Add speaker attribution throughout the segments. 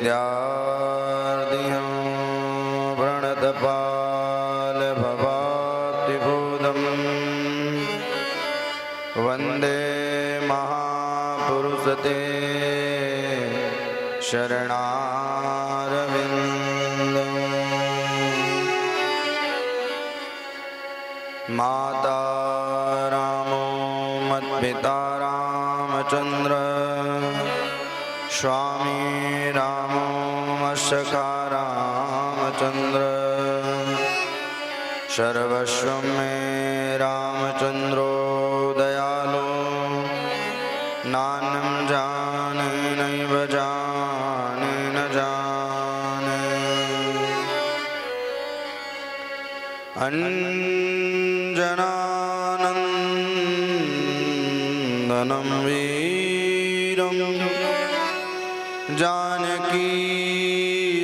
Speaker 1: विद्यार्थिहं प्रणतपालभवाब्धिभूतं वन्दे महापुरुषते शरणारविन्दम्। माता रामो मत्पिता रामचन्द्र, स्वामी रामो मत्सखा रामचन्द्र, सर्वस्वं मे रामचन्द्रो दयालो, नान्यं जाने नैव जाने न जाने। अंजनानन्दनं वीरं जानकी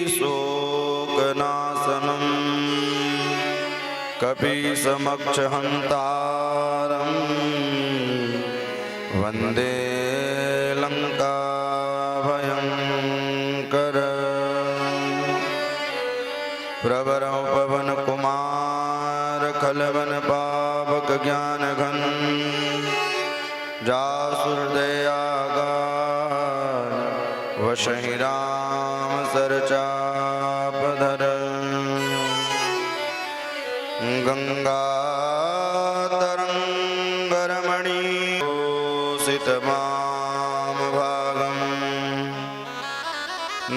Speaker 1: शोकनाशनं, कपीसमक्षहन्तारं वन्दे लङ्काभयङ्करम्। प्रवरं पवनकुमार खलवन पावक ज्ञानघन, जासुहृदयागार वशहि राम सरचापधर। गंगातरङ्गरमणीयोषित वामभागं,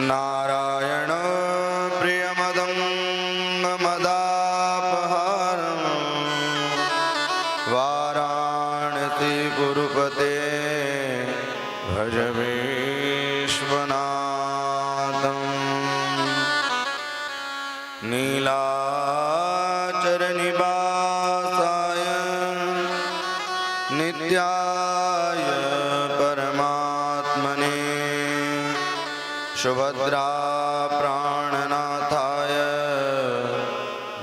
Speaker 1: नारायण प्रियमदङ्गमदापहारं, वाराणसी गुरुपते भज विश्वनाथं। नीलाचलनिवासाय नित्याय परमात्मने, सुभद्रा प्राणनाथाय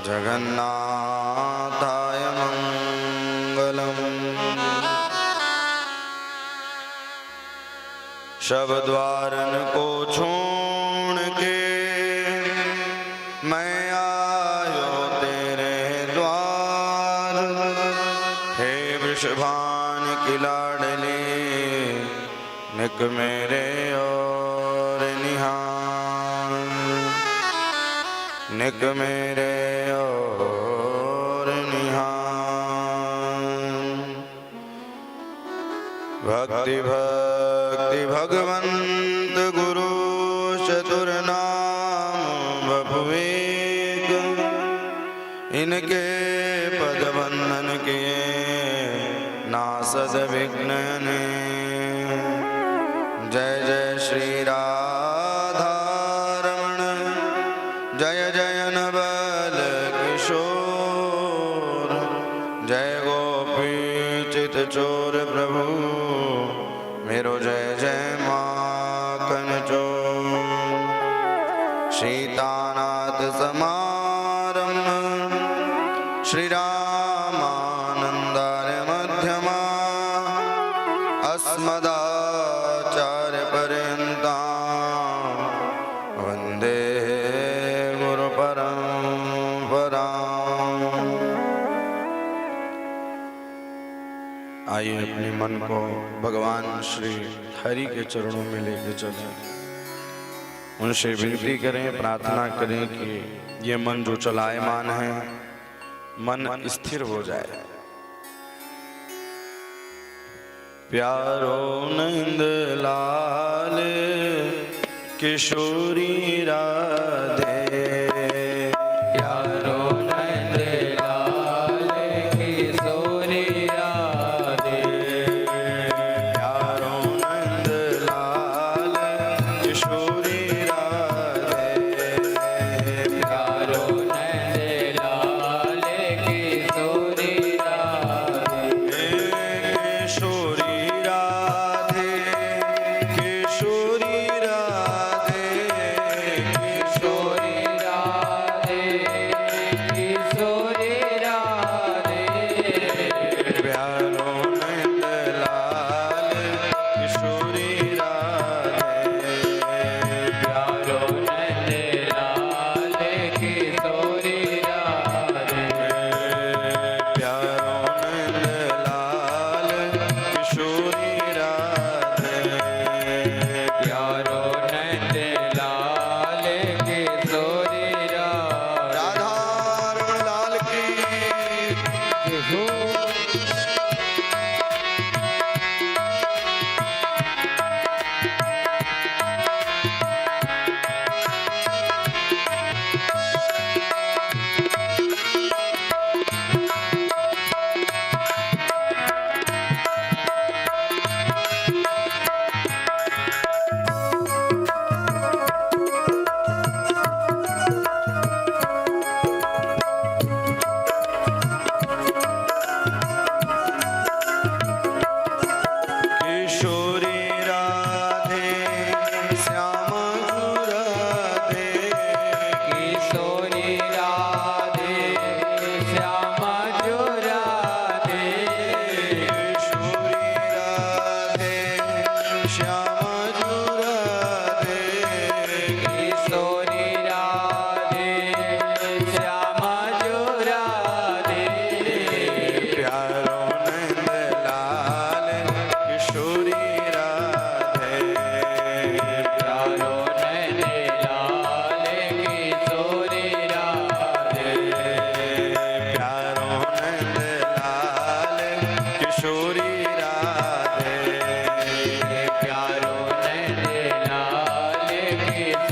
Speaker 1: जगन्नाथाय मंगलम्। सब द्वारन को छोड़ के मैं आयो तेरे द्वार, हे वृषभान की लाडली निक मेरे और निहार, निक मेरे और निहार। भक्ति भक्ति भगवंत गुरु चतुर नाम बपुएक, इनके पद वंदन किए नासद विघ्न। जय जय श्री राधारमण, जय जय नवल किशोर, जय गोपी चित चोर प्रभु मेरो जय जय माखन चोर। सीतानाथ समारंभ श्री रामानंदार्य मध्यमा, अस्मदाचार्य पर्यन्तां वन्दे गुरु परम्पराम्। आइए अपने मन को भगवान श्री हरि के चरणों में लेके चलें, उनसे विनती करें, प्रार्थना करें कि ये मन जो चलायमान है मन स्थिर हो जाए। प्यारो नंद लाल किशोरी राधे,
Speaker 2: प्यारो नंद लाल किशोरी राधे,
Speaker 1: प्यारो नंद लाल किशोरी राधे,
Speaker 2: प्यारो नंद लाल किशोरी राधे,
Speaker 1: किशोरी राधे, किशोरी राधे, किशोरी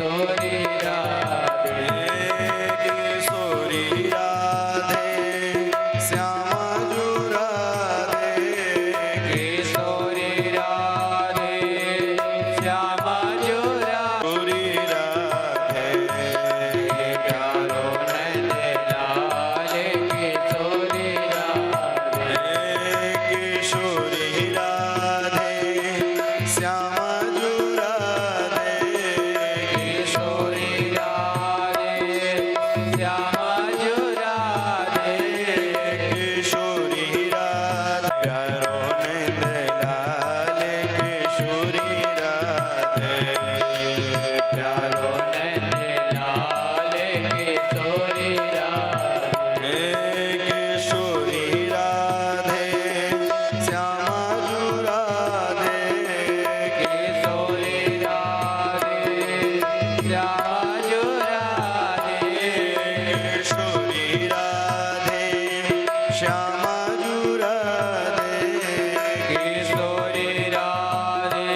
Speaker 2: किशोरी राधे
Speaker 1: किशोरी राधे श्याम जो राधे
Speaker 2: किशोरी राधे श्याम जो
Speaker 1: किशोरी राधे
Speaker 2: प्यारो नंद लाल किशोरी राधे
Speaker 1: किशोरी राधे श्याम जो राधे
Speaker 2: किशोरी राधे श्याम जो राधे
Speaker 1: किशोरी राधे प्यारो नंद लाल किशोरी राधे
Speaker 2: प्यारो नंद लाल किशोरी राधे
Speaker 1: किशोरी राधे श्याम जो राधे
Speaker 2: किशोरी राधे श्याम जो राधे
Speaker 1: किशोरी राधे श्याम जो राधे
Speaker 2: किशोरी राधे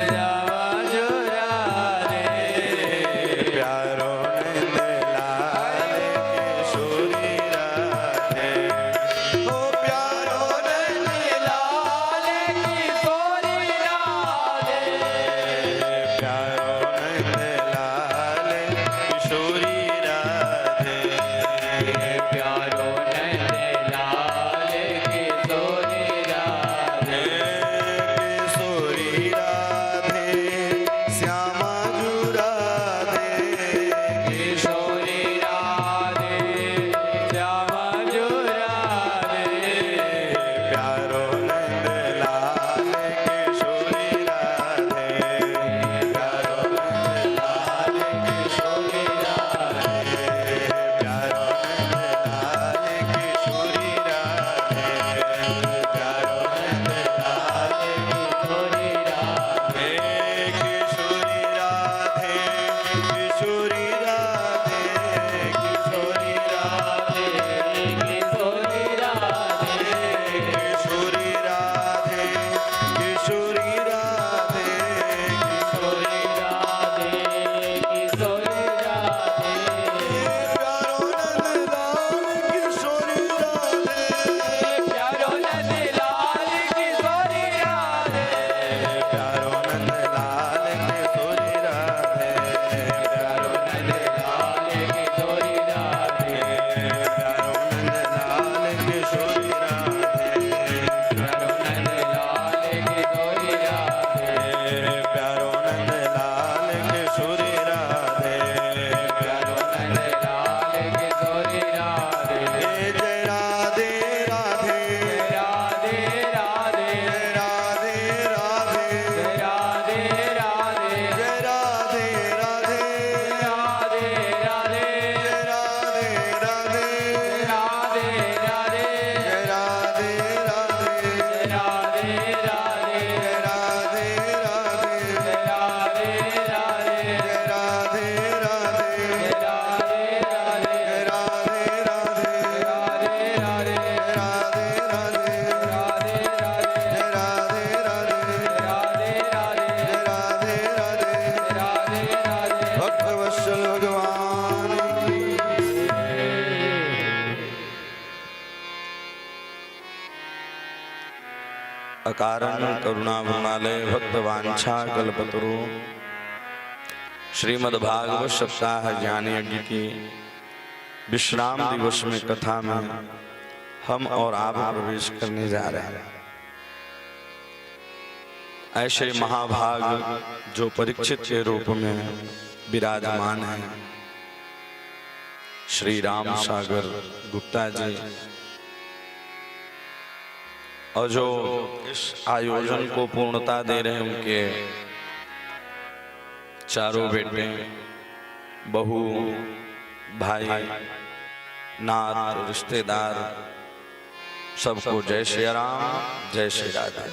Speaker 2: श्याम जो राधे
Speaker 1: प्यारो नंद लाल किशोरी राधे ओ प्यारो नंद
Speaker 2: लाल किशोरी राधे
Speaker 1: प्यारो नंद लाल किशोरी राधे
Speaker 2: प्यारो नंद लाल किशोरी राधे
Speaker 1: किशोरी राधे श्याम जो राधे
Speaker 2: किशोरी राधे श्याम जो राधे
Speaker 1: प्यारो नंद लाल किशोरी राधे प्यारो नंद लाल किशोरी राधे प्यारो नंद लाल किशोरी राधे प्यारो नंद लाल
Speaker 2: किशोरी राधे
Speaker 1: किशोरी राधे किशोरी राधे किशोरी राधे
Speaker 2: किशोरी राधे
Speaker 1: किशोरी राधे किशोरी राधे
Speaker 2: किशोरी राधे किशोरी राधे
Speaker 1: प्यारो नंद लाल किशोरी राधे
Speaker 2: प्यारो नंद लाल किशोरी राधे
Speaker 1: प्यारो नंद लाल किशोरी राधे
Speaker 2: प्यारो नंद लाल किशोरी राधे
Speaker 1: प्यारो नंद लाल किशोरी राधे
Speaker 2: प्यारो नंद लाल किशोरी राधे
Speaker 1: प्यारो नंद लाल किशोरी राधे
Speaker 2: प्यारो नंद लाल किशोरी राधे
Speaker 1: जय राधे राधे
Speaker 2: राधे राधे
Speaker 1: राधे राधे
Speaker 2: राधे राधे
Speaker 1: जय राधे राधे
Speaker 2: राधे राधे
Speaker 1: राधे राधे
Speaker 2: राधे राधे
Speaker 1: जय राधे राधे
Speaker 2: राधे राधे
Speaker 1: राधे राधे
Speaker 2: राधे राधे
Speaker 1: जय राधे राधे
Speaker 2: राधे राधे
Speaker 1: राधे राधे
Speaker 2: राधे राधे
Speaker 1: राधे राधे
Speaker 2: राधे राधे
Speaker 1: जय राधे राधे
Speaker 2: राधे राधे
Speaker 1: जय राधे राधे
Speaker 2: राधे राधे
Speaker 1: भक्तवत्सल भगवान की अकारण करुणावृणालय भक्तवांछा कल्पतरु श्रीमद्भागवत सप्ताह ज्ञान यज्ञ की विश्राम दिवस में कथा में हम और आप प्रवेश करने जा रहे हैं। ऐसे महाभाग जो परीक्षित के रूप में विराजमान हैं, श्री राम सागर गुप्ता जी, और जो इस आयोजन को पूर्णता दे रहे हैं उनके चारों बेटे, बहू, भाई, नात, रिश्तेदार, सबको जय श्री राम, जय श्री राधे।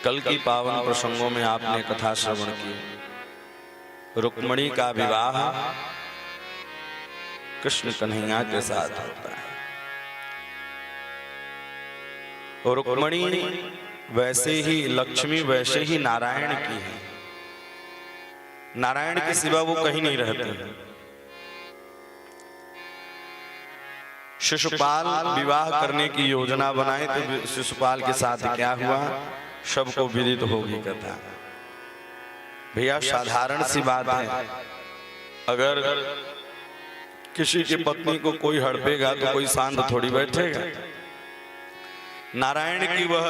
Speaker 1: कल की पावन प्रसंगों में आपने कथा श्रवण की। रुक्मणी का विवाह कृष्ण कन्हैया के साथ होता है। और रुक्मणी वैसे ही लक्ष्मी वैसे ही नारायण की है। नारायण के सिवा वो कहीं नहीं रहते। शिशुपाल विवाह करने की योजना बनाए तो शिशुपाल के साथ क्या हुआ सबको विदित होगी कथा। भैया साधारण सी बात है, अगर किसी की पत्नी को कोई हड़पेगा तो कोई शांत थोड़ी बैठेगा। नारायण की वह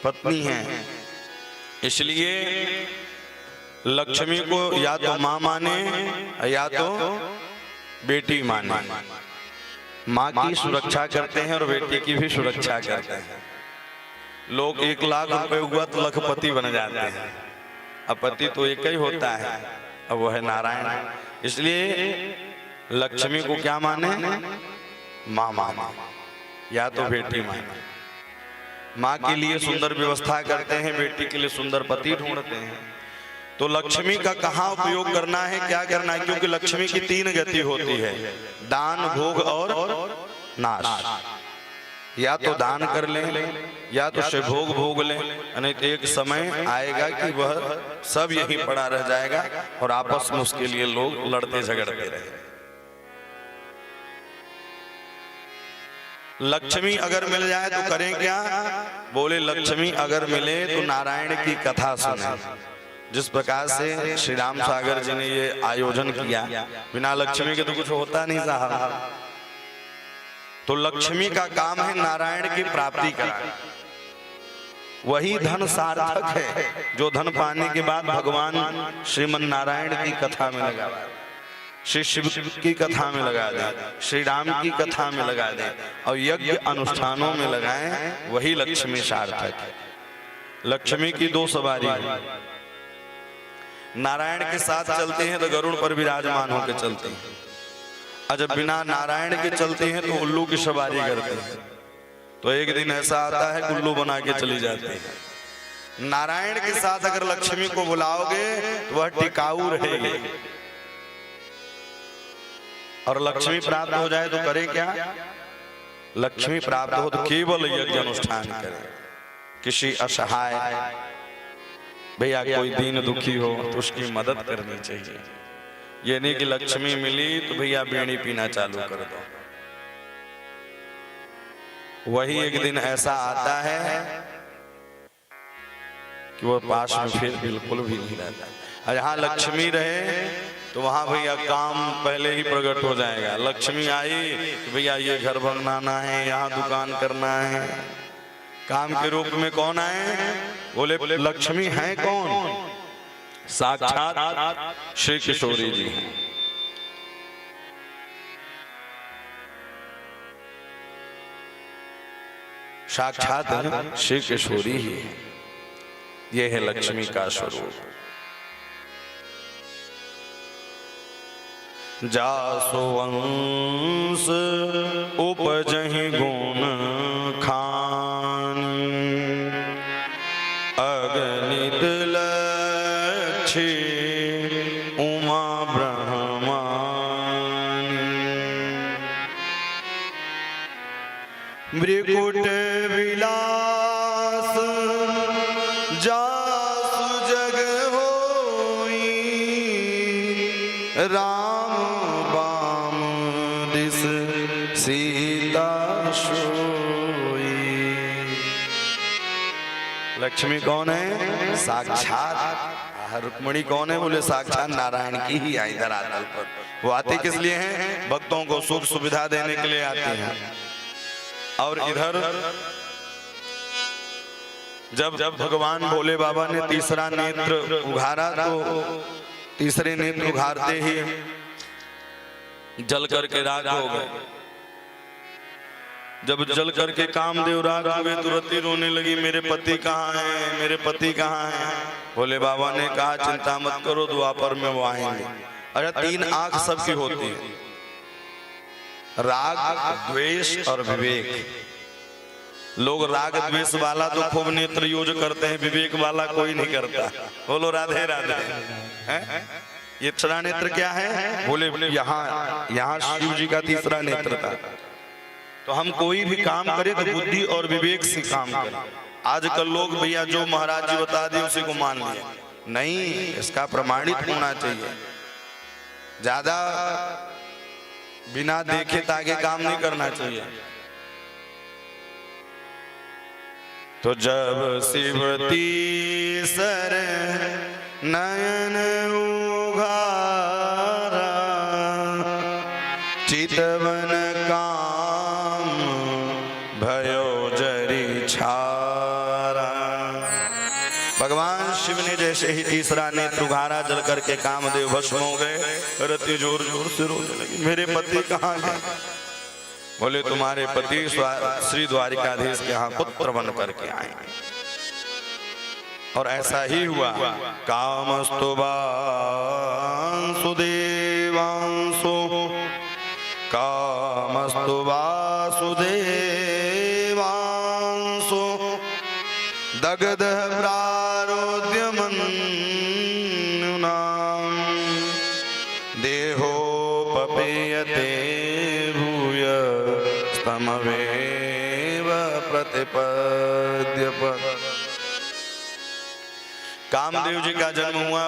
Speaker 1: पत्नी है, इसलिए लक्ष्मी को या तो मां माने या तो बेटी माने। मां की सुरक्षा करते हैं और बेटी की भी सुरक्षा करते हैं। लोग 1 लाख रुपए हुआ तो लखपति बन जाते हैं, अब पति तो एक ही होता है, अब वो है नारायण। इसलिए लक्ष्मी को क्या माने, मां माने या तो बेटी माने। मां के लिए सुंदर व्यवस्था करते हैं, बेटी के लिए सुंदर पति ढूंढते हैं। तो लक्ष्मी का कहाँ उपयोग करना है, क्या करना है, क्योंकि लक्ष्मी की 3 गति होती है, दान भोग और नाश। या तो दान कर लें या तो से भोग भोग लें, नहीं तो एक समय आएगा कि वह सब यहीं पड़ा रह जाएगा और आपस में उसके लिए लोग लड़ते झगड़ते रहे। लक्ष्मी अगर मिल जाए तो करें क्या, बोले लक्ष्मी अगर मिले तो नारायण की कथा सुने। जिस प्रकार से श्री राम सागर जी ने ये आयोजन किया, बिना लक्ष्मी के तो कुछ होता नहीं साहब। तो लक्ष्मी का काम है नारायण की प्राप्ति का, वही धन सार्थक है जो धन पाने के बाद भगवान श्रीमन नारायण की कथा में लगा, श्री शिव की कथा में लगा दे, श्री राम की कथा में लगा दे और यज्ञ अनुष्ठानों में लगाएं, वही लक्ष्मी सार्थक है। लक्ष्मी की 2 सवारी, नारायण के साथ चलते हैं तो गरुड़ पर विराजमान होकर चलते हैं, और जब बिना नारायण के चलते हैं तो उल्लू की सवारी करते हैं। तो एक दिन ऐसा आता है कि उल्लू बना के चली जाती है। नारायण के साथ अगर लक्ष्मी को बुलाओगे तो वह टिकाऊ रहेगी, और लक्ष्मी प्राप्त हो जाए तो करे क्या, लक्ष्मी प्राप्त हो तो केवल यज्ञ अनुष्ठान करे। किसी असहाय भैया कोई दीन दुखी हो तो उसकी मदद करनी चाहिए। ये नहीं कि लक्ष्मी मिली तो भैया बीड़ी पीना चालू कर दो। वही एक दिन ऐसा आता है कि वो पास में फिर बिल्कुल भी नहीं रहता। जहाँ लक्ष्मी रहे तो वहां भैया काम पहले ही प्रकट हो जाएगा। लक्ष्मी आई तो भैया ये घर बनाना है, यहाँ दुकान करना है। काम के रूप में कौन आए, बोले लक्ष्मी है कौन, साक्षात श्री किशोरी जी हैं। साक्षात श्री किशोरी ही है, ये है लक्ष्मी का स्वरूप। जासु वंश उपजहि गुण खान, अगणित लक्ष्मी उमा ब्रह्मानी। भृकुट विलास जासु जग होई, राम बाम दिस सीता सोई। लक्ष्मी कौन है, साक्षात। रुक्मणी कौन है, बोले साक्षात नारायण की ही आई धरातल पर। वो आते किस लिए हैं, भक्तों को सुख सुविधा देने के लिए आते हैं। और इधर जब भगवान भोले बाबा ने तीसरा नेत्र उघारा तो तीसरे नेत्र उघारते ही जल करके राग हो गए। जब जल करके कामदेव राग हुए तो रति रोने लगी, मेरे पति कहाँ हैं, मेरे पति कहाँ हैं। भोले बाबा ने कहा चिंता मत करो, द्वापर में वो आएंगे। अरे 3 आंख सबकी होती है, राग द्वेष और विवेक। लोग राग द्वेष वाला तो खूब नेत्र यूज करते हैं, विवेक वाला कोई नहीं करता। बोलो राधे राधे। हैं? ये तीसरा नेत्र क्या है, बोले यहाँ शिव जी का तीसरा नेत्र था। तो हम कोई भी काम करें तो बुद्धि और विवेक से काम करें। आजकल लोग भैया जो महाराज जी बता दिए उसी को मान लिया, नहीं, इसका प्रमाणित होना चाहिए। ज्यादा बिना देखे ताके काम नहीं करना चाहिए। तो जब शिवती सर नयन उघारा, चितवन काम भयो जरी छारा। भगवान शिव ने जैसे ही तीसरा नेत्र उघारा, जल करके कामदेव भस्म हो गए। रति जोर जोर से रोने लगी, मेरे पति कहाँ गए? बोले तुम्हारे पति श्री द्वारिकाधीश के यहाँ पुत्र बन करके आए। और ऐसा ही हुआ। कामस्तु वासुदेवांसु, कामस्तु वासुदेवांसु, दग्ध प्रारोद्यमन्युना, देहोपपेयते भूय स्तमवेव प्रतिपद्यप। कामदेव जी का जन्म हुआ।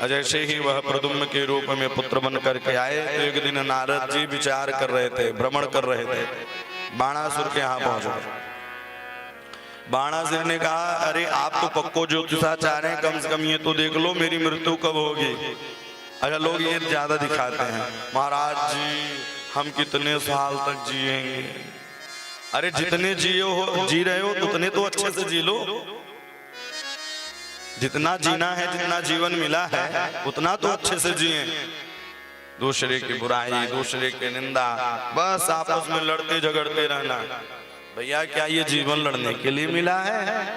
Speaker 1: जैसे ही वह प्रद्युम्न के रूप में पुत्र बन करके आए, तो एक दिन नारद जी विचार कर रहे थे, भ्रमण कर रहे थे, बाणासुर के यहाँ पहुंचे। बाणासुर ने कहा, अरे आप तो पक्को ज्योतिषाचार्य हैं, कम से कम ये तो देख लो मेरी मृत्यु कब होगी। अच्छा, लोग ये ज्यादा दिखाते हैं, महाराज जी हम कितने साल तक जिएंगे। अरे जितने जी रहे हो उतने तो अच्छे से जी लो। जितना जीना है, जितना जीवन मिला है, उतना तो अच्छे से जिए। दूसरे की बुराई, दूसरे की निंदा, बस आपस में लड़ते झगड़ते रहना। भैया क्या ये जीवन लड़ने के लिए मिला है?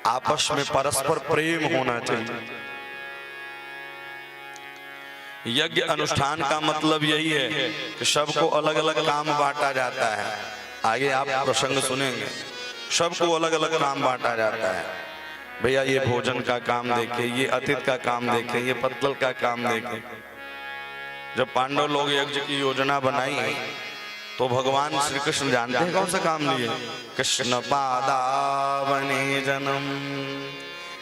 Speaker 1: आपस में परस्पर प्रेम होना चाहिए। यज्ञ अनुष्ठान का मतलब यही है कि सबको अलग अलग काम बांटा जाता है। आगे आप प्रसंग सुनेंगे, सबको अलग अलग काम बांटा जाता है। भैया ये भोजन का काम देखे, ये अतिथि का काम देखे, ये पत्तल का काम देखे। जब पांडव लोग यज्ञ की योजना बनाई तो भगवान श्री कृष्ण जानते हैं कौन सा काम लिए? कृष्ण पादावने जन्म।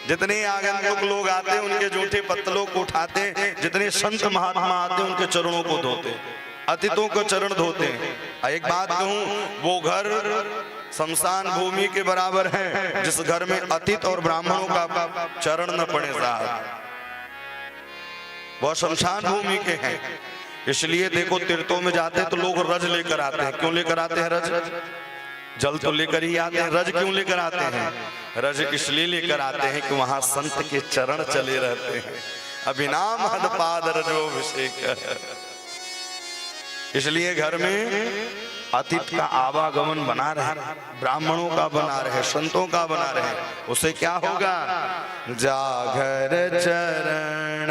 Speaker 1: जितने आगंतुक लोग आते उनके जूठे पत्तलों को उठाते, जितने संत महात्मा आते उनके चरणों को धोते, अतिथों को चरण धोते। एक बात कहूं, वो घर शमशान भूमि के बराबर है जिस घर में अतिथि और ब्राह्मणों का चरण न पड़े साहब, वो शमशान भूमि के हैं। इसलिए देखो तीर्थों में जाते तो लोग रज लेकर आते हैं। क्यों लेकर आते हैं रज? जल तो लेकर ही आते हैं। रज क्यों लेकर आते हैं? रज इसलिए लेकर आते हैं कि वहां संत के चरण चले रहते हैं। अभिनाम हद पाद रजोभिषेक। इसलिए घर में अतिथि का आवागमन बना रहे, ब्राह्मणों का बना रहे, संतों का बना रहे। उसे क्या होगा? जागर चरण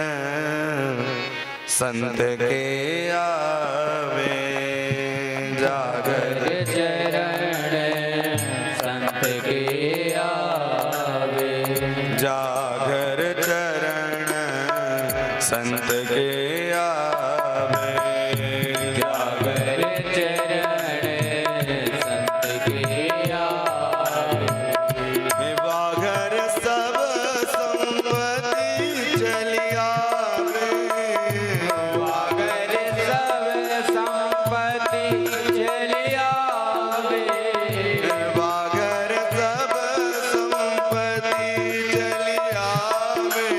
Speaker 1: संत के आवे, जागर
Speaker 2: चरण संत के आवे,
Speaker 1: जागर चरण संत के आवे,
Speaker 2: जागर चरण संत के आवे।
Speaker 1: वागर सब संपत्ति चली आवे,
Speaker 2: वागर सब संपत्ति चली आवे,
Speaker 1: वागर सब संपत्ति चली आवे,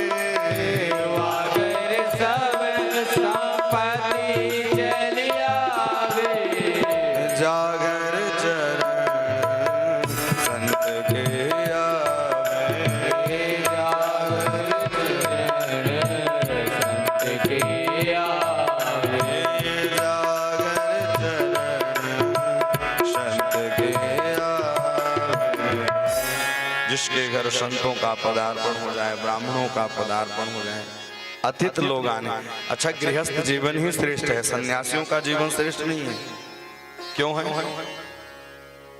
Speaker 2: वागर सब संपत्ति चली आवे।
Speaker 1: जागर चरण संत के आवे,
Speaker 2: जागर चरण संत के आवे,
Speaker 1: जागर चरण संत के आवे। जिसके घर संतों का पदार्पण हो जाए, ब्राह्मणों का पदार्पण हो जाए, अतिथि लोग आने। अच्छा, गृहस्थ जीवन ही श्रेष्ठ है, सन्यासियों का जीवन श्रेष्ठ नहीं है। क्यों है?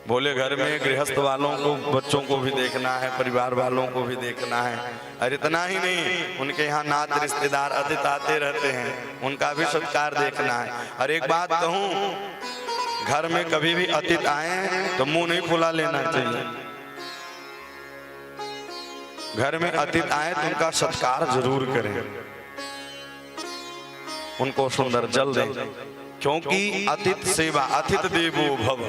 Speaker 1: बोले घर में गृहस्थ वालों को, बच्चों को भी देखना है, परिवार वालों को भी देखना है। और इतना ही नहीं, उनके यहाँ नात रिश्तेदार अतिथि आते रहते हैं, उनका भी सत्कार देखना है। और एक बात कहूँ, घर में कभी भी अतिथि आए तो मुंह नहीं फुला लेना चाहिए। घर में अतिथि आए तो उनका सत्कार जरूर करें, उनको सुंदर जल दें, क्योंकि अतिथि सेवा, अतिथि देवो भव,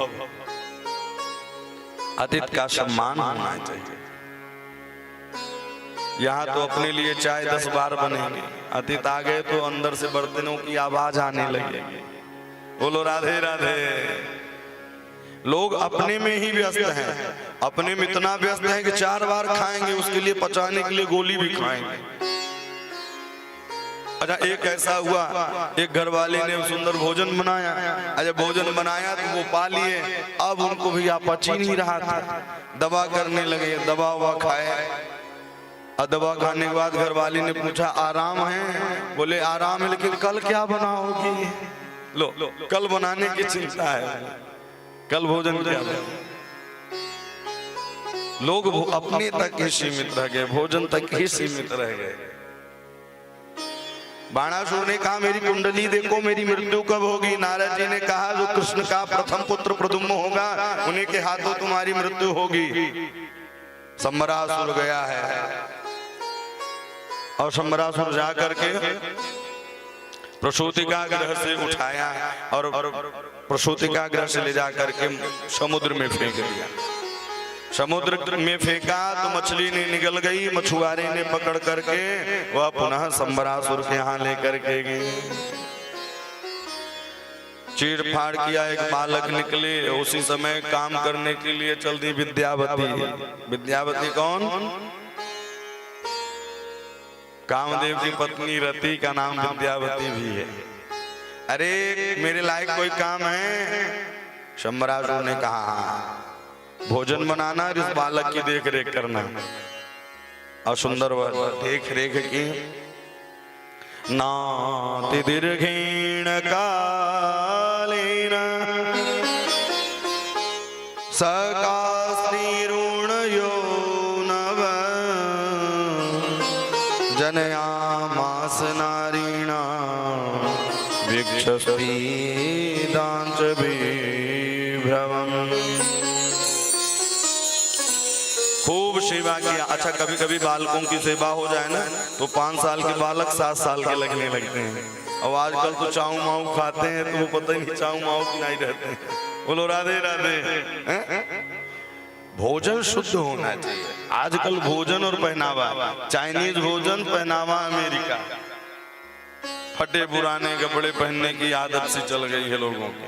Speaker 1: अतिथि का सम्मान होना चाहिए। यहाँ तो अपने लिए चाय 10 बार बनेंगे, अतिथि आ गए तो अंदर से बर्तनों की आवाज आने लगेगी। बोलो राधे राधे। लोग अपने में ही व्यस्त हैं, अपने में इतना व्यस्त है कि 4 बार खाएंगे, उसके लिए पचाने के लिए गोली भी खाएंगे। अच्छा, एक ऐसा हुआ, एक घर वाले ने सुंदर भोजन बनाया, अच्छा भोजन बनाया तो वो पा लिए, अब उनको भी पच ही नहीं रहा था, दवा करने लगे, दवा हुआ खाए। और दवा खाने के बाद घर वाले ने पूछा आराम है? बोले आराम है, लेकिन कल क्या बनाओगी? लो कल बनाने की चिंता है, कल भोजन क्या बने? लोग अपने तक ही सीमित रह गए, भोजन तक ही सीमित रह गए। बाणासुर ने कहा मेरी कुंडली देखो, मेरी मृत्यु कब होगी? नारद जी ने कहा जो कृष्ण का प्रथम पुत्र प्रद्युम्न होगा, उन्हीं के हाथों तुम्हारी मृत्यु होगी। संबरासुर गया है और संबरासुर जा करके प्रसूतिका ग्रह से उठाया और प्रसूतिका ग्रह से ले जा करके समुद्र में फेंक दिया। समुद्र में फेंका तो मछली ने निगल गई, मछुआरे ने पकड़ करके वह पुनः संबरासुर के यहाँ लेकर के गए। चीड़ फाड़ किया, एक बालक निकले, उसी समय काम करने के लिए चल दी विद्यावती। विद्यावती कौन? कामदेव की पत्नी रति का नाम विद्यावती भी है। अरे मेरे लायक कोई काम है? संबरासुर ने कहा भोजन बनाना और इस बालक की देख रेख करना। और सुंदर देख रेख की। नाति दीर्घेण कालेन सकास्त्रीरुण योनव जनयामास नारीणा वीक्षस्पीदांच विभ्रवम्। खूब सेवा किया। अच्छा, कभी कभी बालकों की सेवा हो जाए ना तो 5 साल के बालक 7 साल के लगने लगते हैं। और आजकल तो चाऊ माऊ खाते हैं तो वो पता ही नहीं चाऊ माऊ की नहीं रहते हैं। बोलो राधे राधे। भोजन शुद्ध होना चाहिए। आजकल भोजन और पहनावा, चाइनीज भोजन, पहनावा अमेरिका, फटे पुराने कपड़े पहनने की आदत से चल गई है लोगों को।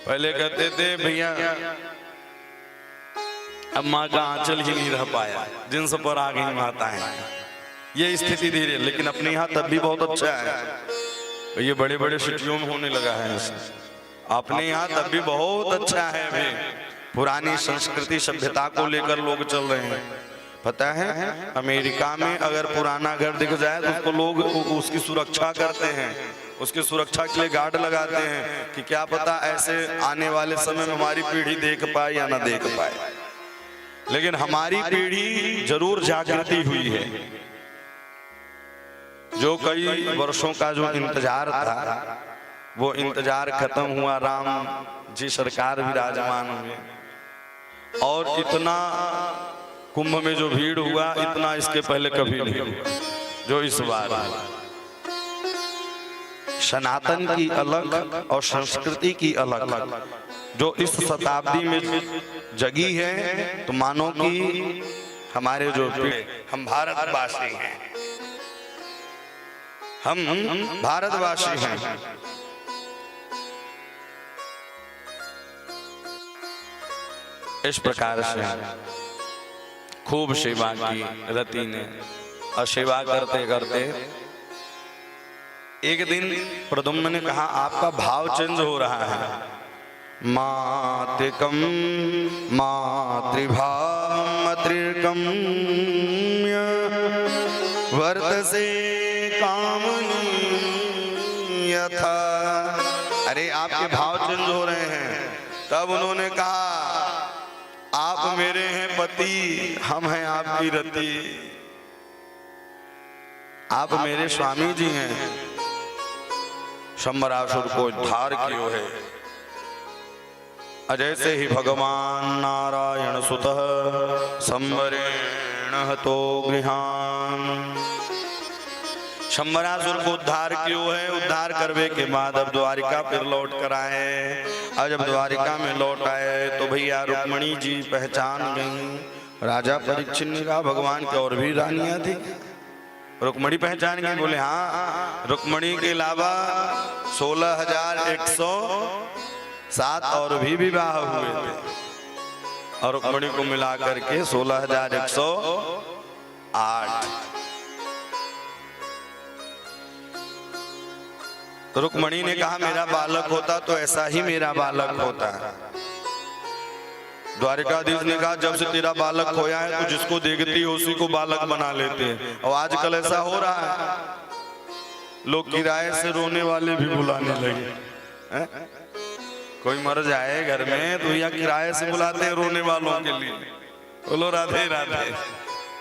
Speaker 1: पहले कहते थे भैया अब माँ का आंचल ही नहीं रह पाया, जिन्स पर आ गई माताएं। ये स्थिति धीरे, लेकिन अपने यहाँ तब भी बहुत अच्छा है। ये बड़े बड़े सिटियों में होने लगा है ऐसा। अपने यहाँ तब भी बहुत अच्छा है। अभी पुरानी संस्कृति सभ्यता को लेकर लोग चल रहे हैं। पता है अमेरिका में अगर पुराना घर दिख जाए तो उसको लोग उसकी सुरक्षा करते हैं, उसकी सुरक्षा के लिए गार्ड लगाते हैं कि क्या पता ऐसे आने वाले समय में हमारी पीढ़ी देख पाए या ना देख पाए। लेकिन हमारी पीढ़ी जरूर जागृति हुई है। जो कई वर्षों का जो इंतजार था वो इंतजार खत्म हुआ। राम जी सरकार विराजमान हुए और इतना कुंभ में जो भीड़ हुआ इतना इसके पहले कभी नहीं हुआ जो इस बार। सनातन की अलग और संस्कृति की अलग जो इस शताब्दी में जगी है, तो मानो कि हमारे जो हम भारतवासी हैं, हम भारतवासी हैं। इस प्रकार से खूब सेवा की रति ने। और सेवा करते करते एक दिन प्रद्युम्न ने कहा आपका भाव चेंज हो रहा है। मातृकम मातृभावम वर्तसे कामनी यथा। अरे आपके भाव चेंज हो रहे हैं। तब उन्होंने कहा आप मेरे हैं पति, हम हैं आपकी रति। आप मेरे स्वामी जी हैं। संबरासुर को धार कियो है। अजैसे ही भगवान नारायण सुतः संवरेण हतो गृहान। शंबरासुर को उद्धार क्यों है? उद्धार करने के बाद अब द्वारिका फिर लौट कर आए। और जब द्वारिका में लौट आए तो भैया रुक्मणी जी पहचान गई। राजा परीक्षित ने कहा भगवान की और भी रानियां थी? रुक्मणी पहचान गई? बोले हाँ, रुक्मणी के अलावा 16,107 और भी विवाह हुए थे और रुक्मणी को मिला करके 16,108। रुक्मणी ने कहा मेरा बालक होता तो ऐसा ही मेरा बालक होता। द्वारिकाधीश ने कहा जब से तेरा बालक खोया है तो जिसको देखती है उसी को बालक बना लेते हैं। और आजकल ऐसा हो रहा है, लोग किराए से रोने वाले भी बुलाने लगे हैं? कोई मर जाए घर में तो या किराए से बुलाते हैं रोने वालों के लिए। बोलो राधे राधे।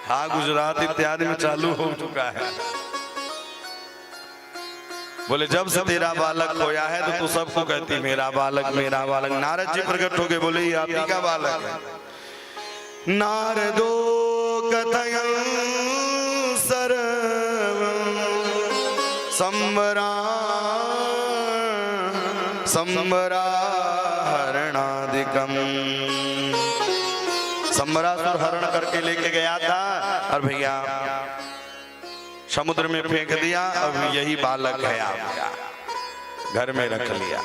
Speaker 1: हाँ, गुजरात इत्यादि में चालू हो चुका है। बोले जब से तेरा बालक खोया है तो तू सबको कहती मेरा बालक मेरा बालक। नारद जी प्रकट हो गए, बोले ये आप ही का बालक है। नारदो कथयन् सर्वं संवराहरणादिकम्। संवरासुर हरण करके लेके गया था और भैया समुद्र में फेंक दिया। अब यही बालक है आपका, घर में रख लिया।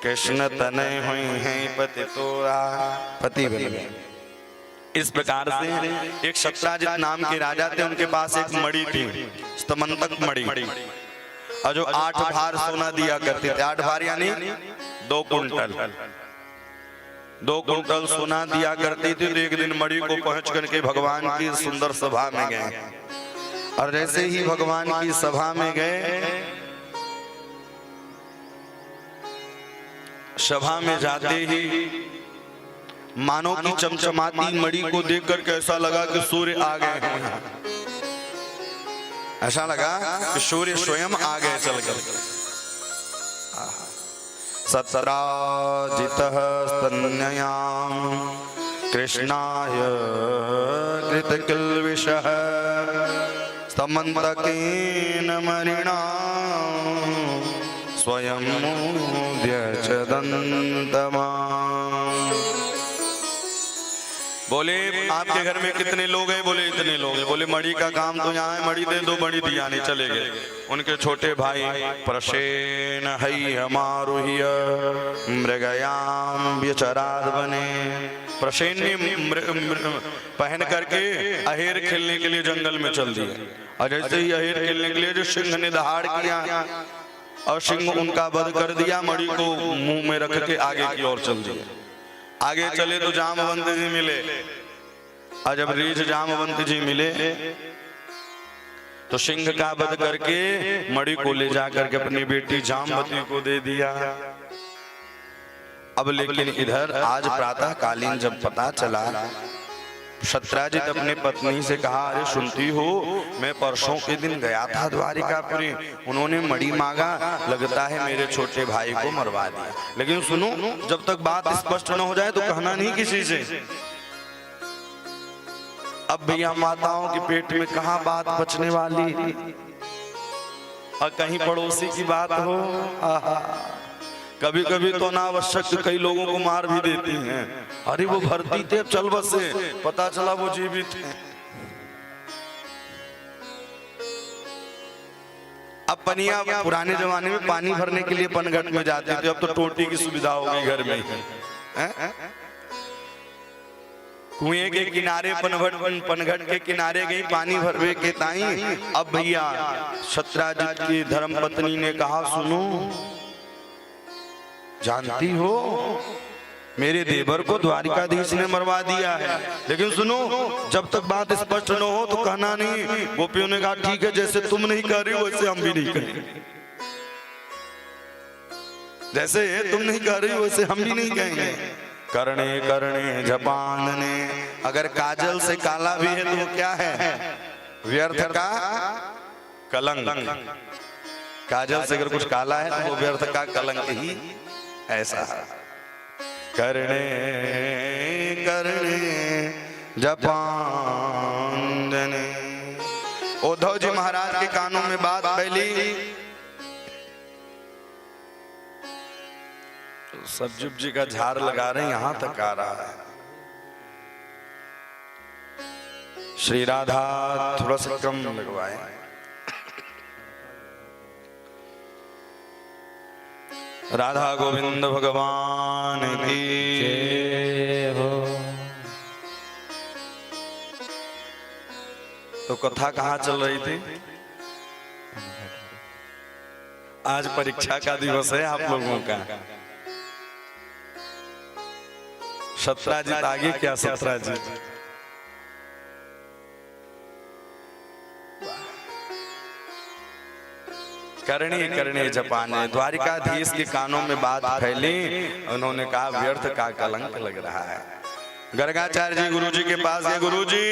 Speaker 1: कृष्ण तनय हुई हैं पति तोरा, पति बन गए। इस प्रकार से एक सत्राजित नाम के राजा थे, उनके पास एक मणि थी, स्तमंतक मणि, और जो 8 भार सोना दिया करती थी। 8 भार यानी 2 कुंटल, 2 कुंटल सोना दिया करती थी। तो एक दिन मणि को पहुंच करके भगवान की सुंदर सभा में गए और जैसे ही भगवान की सभा में गए, सभा में जाते ही मानो की चमचमाती मणि को देखकर कैसा लगा कि सूर्य आ गए हैं। ऐसा लगा कि सूर्य स्वयं आ गए चलकर। सत्राजितः स्तन्ययां कृष्णाय कृतकिल्बिषः स्तमन्तकेन मणिना स्वयं मुद्यच्छदन्तमाम्। बोले आपके घर में कितने लोग हैं? बोले इतने लोग हैं। बोले मणि का काम तो यहाँ है, मणि दे दो। मणि दिया नहीं, चले गए। उनके छोटे भाई प्रसेन हई हमारुह्य मृगयाम व्यचराद बने। प्रसेन ने पहन करके अहेर खेलने के लिए जंगल में चल दिए। और जैसे ही अहेर खेलने के लिए जो सिंह ने दहाड़ किया और सिंह उनका वध कर दिया, मणि को मुंह में रख के आगे की ओर चल दिए। आगे चले तो जामवंत जी मिले, और जब रीछ जामवंत जी मिले तो सिंह का वध करके मणि को ले जाकर के अपनी बेटी जामवती को दे दिया। अब लेकिन इधर आज प्रातः कालीन जब पता चला, सत्राजित अपने पत्नी से कहा अरे सुनती हो, मैं परसों के दिन गया था द्वारिकापुरी, उन्होंने मणि मांगा, लगता है मेरे छोटे भाई को मरवा दिया। लेकिन सुनो, जब तक बात स्पष्ट न हो जाए तो कहना नहीं किसी से। अब भैया माताओं के पेट में कहाँ बात बचने वाली, और कहीं पड़ोसी की बात हो। कभी कभी तो अनावश्यक कई लोगों को मार भी देती हैं। अरे वो भर्ती थे, चल बसे, पता चला वो जीवित हैं। अब पनिया, पुराने जमाने में पानी भरने के लिए पनघट में जाते थे, अब तो टोटी की सुविधा हो गई घर में। कुएं के किनारे पनघट के किनारे गई पानी भरवे के ताई। अब भैया सत्राजित की धर्मपत्नी ने कहा सुनो, जानती हो मेरे देवर को द्वारिकाधीश ने मरवा दिया है, लेकिन सुनो जब तक बात स्पष्ट न हो तो कहना नहीं। गोपियों ने कहा ठीक है, जैसे तुम नहीं कर रही हो वैसे हम भी नहीं करेंगे, जैसे तुम नहीं कर रही हो वैसे हम भी नहीं कहेंगे। करणे करणे जपान ने, अगर काजल से काला भी है तो वो क्या है? व्यर्थ का कलंक। काजल से अगर कुछ काला है तो वो व्यर्थ का कलंक ही ऐसा। करणे करणे जपांजने। उद्धव जी महाराज के कानों में बात फैली। सब्जुब जी का झाड़ लगा रहे हैं, यहां तक आ रहा है। श्री राधा थोड़ा सा कम लगवाए। राधा गोविंद भगवान की
Speaker 2: जय हो।
Speaker 1: तो कथा कहाँ चल रही थी? आज परीक्षा का दिवस है आप लोगों का। सत्राजीत आगे क्या सत्राजीत? करणी करणी जपाने। द्वारिकाधीश के कानों में बात फैली। उन्होंने कहा व्यर्थ का कलंक लग रहा है। गर्गाचार्य जी गुरु जी के पास गए। गुरु जी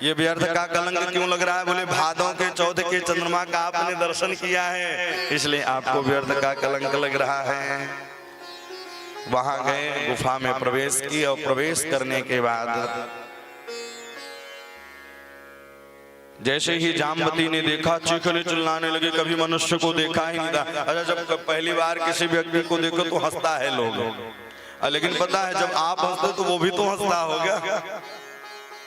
Speaker 1: ये व्यर्थ का कलंक क्यों लग रहा है? बोले भादों के चौथ के चंद्रमा का आपने दर्शन किया है, इसलिए आपको व्यर्थ का कलंक लग रहा है। वहां गए, गुफा में प्रवेश किया और प्रवेश करने के बाद जैसे ही जामवती ने देखा, चीखने चिल्लाने लगे। कभी मनुष्य को देखा ही नहीं था। अच्छा, जब पहली बार किसी व्यक्ति को देखो तो हंसता है लोग, लेकिन पता है जब आप हंसते तो वो भी तो हंसता होगा।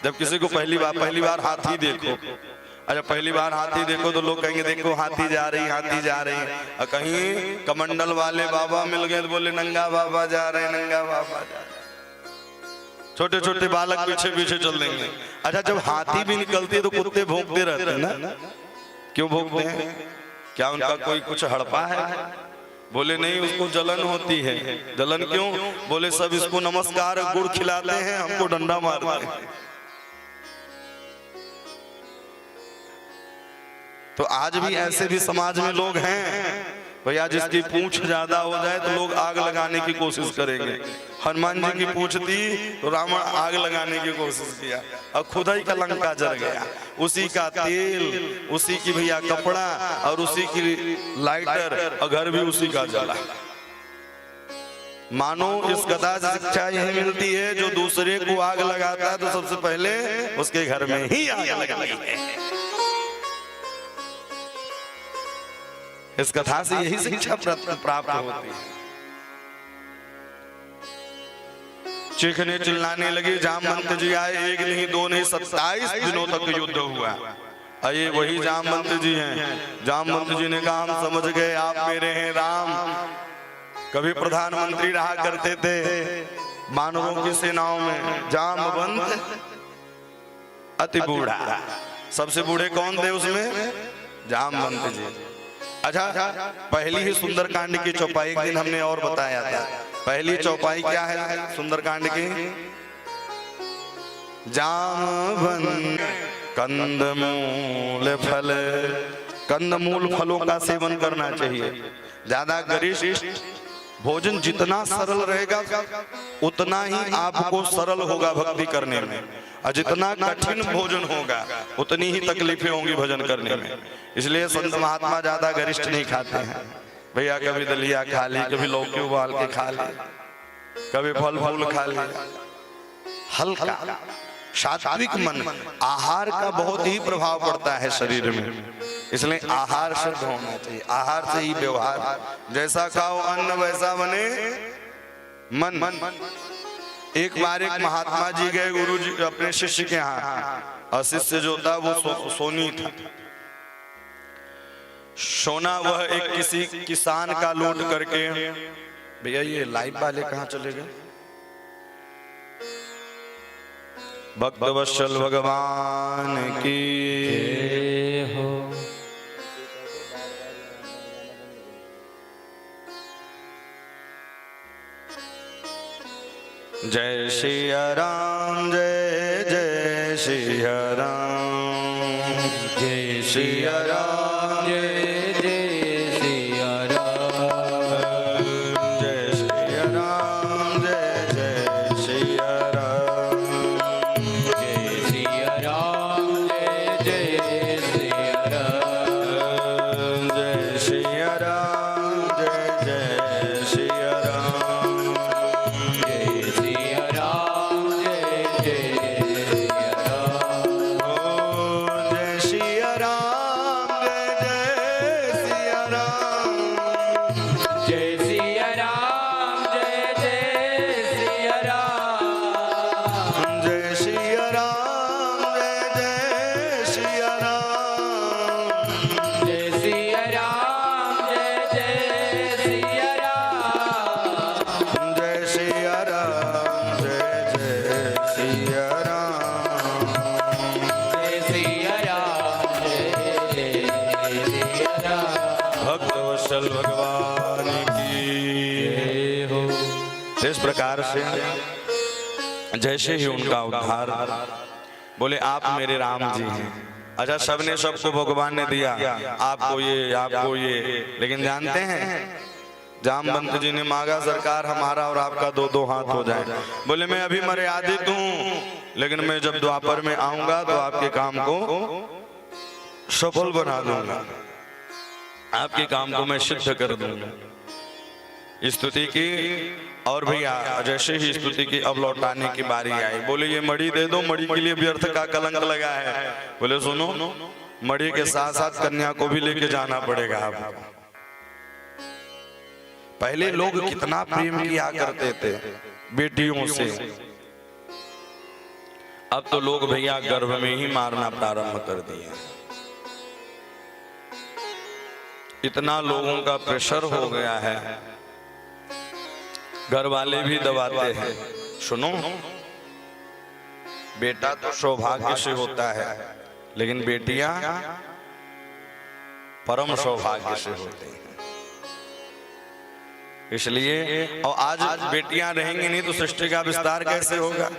Speaker 1: जब किसी को पहली बार हाथी देखो, अच्छा पहली बार हाथी देखो तो लोग कहेंगे देखो हाथी जा रही, हाथी जा रही। और कहीं कमंडल वाले बाबा मिल गए तो बोले नंगा बाबा जा रहे, नंगा बाबा जा रहे। छोटे छोटे बालक पीछे पीछे चल देंगे। अच्छा, जब हाथी भी निकलती है तो कुत्ते भौंकते रहते हैं ना? क्यों भौंकते हैं? क्या उनका कोई कुछ हड़पा है? बोले नहीं, उसको जलन होती है। जलन क्यों? बोले सब इसको नमस्कार गुड़ खिलाते हैं, हमको डंडा मारते हैं। तो आज भी ऐसे भी समाज में लोग हैं भैया, जिसकी पूंछ ज्यादा हो जाए तो लोग आग लगाने की कोशिश करेंगे। हनुमान जी की पूंछ थी तो रावण आग लगाने की कोशिश किया और खुद ही का लंका जल गया। उसी का तेल, उसी की भैया कपड़ा और उसी की लाइटर और घर भी उसी का जला। मानो इस कथा से शिक्षा यही मिलती है, जो दूसरे को आग लगाता है तो सबसे पहले उसके घर में ही आग लगाई है। इस कथा से यही शिक्षा प्राप्त होती है। चीखने चिल्लाने लगे। जामवंत जी आए, एक नहीं दो नहीं 27 दिनों तक युद्ध हुआ। अये वही जामवंत जी हैं। जामवंत जी ने कहा हम समझ गए आप मेरे हैं राम। कभी प्रधानमंत्री रहा करते थे मानवों की सेनाओं में। जामवंत अति बूढ़ा, सबसे बूढ़े कौन थे उसमें? जामवंत जी। अच्छा, पहली ही सुंदरकांड की चौपाई एक दिन हमने और बताया था। पहली चौपाई क्या है सुंदरकांड की? जामवंत कंदमूल फल। कंदमूल फलों का सेवन करना चाहिए। ज्यादा गरिष्ठ भोजन जितना सरल रहेगा उतना ही आपको सरल होगा भक्ति करने में, और जितना कठिन भोजन होगा उतनी ही तकलीफें होंगी भजन करने में। इसलिए संत महात्मा ज्यादा गरिष्ठ नहीं खाते हैं भैया। कभी दलिया खा ली, कभी लौकी उबाल के खा ली, कभी फल फूल खा ली। हल्का सात्विक मन, आहार का बहुत ही प्रभाव पड़ता है शरीर में। इसलिए आहार शुद्ध होना चाहिए। आहार से ही व्यवहार। जैसा खाओ अन्न वैसा बने मन। एक बार एक महात्मा जी गए गुरु जी अपने शिष्य के यहाँ, और शिष्य जो था वो सोनी था। सोना वह एक किसी किसान का लूट करके। भैया ये लाइव वाले कहाँ चले गए? भक्तवत्सल भगवान की
Speaker 2: जय हो।
Speaker 1: जय सिया राम, जय जय सिया राम,
Speaker 2: जय सिया राम, जय जय सिया राम,
Speaker 1: जय सिया राम, जय जय सिया राम,
Speaker 2: जय सिया राम, जय जय सिया राम,
Speaker 1: जय सिया राम, जय जय सिया राम। प्रकार से जैसे ही उनका उद्धार, बोले आप मेरे राम जी हैं। अच्छा, सबने सबको भगवान ने दिया, आपको ये, लेकिन जानते हैं जामवंत जी ने मांगा सरकार हमारा और आपका दो दो हाथ हो जाए। बोले मैं अभी मर्यादित हूँ, लेकिन मैं जब द्वापर में आऊंगा तो आपके काम को सफल बना दूंगा, आपके काम को मैं सिद्ध कर दूंगा। स्तुति की और भैया जैसे ही स्तुति की अब लौटाने की बारी आई, बोले ये मणि दे दो, मणि के लिए व्यर्थ का कलंक लगा है। बोले सुनो, मणि के साथ साथ कन्या को भी लेके जाना पड़ेगा आपको। पहले लोग कितना प्रेम किया करते थे बेटियों से, अब तो लोग भैया गर्भ में ही मारना प्रारंभ कर दिए। इतना लोगों का प्रेशर हो गया है, घर वाले भी दबाते हैं। सुनो, बेटा तो सौभाग्य से होता है, लेकिन बेटियां परम सौभाग्य से होती हैं। इसलिए और आज बेटियां रहेंगी नहीं तो सृष्टि का विस्तार कैसे होगा।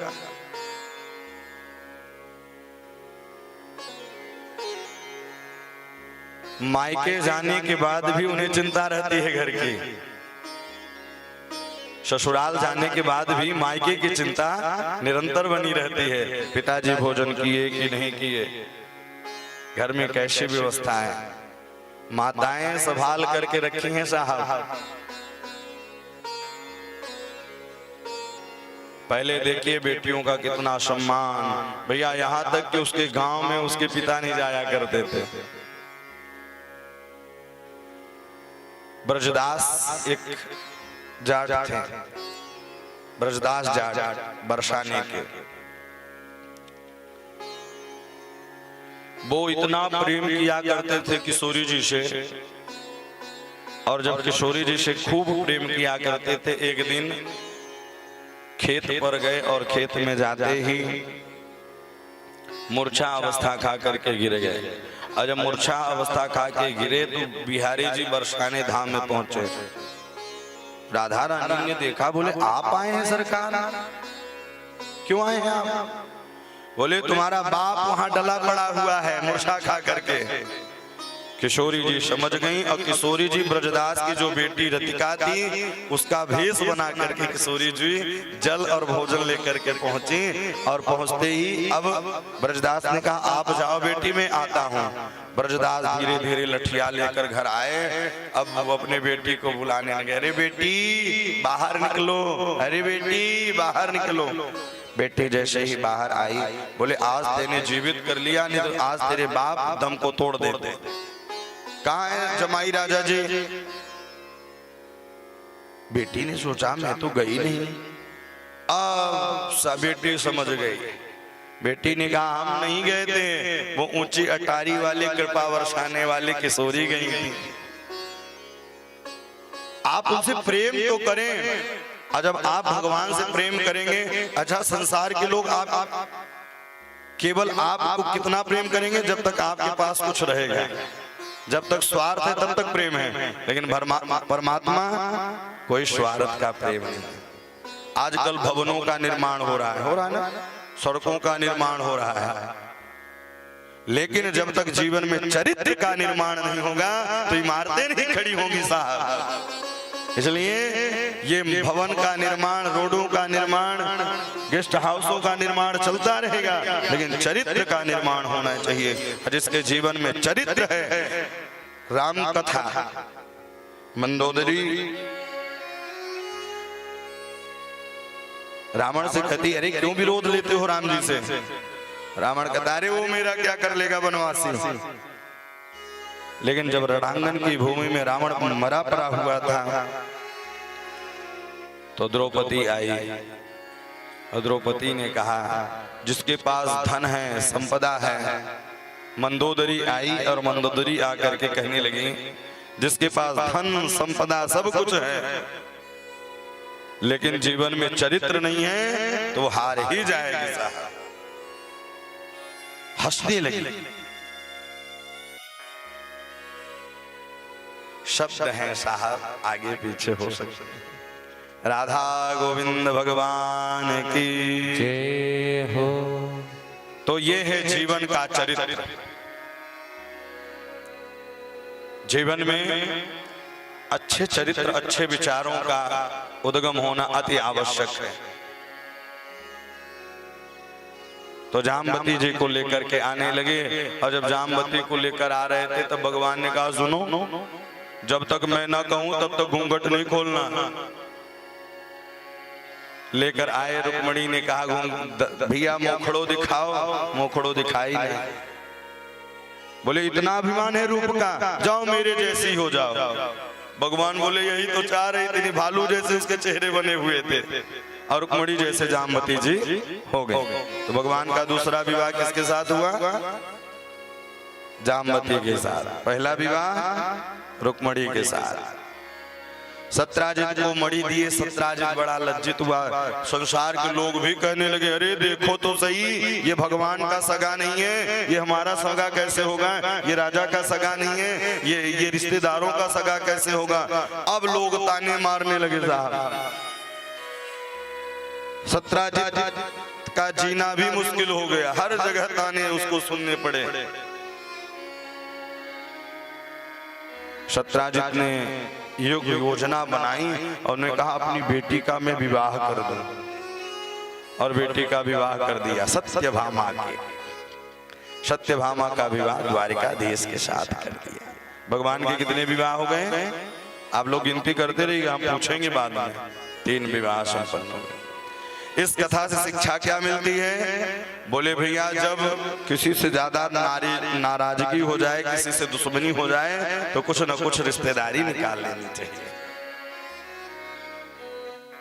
Speaker 1: मायके जाने के बाद भी उन्हें चिंता रहती है घर की, ससुराल जाने के बाद भी मायके की चिंता निरंतर बनी रहती है। पिताजी भोजन किए कि नहीं किए, घर में कैसी व्यवस्था है, माताएं संभाल करके रखी हैं साहब। पहले देखिए बेटियों का कितना सम्मान, भैया यहाँ तक कि उसके गांव में उसके पिता नहीं जाया करते थे। ब्रजदास एक जाट थे, ब्रजदास जाट बरसाने के। वो इतना प्रेम किया करते थे किशोरी जी से, और जब किशोरी जी से खूब प्रेम किया करते थे, एक दिन खेत पर गए और खेत में जाते ही मूर्छा अवस्था खा करके गिर गए। और जब मूर्छा अवस्था खा के गिरे तो बिहारी जी बरसाने धाम में पहुंचे। राधा रानी ने देखा, बोले आप आए हैं सरकार, क्यों आए हैं आप? बोले तुम्हारा बाप वहां डला पड़ा हुआ है मूर्छा खा करके। किशोरी जी समझ गई, और किशोरी जी ब्रजदास की जो बेटी रतिका थी उसका भेष बना करके किशोरी जी जल और भोजन लेकर के पहुंची। और पहुंचते ही अब ब्रजदास ने कहा आप जाओ बेटी, मैं आता हूं। ब्रजदास धीरे धीरे लठिया लेकर घर आए। अब वो अपने बेटी को बुलाने लगे, अरे बेटी बाहर निकलो, अरे बेटी बाहर निकलो। बेटी जैसे ही बाहर आई, बोले आज तेने जीवित कर लिया, नहीं तो आज तेरे बाप दम को तोड़ देते। कहाँ है जमाई राजा जी? बेटी ने सोचा मैं तो गई नहीं। अब सब बेटी समझ गई। बेटी ने कहा हम नहीं गए थे, वो ऊंची अटारी वाले कृपा बरसाने वाले किशोरी गई थी। आप उनसे प्रेम तो करें, और जब आप भगवान से प्रेम करेंगे, अच्छा संसार के लोग आप केवल आपको कितना प्रेम करेंगे जब तक आपके पास कुछ रहेगा। जब तक स्वार्थ है तब तक प्रेम है, लेकिन परमात्मा कोई स्वार्थ का प्रेम नहीं। आजकल भवनों का निर्माण हो रहा है ना, सड़कों का निर्माण हो रहा है, लेकिन जब तक जीवन में चरित्र का निर्माण नहीं होगा तो इमारतें नहीं खड़ी होंगी साहब। इसलिए ये भवन का निर्माण, रोडों का निर्माण, गेस्ट हाउसों का निर्माण चलता रहेगा, लेकिन चरित्र का निर्माण होना चाहिए। जिसके जीवन में चरित्र है, राम कथा मंदोदरी रावण से कहती, अरे क्यों विरोध लेते हो राम जी से? रावण कहता, अरे वो मेरा क्या कर लेगा बनवासी। लेकिन जब रणांगन की भूमि में रावण मरा पड़ा हुआ था तो द्रौपदी आई। और द्रौपदी ने कहा जिसके पास धन है, संपदा है। मंदोदरी आई और मंदोदरी आकर के कहने लगी जिसके पास धन संपदा सब कुछ है, लेकिन जीवन में चरित्र नहीं है तो हार ही जाएगी साहब। हंसने लगी। शब्द हैं साहब, आगे पीछे हो सकते हैं, राधा गोविंद भगवान की
Speaker 2: जय हो।
Speaker 1: तो ये है जीवन का चरित्र। जीवन में अच्छे चरित्र, अच्छे विचारों का उद्गम होना अति आवश्यक है। तो जामवती जी को लेकर के आने लगे, और जब जामवती को लेकर आ रहे थे तब भगवान ने कहा, सुनो, जब तक मैं ना कहूं तब तक घूंघट नहीं खोलना। लेकर आए, रुक्मणी ने कहा, भैया मोखड़ो दिखाओ। मोखड़ो दिखाई नहीं। बोले इतना अभिमान है रूप का, जाओ मेरे जैसी हो जाओ। भगवान बोले यही तो चाह रही थी, भालू जैसे उसके चेहरे बने हुए थे और रुक्मणी जैसे जामवती जी हो गए। तो भगवान का दूसरा विवाह किसके साथ हुआ? जामवती के साथ। पहला विवाह रुक्मणी के साथ। सत्राजित को मणि दिए, सत्राजित बड़ा लज्जित हुआ। संसार के लोग भी कहने लगे, अरे देखो तो सही, ये भगवान का सगा नहीं है, ये हमारा सगा कैसे होगा? ये राजा का सगा नहीं है, ये रिश्तेदारों का सगा कैसे होगा? अब लोग ताने मारने लगे साहब। सत्राजित का जीना भी मुश्किल हो गया, हर जगह ताने उसको सुनने पड़े। सत्राजित ने योजना बनाई और उन्होंने कहा, अपनी बेटी का मैं विवाह कर दूं, और बेटी का विवाह कर दिया सत्यभामा के। सत्यभामा का विवाह द्वारिकाधीश के साथ कर दिया। भगवान के कितने विवाह हो गए? आप लोग गिनती करते रहिएगा, हम पूछेंगे बाद में। 3 विवाह संपन्न हो गए। इस कथा से शिक्षा क्या मिलती है? बोले भैया, जब किसी से ज्यादा नाराजगी हो जाए, किसी से दुश्मनी हो जाए, तो कुछ न कुछ रिश्तेदारी निकाल लेनी चाहिए।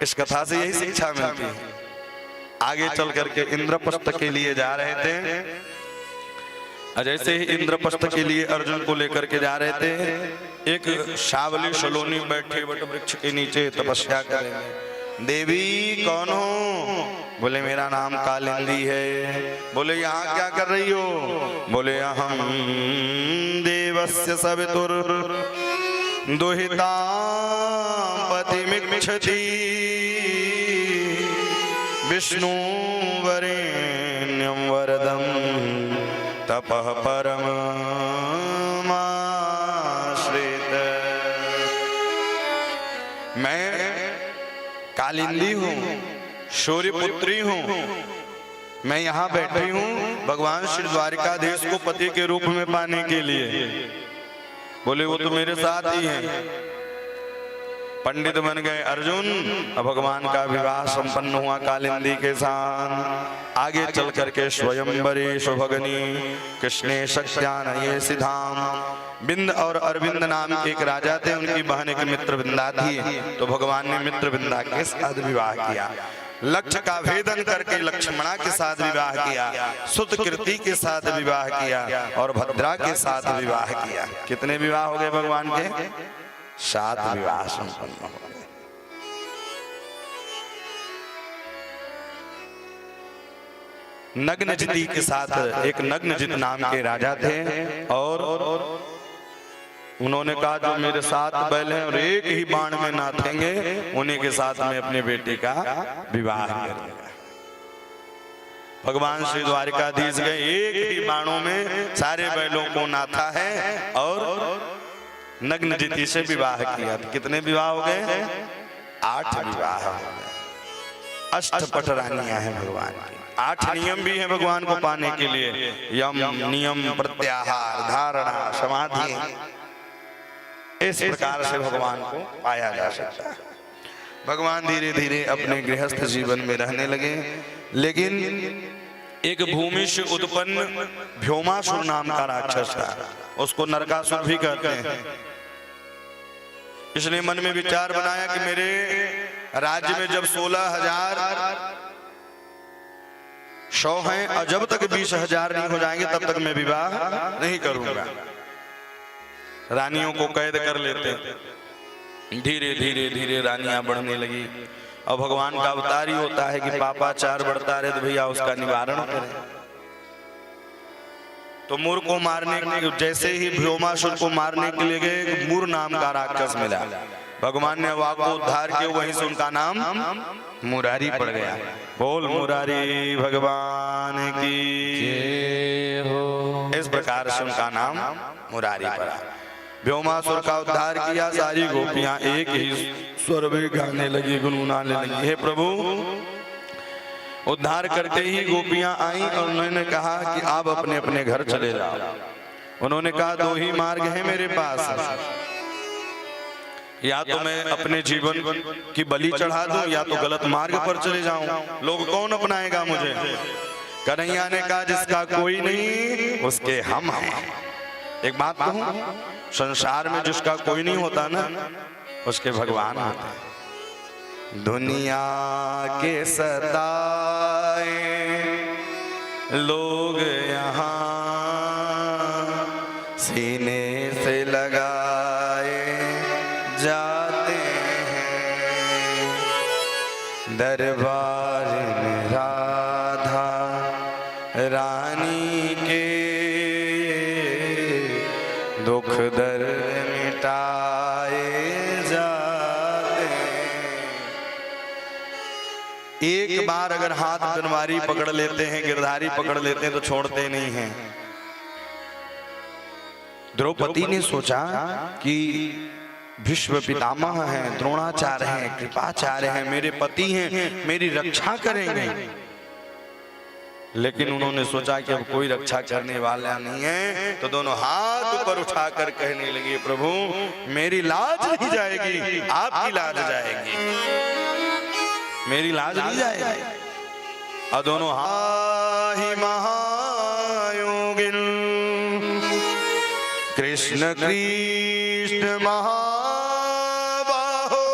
Speaker 1: इस कथा से यही शिक्षा मिलती है। आगे चल करके इंद्रप्रस्थ के लिए जा रहे थे। जैसे ही इंद्रप्रस्थ के लिए अर्जुन को लेकर के जा रहे थे, एक शावली सलोनी बैठे वट वृक्ष के नीचे तपस्या करेंगे। देवी कौन हो? बोले मेरा नाम कालिंदी है। बोले यहाँ क्या कर रही हो? बोले अहम देवस्य सवितुर दुहिता पतिमिच्छति विष्णु वरेण्यं वरदं तपः परम आश्रित। मैं कालिंदी हूँ, शौर्यपुत्री हूँ। मैं यहाँ बैठी हूँ भगवान श्री द्वारिकाधीश को पति के रूप में पाने के लिए। बोले वो तो मेरे साथ ही हैं। पंडित बन गए अर्जुन। अब भगवान का विवाह संपन्न हुआ कालिंदी के साथ। आगे चल करके स्वयंवरे सुभगनी कृष्णे सत्यानये सिधाम। बिंद और अरविंद नाम के एक राजा थे, उनकी बहन एक मित्रविंदा थी। तो भगवान ने मित्रविंदा के साथ विवाह किया। लक्ष्य का भेदन करके लक्ष्मणा के साथ विवाह किया, सुतकीर्ति के साथ विवाह किया और भद्रा के साथ विवाह किया। कितने विवाह हो गए भगवान के? 7 विवाह संपन्न हो गए। नग्नजिति के साथ एक नग्नजित नाम के राजा थे, और उन्होंने कहा जो मेरे 7 बैल हैं और एक ही बाण में नाथेंगे, उन्हीं के साथ में अपने बेटे का विवाह करेगा। भगवान श्री द्वारिकाधीश गए, एक ही बाणों में सारे बैलों को नाथा है और नग्नजिति से विवाह किया। कितने विवाह हो गए? 8 विवाह हो गए। अष्टपट रानियां हैं भगवान की। 8 नियम भी हैं भगवान को पाने के लिए। यम, नियम, प्रत्याहार, धारणा, समाधि। इस प्रकार से भगवान को पाया जा सकता है। भगवान धीरे धीरे अपने गृहस्थ जीवन में रहने लगे, लेकिन एक भूमि से उत्पन्न व्योमासुर नाम का राक्षस था, उसको नरकासुर भी कहते हैं। इसने मन में विचार बनाया कि मेरे राज्य में जब 16,000 शौ हैं और जब तक 20,000 नहीं हो जाएंगे तब तक मैं विवाह नहीं करूंगा। रानियों को कैद कर लेते। धीरे धीरे धीरे रानियां बढ़ने लगी और भगवान का अवतार ही होता है कि पापाचार बढ़ता रहे तो भैया उसका निवारण करें। तो मूर को मारने के, जैसे ही व्योमासुर को मारने के लिए गए, मूर नाम का राक्षस मिला। भगवान ने हवा को उद्धार किया, वहीं से उनका नाम मुरारी पड़ गया। बोल मुरारी भगवान की
Speaker 2: जय हो।
Speaker 1: इस प्रकार से उनका नाम मुरारी पड़ा। व्योमासुर का उद्धार किया, सारी गोपियां एक ही स्वर में गाने लगी, गुनगुनाने लगी। हे प्रभु, उद्धार करते ही गोपियां आई और उन्होंने कहा कि आप अपने अपने घर चले जाओ। उन्होंने कहा दो ही मार्ग है मेरे पास, या तो मैं अपने जीवन की बलि चढ़ा दूं या तो गलत मार्ग पर चले जाऊं। लोग कौन अपनाएगा मुझे? कन्हैया ने कहा जिसका कोई नहीं उसके हम हैं। एक बात कहूं, संसार में जिसका कोई नहीं होता ना, उसके भगवान होते हैं। दुनिया के सताए लोग यहाँ सीने से लगाए जाते हैं, दरबार में राधा रानी के दुख दर्द मिटाए जाते हैं। एक बार अगर हाथ बनवारी पकड़ लेते हैं, गिरधारी पकड़ लेते हैं तो छोड़ते नहीं हैं। द्रौपदी ने सोचा कि भीष्म पितामह हैं, द्रोणाचार्य हैं, कृपाचार्य हैं, मेरे पति हैं, मेरी रक्षा करेंगे। लेकिन उन्होंने सोचा कि अब कोई रक्षा करने वाला नहीं है, तो दोनों हाथ ऊपर उठाकर कहने लगे प्रभु मेरी लाज नहीं जाएगी, आपकी लाज जाएगी, मेरी लाज नहीं जाएगी। और दोनों हाहि महायोगिन कृष्ण कृष्ण महाबाहो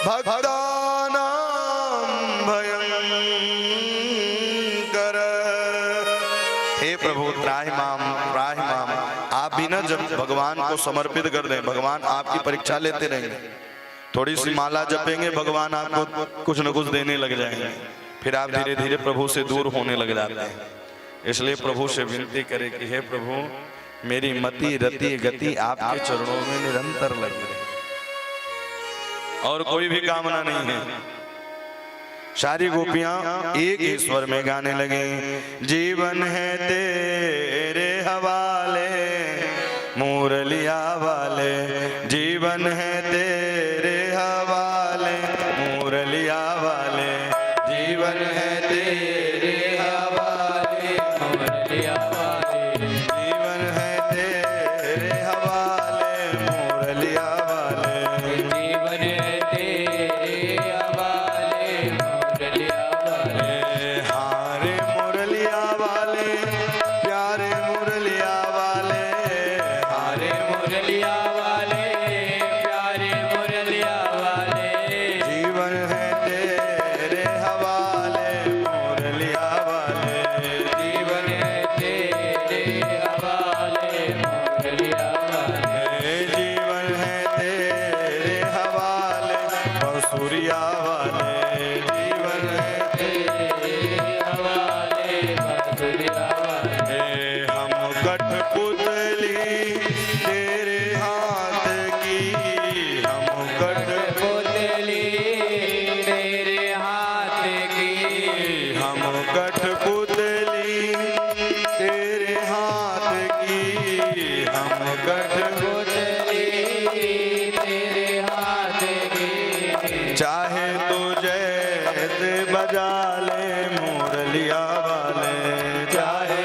Speaker 1: भक्तानां भयंकर। हे प्रभु त्राहिमाम त्राहिमाम। आप भी ना जब भगवान को समर्पित कर दें, भगवान आपकी परीक्षा लेते रहेंगे। थोड़ी सी माला जपेंगे, भगवान आपको कुछ न कुछ देने लग जाएंगे, फिर आप धीरे धीरे प्रभु से दूर होने लग जाते हैं। इसलिए प्रभु से विनती करें कि हे प्रभु मेरी मति रति गति आपके चरणों में निरंतर लगी रहे, और कोई भी कामना नहीं है। सारी गोपियां एक ही स्वर में गाने लगे, जीवन है तेरे हवाले मुरलिया वाले, जीवन है तेरे हवाले मुरलिया वाले, जीवन है तेरे हवाले मुरलिया वाले, जीवन है तेरे हवाले मुरलिया वाले, जीवन है तेरे हवाले मुरलिया वाले। हारे मुरलिया वाले प्यारे मुरलिया वाले, हारे मुरलिया वाले प्यारे मुरलिया वाले, जीवन है तेरे हवाले मुरलिया वाले, जीवन है तेरे हवाले मुरलिया वाले, जीवन है तेरे हवाले बसुरिया वाले, जीवन है तेरे हवाले बसुरिया वाले। हम कठपुतली तेरे हाथ की, हम कठपुतली तेरे हाथ की, हम कठपुतली तेरे हाथ की, हम कठपुतली तेरे हाथ की। चाहे तो जैसे बजा ले मुरलिया वाले, चाहे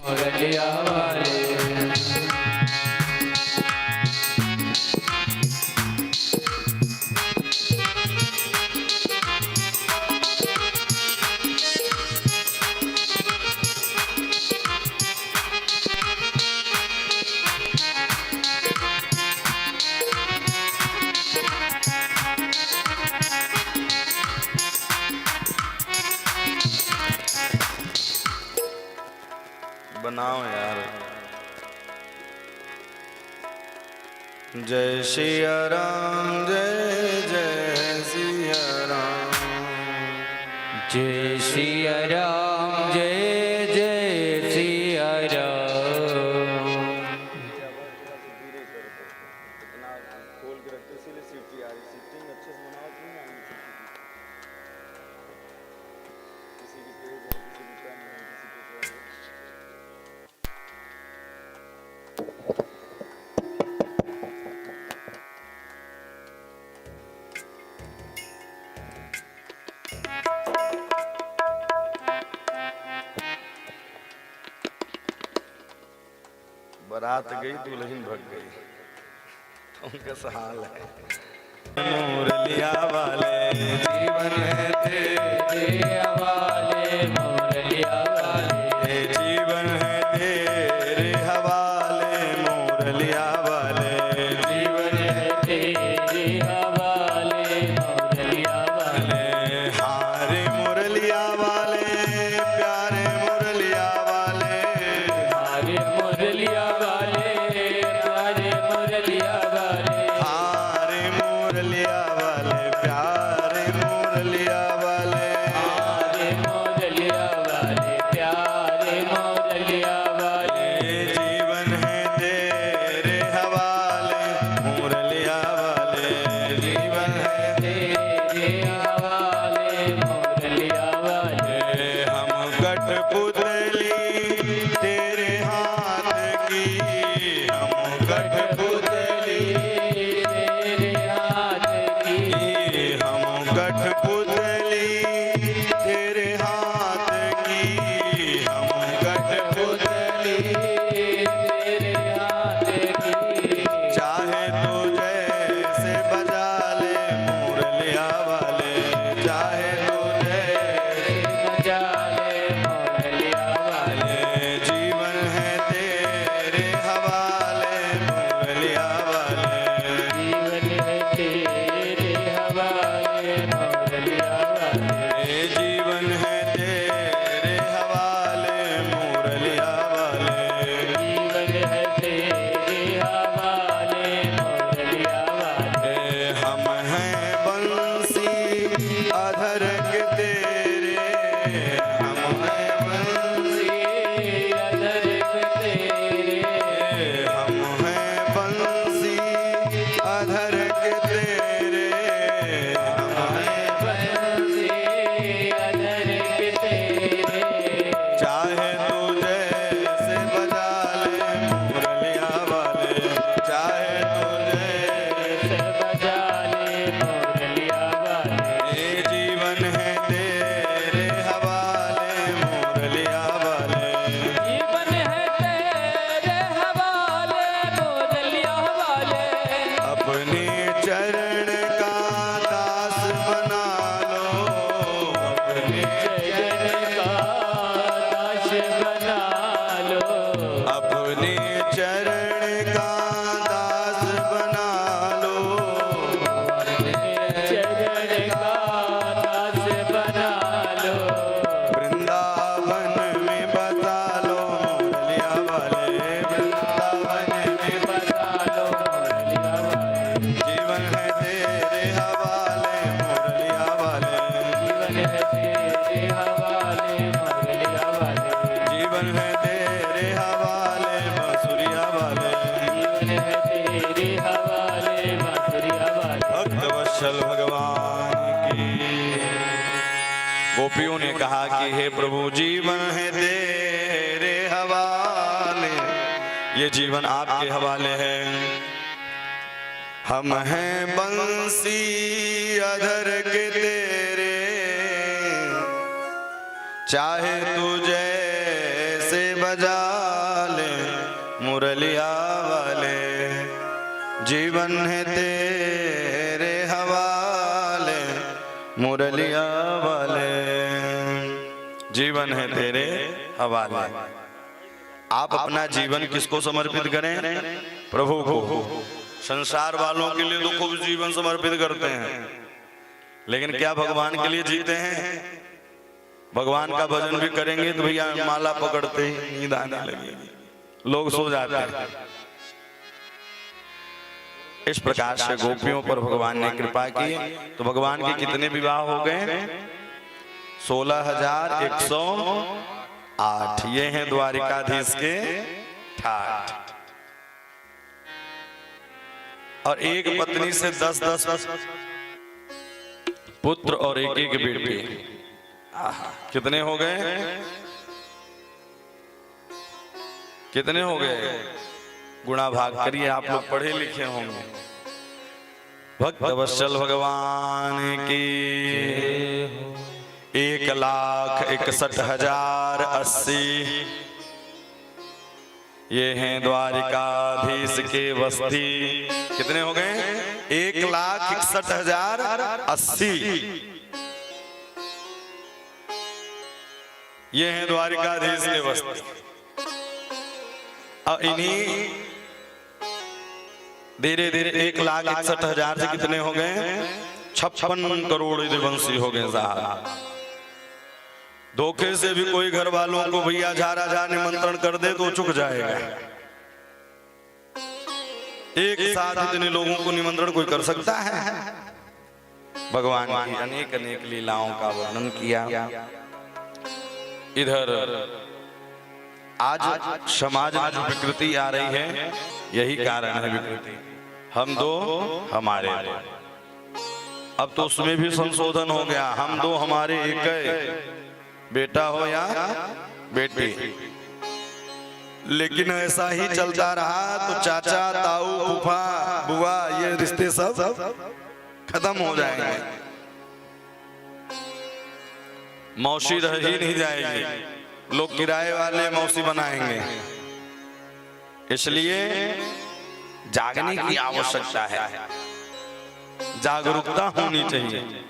Speaker 2: मुरलिया वाले।
Speaker 1: बनाओ यार। जय सिया राम, जय जय सिया राम,
Speaker 2: जय सिया राम, जय जय सिया राम।
Speaker 1: बारात गई दुल्हन भग गई, उनका सहाल है। मुरलिया वाले जीवन है तेरे हवाले,
Speaker 2: मुरलिया वाले
Speaker 1: जीवन है तेरे हवाले, मुरलिया वाले
Speaker 2: जीवन है तेरे हवाले, मुरलिया वाले।
Speaker 1: हारे मुरलिया वाले प्यारे मुरलिया वाले,
Speaker 2: हारे मुरलिया वाले प्यारे मुरलिया वाले,
Speaker 1: हारे मुरलिया वाले प्यारे मुरलिया वाले,
Speaker 2: हारे मुरलिया वाले प्यारे मुरलिया वाले।
Speaker 1: जीवन है तेरे हवाले, मुरलिया वाले जीवन है
Speaker 2: तेरे हवाले, मुरलिया वाले।
Speaker 1: हम कठपुतली तेरे हाथ की, हम कठपुतली
Speaker 2: तेरे हाथ की,
Speaker 1: हम कठपुतली तेरे हाथ की, हम कठपुतली
Speaker 2: तेरे हाथ की।
Speaker 1: चाहे तो जैसे बजा ले मुरलिया वाले, चाहे तो जैसे
Speaker 2: मजाले मुरलिया वाले।
Speaker 1: जीवन है तेरे हवाले, मुरलिया वाले
Speaker 2: जीवन है तेरे हवाले, मुरलिया वाले।
Speaker 1: जीवन है तेरे हवाले, मुरलिया वाले
Speaker 2: जीवन है तेरे हवाले, मुरलिया वाले।
Speaker 1: हम हैं बंसी अधर के तेरे, हम हैं बंसी,
Speaker 2: अधर तेरे,
Speaker 1: हम हैं बंसी अधर के तेरे, हम हैं
Speaker 2: बंसी अधर तेरे।
Speaker 1: चाहे तू जैसे बजा ले मुरलिया वाले, चाहे तू जैसे
Speaker 2: बजाले मुरलिया वाले।
Speaker 1: जीवन है तेरे हवाले, मुरलिया वाले
Speaker 2: जीवन है तेरे हवाले, मुरलिया वाले।
Speaker 1: अपने चरण का दास बना लो, अपने
Speaker 2: चरण का दास बना लो,
Speaker 1: अपने चरण का दास बना लो,
Speaker 2: चरण का दास बना लो।
Speaker 1: वृंदावन में बता लो मुरलिया वाले, वृंदावन में
Speaker 2: बता लो मुरलिया वाले।
Speaker 1: जीवन है तेरे हवाले, मुरलिया वाले
Speaker 2: जीवन है तेरे हवाले, मुरलिया वाले।
Speaker 1: जीवन है तेरे हवाले, बांसुरिया वाले
Speaker 2: जीवन है तेरे हवाले, बांसुरिया वाले।
Speaker 1: भक्त वत्सल भगवान की। गोपियों ने कहा कि हे प्रभु जीवन है तेरे हवाले, ये जीवन आपके हवाले है। हम हैं बंसी अधर के तेरे, चाहे तू जैसे बजा ले मुरलिया वाले, जीवन है तेरे हवाले मुरलिया वाले, जीवन है तेरे हवाले। आप अपना जीवन किसको समर्पित करें? प्रभु को। संसार वालों के लिए तो खूब जीवन समर्पित करते हैं, लेकिन क्या भगवान के लिए जीते हैं? भगवान का भजन भी करेंगे तो भैया माला पकड़ते ही नींद आने लगेगी, लोग सो जाते हैं। इस प्रकार से गोपियों पर भगवान ने कृपा की। तो भगवान के कितने विवाह हो गए? 16,108। ये हैं द्वारिकाधीश के ठाठ। और एक पत्नी से 10-10 पुत्र और एक बेटी। कितने हो गए? कितने हो गए? गुणा भाग करिए, आप लोग पढ़े लिखे होंगे। भक्त वत्सल भगवान की 1,61,080। ये हैं द्वारिकाधीश के वस्ती। कितने हो गए? 1,61,080। ये हैं द्वारिकाधीश के वस्ती। और इन्हीं धीरे धीरे 1,61,000 से कितने हो गए? 56 करोड़ रघुवंशी हो गए साहब। धोखे से भी कोई घर वालों को भैया जा निमंत्रण कर दे तो चुक जाएगा। एक साथ इतने लोगों को निमंत्रण कोई कर सकता है? भगवान की अनेक अनेक लीलाओं का वर्णन किया। इधर आज समाज में जो विकृति आ रही है, यही कारण है विकृति। हम दो हमारे दो। अब तो उसमें भी संशोधन हो गया। हम दो हमारे एक, बेटा हो या बेटी। लेकिन ऐसा ही चलता रहा तो चाचा, ताऊ, फूफा, बुआ, ये रिश्ते सब खत्म हो जाएंगे। मौसी रह ही नहीं जाएगी, लोग किराए वाले मौसी बनाएंगे। इसलिए जागने की आवश्यकता है, जागरूकता होनी चाहिए।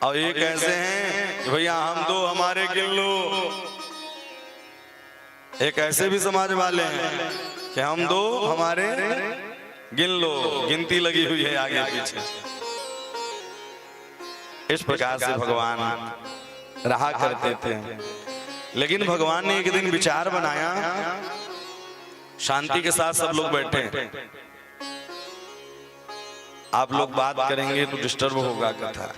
Speaker 1: और एक ऐसे हैं भैया हम दो हमारे गिन लो। एक ऐसे भी समाज वाले हैं कि हम दो हमारे गिन लो, गिनती लगी हुई है आगे पीछे। इस प्रकार से भगवान रहा करते थे। लेकिन भगवान ने एक दिन विचार बनाया, शांति के साथ सब लोग बैठे, आप लोग बात करेंगे तो डिस्टर्ब होगा कथा,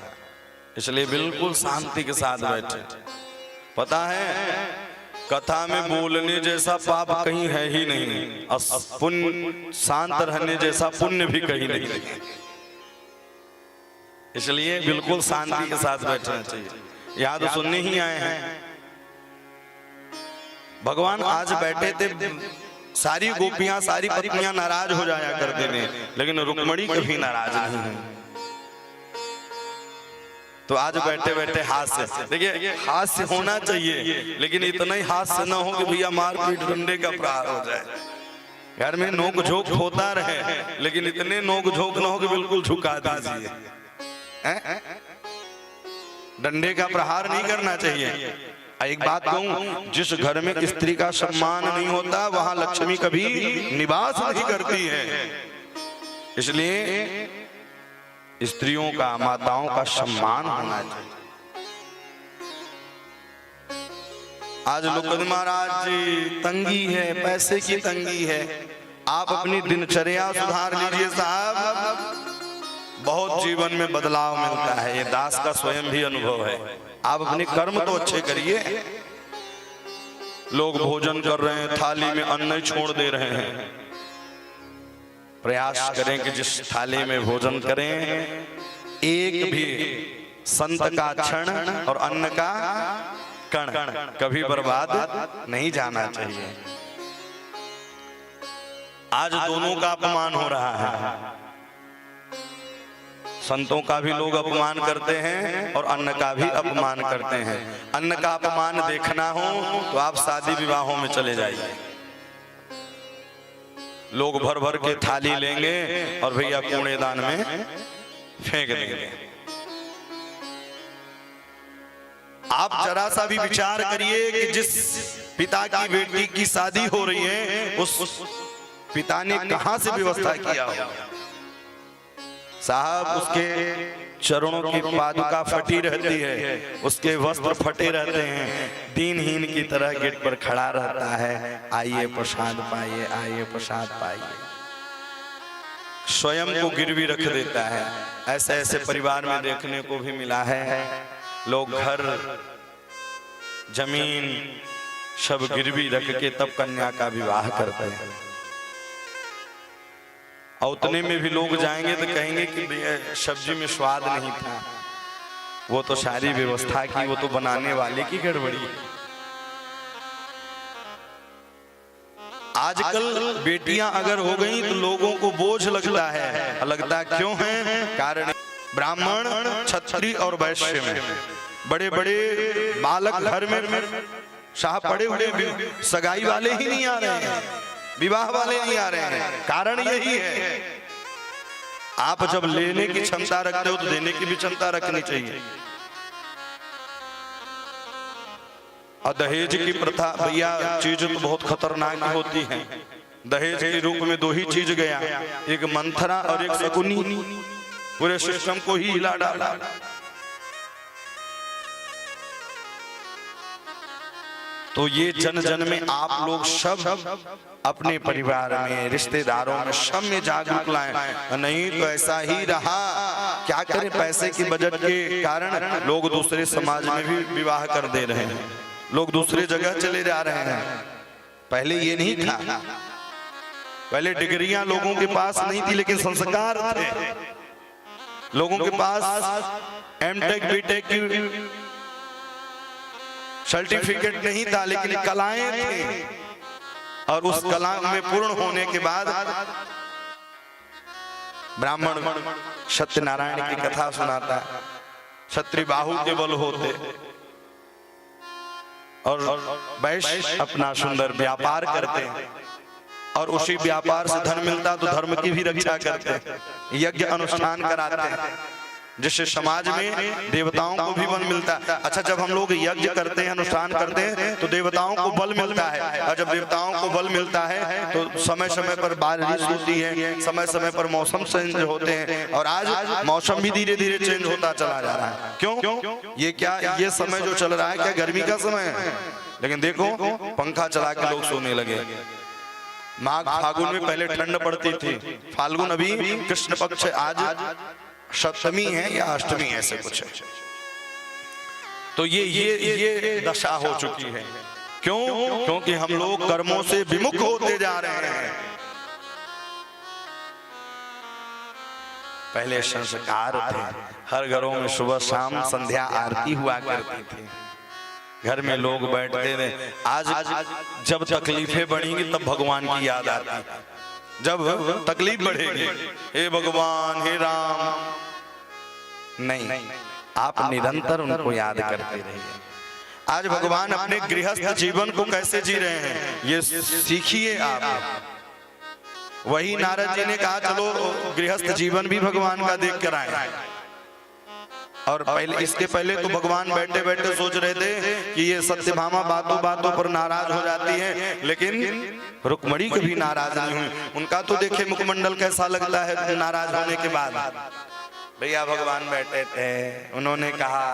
Speaker 1: इसलिए बिल्कुल शांति के साथ बैठे। पता है कथा में बोलने जैसा पाप कहीं है ही नहीं, पुण्य शांत रहने जैसा पुण्य भी कहीं नहीं, इसलिए बिल्कुल शांति के साथ बैठना चाहिए। यहाँ तो सुनने ही आए हैं। भगवान आज बैठे थे, सारी गोपियां सारी पत्नियां नाराज हो जाया करते थे, लेकिन रुक्मणी कभी नाराज नहीं है। तो आज बैठे बैठे हास्य, देखिए हास्य होना चाहिए, लेकिन इतना ही हास्य ना हो कि भैया मारपीट डंडे का प्रहार हो जाए। घर में नोक झोंक होता रहे, लेकिन इतने नोक झोंक ना हो कि बिल्कुल झुका दीजिए। डंडे का प्रहार नहीं करना चाहिए। एक बात कहूं, जिस घर में स्त्री का सम्मान नहीं होता वहां लक्ष्मी कभी निवास नहीं करती है। इसलिए स्त्रियों का, माताओं का सम्मान होना चाहिए। आज लोग कहते महाराज जी तंगी है, पैसे की तंगी है। आप अपनी दिनचर्या सुधार लीजिए साहब, बहुत जीवन में बदलाव मिलता है। ये दास का स्वयं भी अनुभव है। आप अपने कर्म तो अच्छे करिए। लोग भोजन कर रहे हैं, थाली में अन्न छोड़ दे रहे हैं। प्रयास करें कि जिस थाली में भोजन करें, एक भी संत का क्षण और अन्न का कण कभी बर्बाद नहीं जाना चाहिए। आज दोनों का अपमान हो रहा है। संतों का भी लोग अपमान करते हैं और अन्न का भी अपमान करते हैं। अन्न का अपमान देखना हो तो आप शादी विवाहों में चले जाइए, लोग भर भर के थाली लेंगे और भैया कूड़ेदान में फेंक देंगे। आप जरा सा भी विचार करिए कि जिस पिता की बेटी की शादी हो रही है उस पिता ने कहां से व्यवस्था किया हो। साहब उसके चरणों की पादुका फटी रहती है, उसके वस्त्र फटे रहते हैं, दीनहीन की तरह गेट पर खड़ा रहता है, आइए प्रसाद पाइए, आइए प्रसाद पाइए, स्वयं को गिरवी रख देता है। ऐसे ऐसे परिवार में देखने को भी मिला है। लोग घर जमीन सब गिरवी रख के तब कन्या का विवाह करते हैं। और उतने में भी लोग जाएंगे तो कहेंगे कि सब्जी में स्वाद नहीं था, वो तो सारी व्यवस्था की, वो तो बनाने वाले की गड़बड़ी है। आजकल बेटियां अगर हो गई तो लोगों को बोझ लगता है। लगता क्यों है? कारण ब्राह्मण, क्षत्रिय और वैश्य में बड़े बड़े बालक घर में साहब पड़े हुए, सगाई वाले ही नहीं आ रहे हैं, विवाह वाले नहीं आ रहे हैं। कारण यही है, आप जब लेने की क्षमता रखते हो तो देने की भी क्षमता रखनी चाहिए। और दहेज की प्रथा भैया चीज तो बहुत खतरनाक होती है। दहेज के रूप में दो ही चीज गया, एक मंथरा और एक शकुनी, पूरे सिस्टम को ही हिला डाला। तो ये जन जन में आप लोग सब अपने परिवार में, रिश्तेदारों में, सब में जागरूक लाएं, नहीं तो ऐसा ही रहा। क्या करें, पैसे की बजट के कारण लोग दूसरे समाज में भी विवाह कर दे रहे हैं, लोग दूसरे जगह चले जा रहे हैं। पहले ये नहीं था, पहले डिग्रियां लोगों के पास नहीं थी लेकिन संस्कार थे। लोगों के पास एमटेक बीटेक की सर्टिफिकेट नहीं था लेकिन कलाएं थी, और उस कला में पूर्ण होने के बाद ब्राह्मण सत्यनारायण की कथा सुनाता, क्षत्रिय बाहु के बल होते और वैश्य अपना सुंदर व्यापार करते, और उसी व्यापार से धन मिलता तो धर्म की भी रक्षा करते, यज्ञ अनुष्ठान कराते, जिससे समाज में देवताओं को भी बल मिलता है। अच्छा, जब हम लोग यज्ञ करते हैं, अनुष्ठान करते हैं तो देवताओं को बल मिलता है, और जब देवताओं को बल मिलता है तो समय समय पर बारिश होती है, समय समय पर मौसम चेंज होते हैं, और आज मौसम भी धीरे धीरे चेंज होता चला जा रहा है। क्यों? ये क्या, ये समय जो चल रहा है क्या गर्मी का समय है? लेकिन देखो पंखा चला के लोग सोने लगे। माघ फागुन में पहले ठंड पड़ती थी, फाल्गुन अभी कृष्ण पक्ष, आज सप्तमी है या अष्टमी ऐसे कुछ है। तो ये दशा हो चुकी है। क्यों? क्योंकि हम लोग कर्मों से विमुख होते जा रहे हैं। पहले संस्कार थे, हर घरों में सुबह शाम संध्या आरती हुआ करती थी, घर में लोग बैठते थे। आज जब तकलीफें बढ़ेंगी तब भगवान की याद आती, जब तकलीफ बढ़ेगी हे भगवान हे राम, नहीं, आप निरंतर उनको याद करते रहिए। आज भगवान अपने गृहस्थ जीवन को कैसे जी रहे हैं ये सीखिए आप। वही नारद जी ने कहा चलो गृहस्थ जीवन भी भगवान का देख कर आए। और पहले, इसके पहले तो भगवान बैठे बैठे सोच रहे थे कि ये सत्यभामा बातों बातों पर नाराज हो जाती है, लेकिन रुक्मणी कभी नाराज नहीं हुई। उनका तो देखे मुखमंडल कैसा लगता है नाराज होने के बाद। भैया भगवान बैठे थे, उन्होंने कहा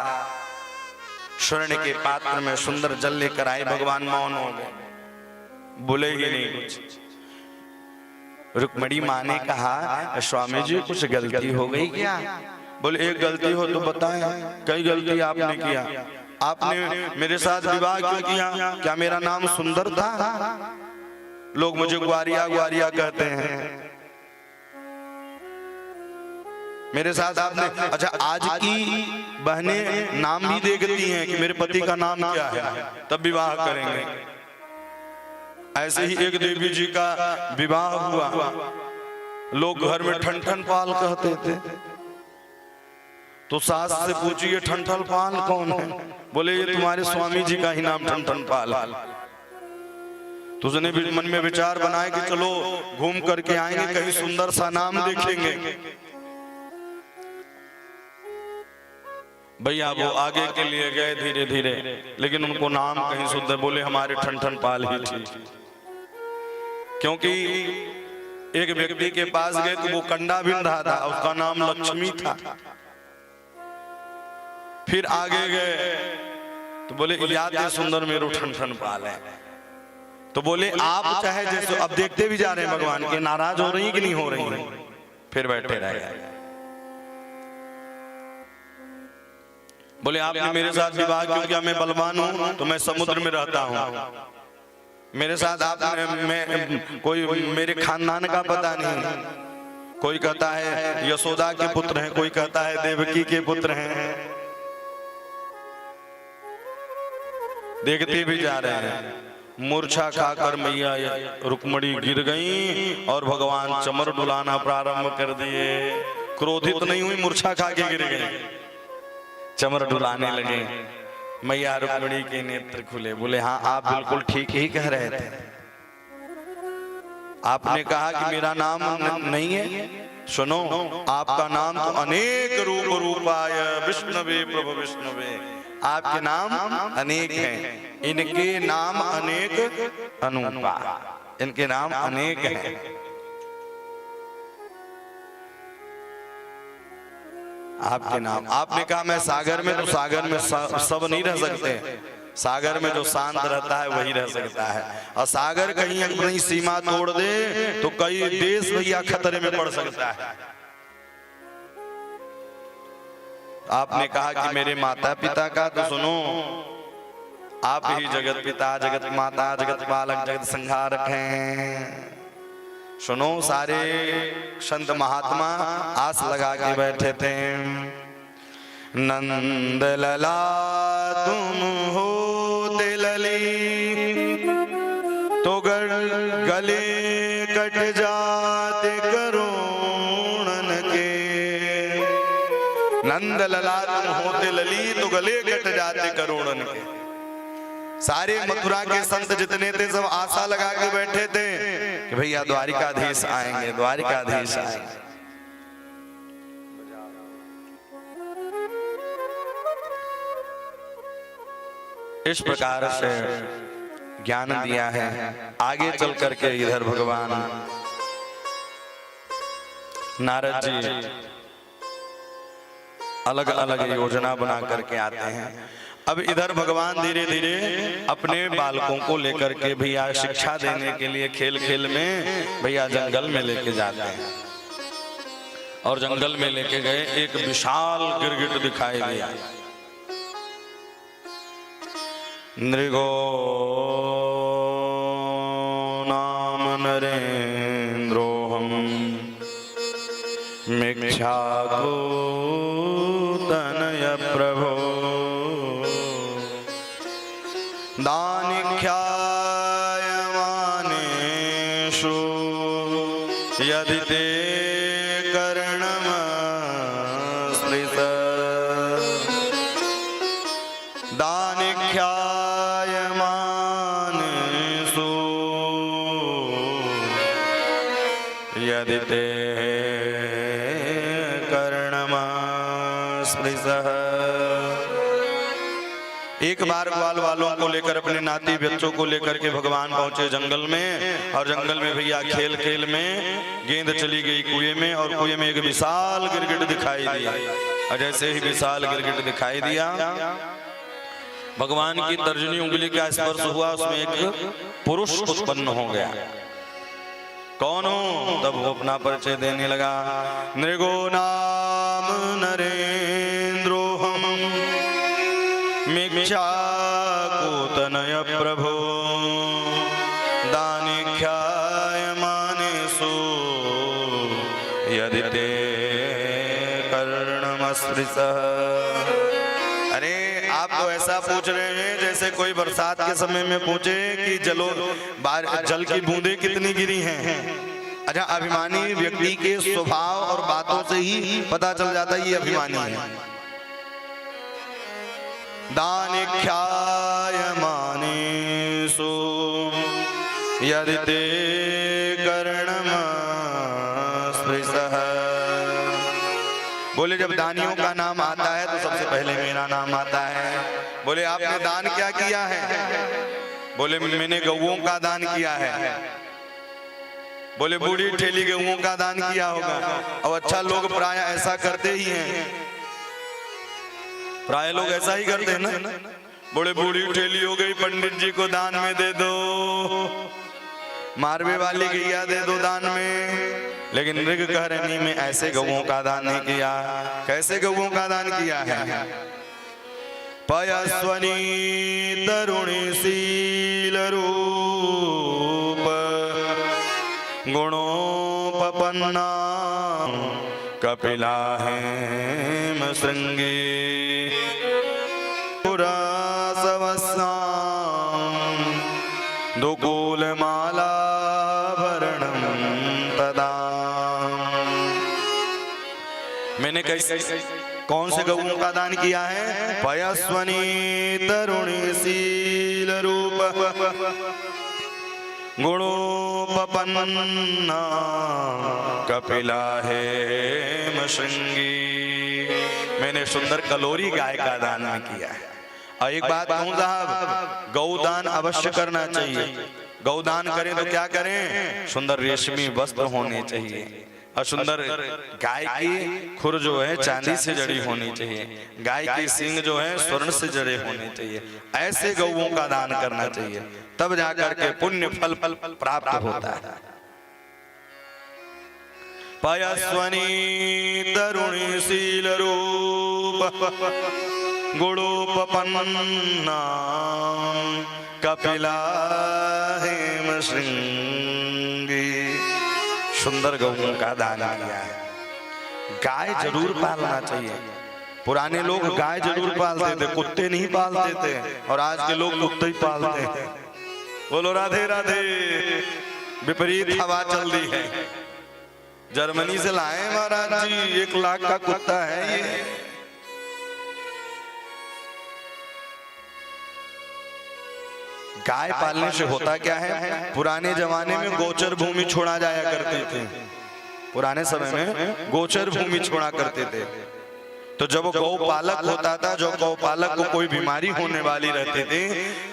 Speaker 1: स्वर्ण के पात्र में सुंदर जल लेकर आए, भगवान मौन हो गए, बोले ही नहीं कुछ। रुक्मणी माँ ने कहा स्वामी जी कुछ गलती हो गई क्या? बोले एक गलती हो तो बताएं। कई गलती आपने किया, आपने मेरे साथ विवाह क्यों किया? क्या मेरा नाम सुंदर था? लोग मुझे ग्वारिया ग्वारिया कहते हैं, मेरे साथ आपने। अच्छा, आज की बहनें नाम भी देखती हैं कि मेरे पति का नाम क्या है, तब विवाह करेंगे। ऐसे ही एक देवी जी का विवाह हुआ, लोग घर में ठन ठन पाल कहते थे, तो सास से पूछी ये ठनठन पाल कौन है? बोले ये तुम्हारे स्वामी जी का ही नाम ठनठन पाल। तो उसने भी मन में विचार बनाया कि चलो घूम करके आएंगे, कहीं सुंदर सा नाम देखेंगे। भैया वो आगे के लिए गए धीरे धीरे, लेकिन उनको नाम कहीं सुंदर, बोले हमारे ठनठन पाल ही थी। क्योंकि एक व्यक्ति के पास गए तो वो कंडा बिन रहा था, उसका नाम लक्ष्मी था। फिर आगे गए तो बोले याद है सुंदर मेरो ठनठन पाल है। तो बोले आप चाहे जैसे, अब देखते भी जा रहे हैं भगवान के, नाराज हो रही कि नहीं हो रही है। फिर बैठे रह गए। बोले आपने मेरे साथ विवाह क्यों किया? मैं बलवान हूं तो मैं समुद्र में रहता हूं, मेरे साथ आपने, मैं कोई मेरे खानदान का पता नहीं। कोई कहता है यशोदा के पुत्र हैं, कोई कहता है देवकी के पुत्र हैं। देखते भी जा रहे हैं। मूर्छा खाकर मैया रुक्मणी गिर गईं और भगवान चमर डुलाना प्रारंभ कर दिए। क्रोधित नहीं हुई, मूर्छा खा के गिर गई, चमर डुलाने लगे। मैया रुक्मणी के नेत्र खुले। बोले हाँ आप बिल्कुल ठीक ही कह रहे थे। आपने कहा कि मेरा नाम नहीं है, सुनो आपका नाम तो अनेक रूप रूपाय विष्णवे प्रभु विष्णवे। आपके नाम अनेक हैं, इनके नाम अनेक अनूपा, इनके नाम अनेक हैं। आपके नाम, आपने कहा मैं सागर में, तो सागर में सब नहीं रह सकते। सागर में जो शांत रहता है वही रह सकता है, और सागर कहीं अपनी सीमा तोड़ दे तो कई देश भैया खतरे में पड़ सकता है। आपने कहा कि मेरे माता पिता का, तो सुनो आप ही जगत पिता जगत माता जगत पालक जगत संहारक हैं। सुनो सारे संत महात्मा आस लगा के बैठे थे। नंद लला तुम होते लली, तो गले कट जाते करोड़न के। नंद लला तुम होते लली, तो गले कट जाते करोड़न के। सारे मथुरा के संत जितने थे सब आशा लगा के बैठे थे कि भैया द्वारिकाधीश आएंगे, द्वारिकाधीश आएंगे। इस प्रकार से ज्ञान दिया है। आगे चल करके इधर भगवान नारद जी अलग अलग योजना बना करके आते हैं। अब इधर भगवान धीरे धीरे अपने बालकों को लेकर के भैया शिक्षा देने के लिए खेल खेल में भैया जंगल में लेके जाते हैं। और जंगल में लेके गए, एक विशाल गिरगिट दिखाई दिया। नृगो नाम नरेंद्रोहम मिक्षाको तनय प्रभो दानिख्यायमानेषु यदि ते कर्णमस्मृत। दानिख्यायमानेषु यदि ते कर्णमस्मृत। एक बार ग्वाल वालों को लेकर, अपने नाती बच्चों को लेकर के भगवान पहुंचे जंगल में। और जंगल में भैया खेल खेल में गेंद चली गई कुएं में, और कुएं में एक विशाल गिरगिट दिखाई दिया। और जैसे ही विशाल गिरगिट दिखाई दिया, भगवान की तर्जनी उंगली का स्पर्श हुआ, उसमें एक पुरुष उत्पन्न हो गया। कौन हो? तब वो अपना परिचय देने लगा। नृगो नाम नरेंद्रोहम मिक्षाकोतनय प्रभो दानिख्यायमानेषु यदि ते कर्णमस्मृत। अरे आप तो ऐसा पूछ रहे हैं जैसे कोई बरसात के समय में पूछे कि जल की बूंदें कितनी गिरी हैं। अच्छा, अभिमानी व्यक्ति के स्वभाव और बातों से ही पता चल जाता है ये अभिमानी है। दानिख्यायमानेषु यदि ते कर्णमस्पृशः। बोले जब दानियों का नाम आता है तो सबसे पहले मेरा नाम आता है। बोले आपने दान क्या किया है? बोले मैंने गऊओं का दान किया है। बोले बूढ़ी ठेली गऊओं का दान किया होगा। अब अच्छा लोग प्राय ऐसा करते ही हैं, प्राय लोग ऐसा ही करते हैं ना। बोले बूढ़ी ठेली हो गई, पंडित जी को दान में दे दो, मारवे वाली गैया दे दो दान में। लेकिन मृगकरणी में ऐसे गऊओं का दान नहीं किया। कैसे गऊओं का दान किया है? पयस्वनी तरुणीशील रूप गुणोपपन्ना कपिला हेम श्रृंगी पुरासवस्सां दुकूलमालाभरणं तदा। मैंने कैसे कौन से गऊओं का दान किया है? पयस्वनी तरुणीशील रूप गुणोपपन्ना कपिला हेम श्रृंगी। मैंने सुंदर कलोरी गाय का दान किया है। और एक बात कहूं साहब, गौदान अवश्य करना चाहिए। गौदान करें तो क्या करें? सुंदर रेशमी वस्त्र होने चाहिए और सुंदर गाय की खुर जो है चांदी से जड़ी होनी चाहिए। गाय की सींग जो है स्वर्ण से जड़े होने चाहिए। ऐसे गौओं का दान करना चाहिए, तब जाकर के पुण्य फल प्राप्त होता है। पयस्वनी तरुणीशील रूप गुणोपपन्ना कपिला हेम श्रृंगी। सुंदर गऊओं का दान किया है। गाय जरूर पालना चाहिए। पुराने लोग गाय जरूर पालते थे, कुत्ते नहीं पालते थे। और आज के लोग कुत्ते ही पालते हैं। बोलो राधे राधे। विपरीत हवा चल रही है। जर्मनी से लाए महाराज जी, 1 लाख का कुत्ता है ये। गाय पालने से होता क्या है? पुराने जमाने में गोचर भूमि छोड़ा जाया करते थे। पुराने समय में गोचर भूमि छोड़ा करते थे। तो जब गौपालक होता था, जो गौपालक को कोई बीमारी होने वाली रहती थी,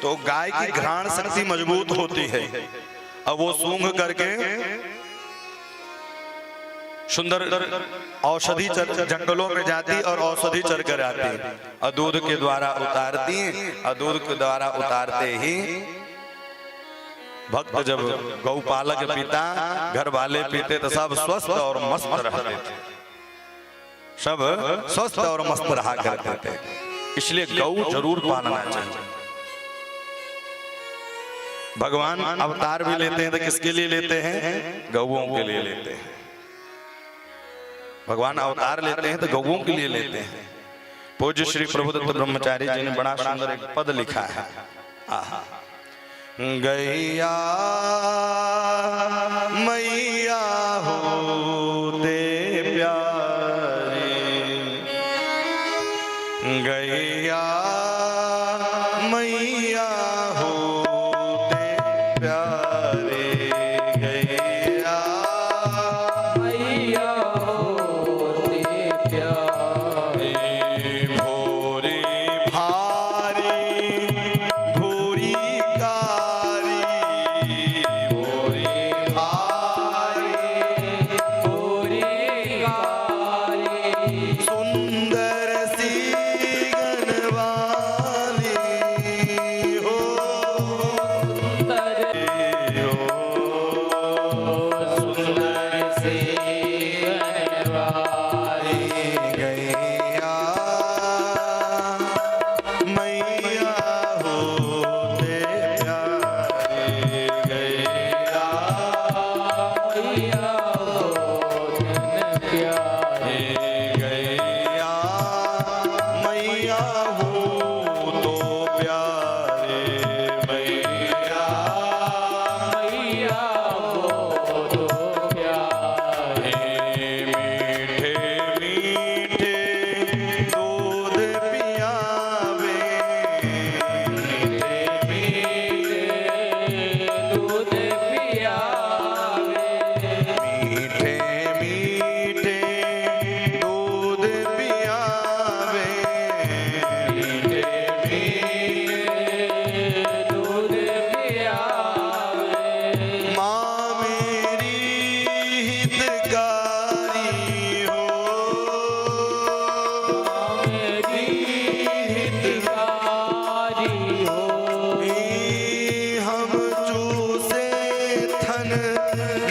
Speaker 1: तो गाय की घ्राण शक्ति मजबूत होती है। अब वो सूंघ करके सुंदर औषधि जंगलों में जाती और औषधि चर कर आती और दूध के द्वारा उतारती। और दूध के द्वारा उतारते ही भक्त जब गौपालक पीता, घर वाले पीते तो सब स्वस्थ और मस्त रहते थे। सब स्वस्थ और मस्त रहा करते थे। इसलिए गौ जरूर पालना चाहिए। भगवान अवतार भी लेते हैं तो किसके लिए लेते हैं? गौओं के लिए लेते हैं। भगवान अवतार लेते हैं तो गौओं के लिए लेते हैं। पूज्य श्री प्रभुदत्त ब्रह्मचारी जी ने बड़ा सुंदर एक पद लिखा है। आहा। गैया मैया होते प्यारे, गैया मैया होते प्यारे, गैया
Speaker 2: मैया होते प्यारे।
Speaker 1: भोरी भारी भूरी कारी, भोरी भारी
Speaker 2: पूरी कारी
Speaker 1: सुंदर सी गनवाली हो,
Speaker 2: सुंदर
Speaker 1: हो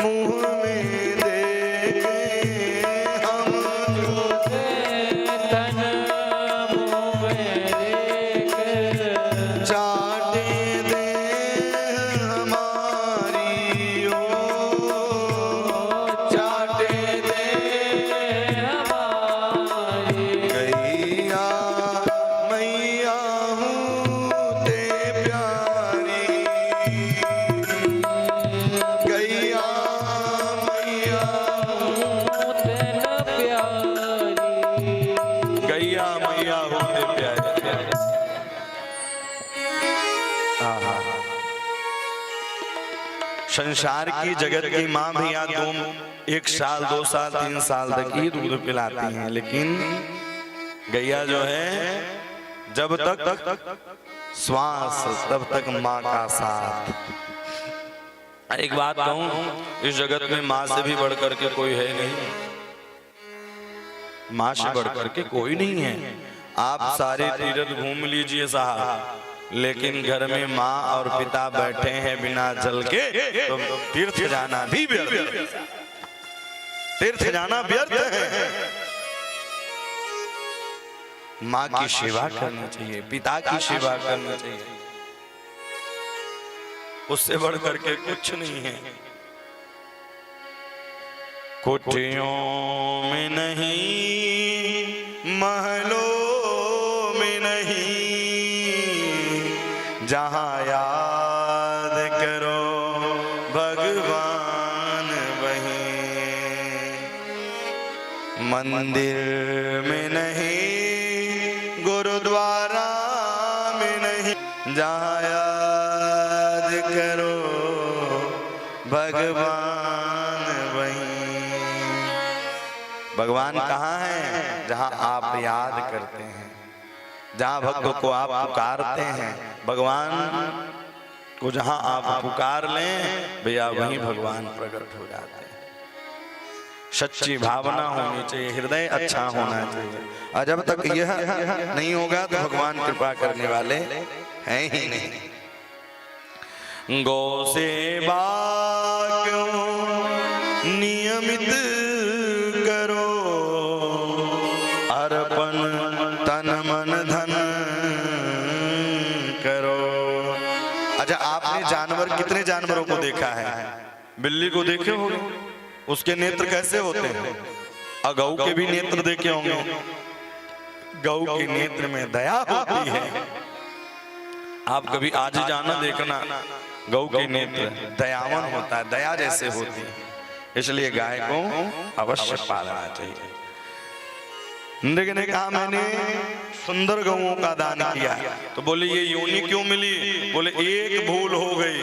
Speaker 1: मुंह में देखे हम जो
Speaker 2: तन मुँह में देख
Speaker 1: चाटे दे हमारी ओ चाटे दे
Speaker 2: हमारी
Speaker 1: गैया मैया हूँ ते प्यारी गैया मैया
Speaker 2: तेन प्यारी
Speaker 1: गैया मैया होते प्यारे। आहा। संसार की जगत की माँ भी यहाँ 1 साल 2 साल 3 साल तक ही दूध पिलाती हैं, लेकिन गैया जो है जब तक श्वास तब तक माँ का साथ। एक बात कहूं, इस जगत में माँ से भी बढ़कर के कोई है नहीं, माँ से बढ़कर के कोई नहीं है। आप सारे तीर्थ घूम लीजिए साहब, लेकिन घर में माँ और पिता बैठे हैं बिना जल के, तो तीर्थ जाना भी व्यर्थ है। तीर्थ जाना व्यर्थ है। माँ की सेवा करनी चाहिए, पिता की सेवा करनी चाहिए, उससे बढ़कर के कुछ नहीं है। कोठियों में नहीं, महलों में नहीं, जहाँ याद करो भगवान वहीं। मंदिर में नहीं, गुरुद्वारा में नहीं, जहाँ याद करो भगवान वहीं। भगवान कहाँ है? जहाँ आप याद करते हैं, जहाँ भक्त को आप पुकारते हैं। भगवान को जहाँ आप पुकार लें भैया, वहीं भगवान प्रकट हो जाते हैं। सच्ची भावना होनी चाहिए, हृदय अच्छा होना चाहिए, और जब तक यह नहीं होगा तो भगवान कृपा करने वाले हैं ही नहीं। गौ सेवा क्यों नियमित करो, अर्पण तन मन धन करो। अच्छा, आपने जानवर, कितने जानवरों को देखा है? बिल्ली को देखे होंगे, उसके नेत्र कैसे होते हैं? और गौ के भी नेत्र देखे होंगे। गौ के नेत्र में दया होती है। आप कभी आज जाना देखना, गौ के नेत्र दयावान होता है, दया जैसे होती है। इसलिए गाय को अवश्य पालना चाहिए। नृग ने कहा मैंने सुंदर गौओं का दान किया, तो बोले ये योनि क्यों मिली? बोले एक भूल हो गई।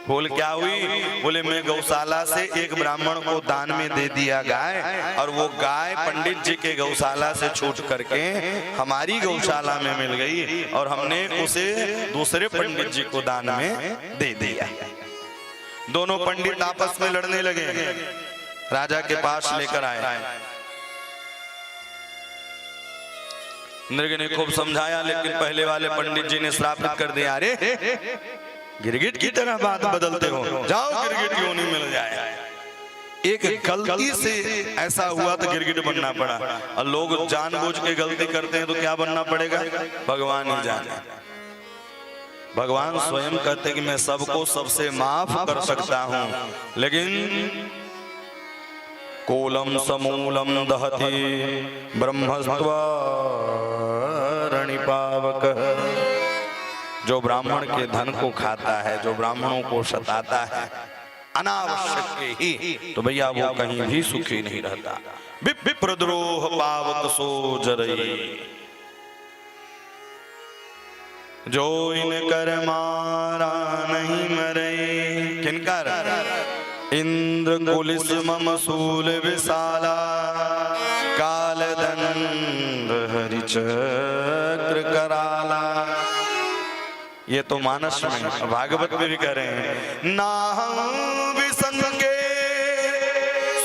Speaker 1: भूल क्या हुई? बोले मैं गौशाला से एक ब्राह्मण को दान में दे दिया गाय, और वो गाय पंडित जी के गौशाला से छूट करके हमारी गौशाला में मिल गई, और हमने उसे दूसरे पंडित जी को दान में दे दिया। दोनों पंडित आपस में लड़ने लगे, राजा के पास लेकर आए। नृग ने खूब समझाया, लेकिन पहले वाले पंडित जी ने श्रापित कर दिया, अरे गिरगिट की तरह बात बदलते हो, जाओ गिरगिट योनि मिल जाए। एक गलती से ऐसा हुआ तो गिरगिट बनना पड़ा, और लोग जानबूझ के गलती करते हैं तो क्या बनना पड़ेगा? भगवान ही जाने। भगवान स्वयं कहते कि मैं सबको सबसे माफ कर सकता हूं, लेकिन कोलम समूलम दहति ब्रह्मस्त्वरणिपावक। जो ब्राह्मण के धन को खाता है, जो ब्राह्मणों को सताता है अनावश्यक के ही, तो भैया वो कहीं भी सुखी नहीं रहता। विप्रद्रोह पावक सो जरई, जो इनकर मारा नहीं मरे। किनकर? इंद्र कुलिस ममसूल विशाला, काल दंड हरिचक्र कराला। ये तो मानस में, भागवत में भी कह रहे हैं, नाहं विसंगे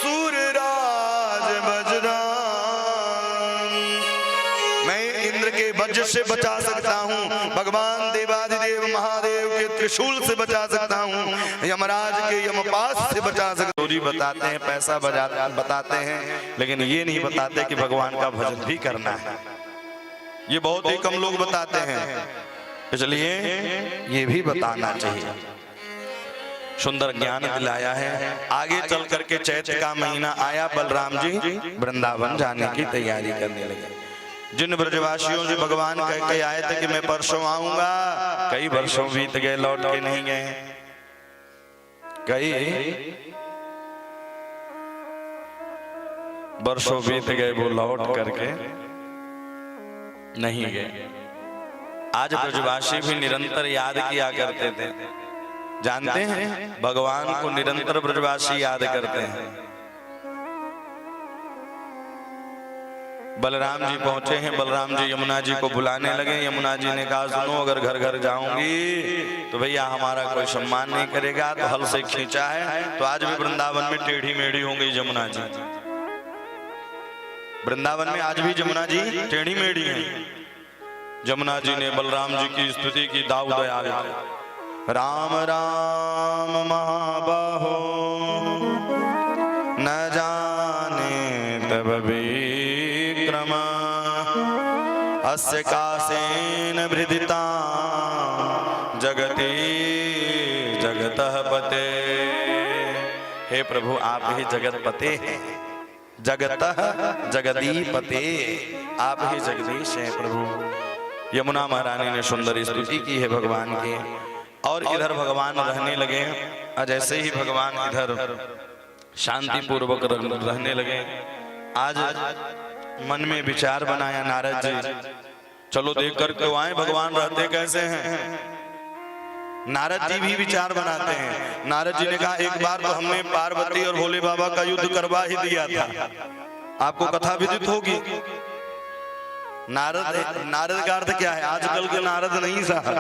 Speaker 1: सूरराज बजरंग। मैं इंद्र के वज्र से बचा सकता हूँ, भगवान देवाधिदेव महादेव के त्रिशूल से बचा सकता हूँ, यमराज के यमपास से बचा सकता हूँ। बताते हैं, पैसा बताते हैं, लेकिन ये नहीं बताते कि भगवान का भजन भी करना है। ये बहुत ही कम लोग बताते हैं, इसलिए ये भी बताना चाहिए। सुंदर ज्ञान दिलाया है। आगे चल करके चैत्र का महीना आया, बलराम जी वृंदावन जाने की तैयारी करने लगे। जिन ब्रजवासियों से भगवान कह के आए थे कि मैं परसों आऊंगा, कई वर्षों बीत गए, लौट के नहीं गए। कई वर्षों बीत गए, वो लौट करके नहीं गए। आज ब्रजवासी भी निरंतर याद किया करते थे। जानते हैं, भगवान को निरंतर ब्रजवासी याद करते हैं। बलराम जी पहुंचे हैं, बलराम जी यमुना जी को बुलाने लगे। यमुना जी ने कहा, सुनो, अगर घर घर जाऊंगी तो भैया हमारा कोई सम्मान नहीं करेगा, तो हल से खींचा है। तो आज भी वृंदावन में टेढ़ी मेढ़ी होंगी यमुना जी। वृंदावन में आज भी यमुना जी टेढ़ी मेढ़ी हैं। यमुना जी ने बलराम जी की स्तुति की, दाऊ दयाल राम राम महाबाहो न जाने तब विक्रम अस्य कासेन वृदिता जगति जगतः पते। हे प्रभु, आप ही जगत पते हैं, जगतः जगदीपते, आप ही जगदीश हैं प्रभु। यमुना महारानी ने सुंदर स्तुति की है भगवान की, और इधर भगवान रहने लगे। जैसे ही भगवान इधर शांति पूर्वक रहने लगे, आज मन में विचार बनाया नारद जी, चलो देख कर के आए भगवान रहते कैसे हैं। नारद जी भी विचार बनाते हैं। नारद जी ने कहा, एक बार तो हमने पार्वती और भोले बाबा का युद्ध करवा ही दिया था, आपको कथा विदित होगी। नारद का अर्थ क्या है? आजकल के नारद नहीं साहब,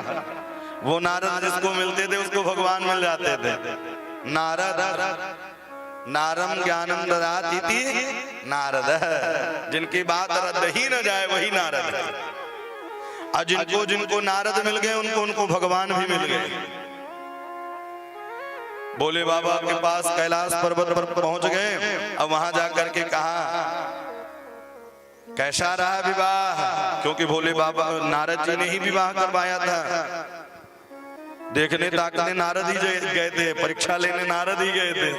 Speaker 1: वो नारद जिसको मिलते थे उसको भगवान मिल जाते थे। नारद नारम ज्ञानम ददाति नारद, जिनकी बात रद्द ही न जाए वही नारद है। और जिनको नारद मिल गए उनको भगवान भी मिल गए। भोले बाबा के पास कैलाश पर्वत पर पहुंच गए। अब वहां जाकर के कहा, कैसा रहा विवाह? क्योंकि भोले बाबा नारद जी ने ही विवाह करवाया था। देखने ताकने नारद ही गए थे, परीक्षा लेने नारद ही गए थे।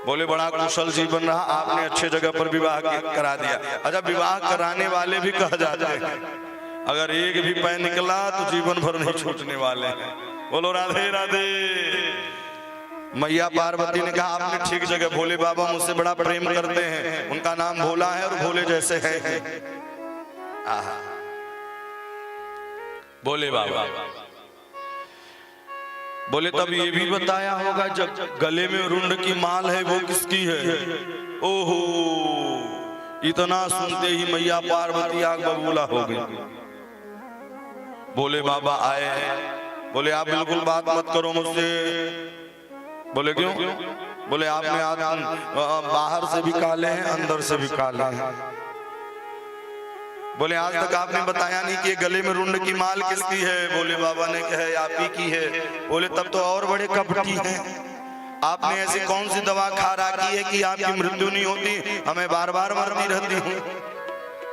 Speaker 1: बोले बड़ा कुशल जीवन रहा, आपने अच्छे जगह पर विवाह करा दिया। अच्छा, विवाह कराने वाले भी कहा जाते हैं, अगर एक भी पैर निकला तो जीवन भर नहीं छूटने वाले हैं। बोलो राधे राधे। मैया पार्वती ने कहा, आपने ठीक जगह, भोले बाबा मुझसे बड़ा प्रेम करते हैं, उनका नाम भोला है और भोले जैसे है। भोले बाबा बोले, तब ये भी बताया होगा जब गले में रुंड की माल है वो किसकी है? ओहो, इतना सुनते ही मैया पार्वती आग बबूला हो गई। भोले बाबा आए, बोले आप बिल्कुल बात मत करो मुझसे। बोले क्यों? बोले आपने बाहर से भी काले हैं, अंदर से भी काले हैं। बोले आज तक आपने बताया नहीं कि गले में रुंड की माल किसकी है? भोले बाबा ने कहा आप ही की है। बोले तब तो और बड़े कपटी हैं, आपने ऐसी कौन सी दवा खा रखी है कि आपकी मृत्यु नहीं होती, हमें बार बार मरती रहती हूँ।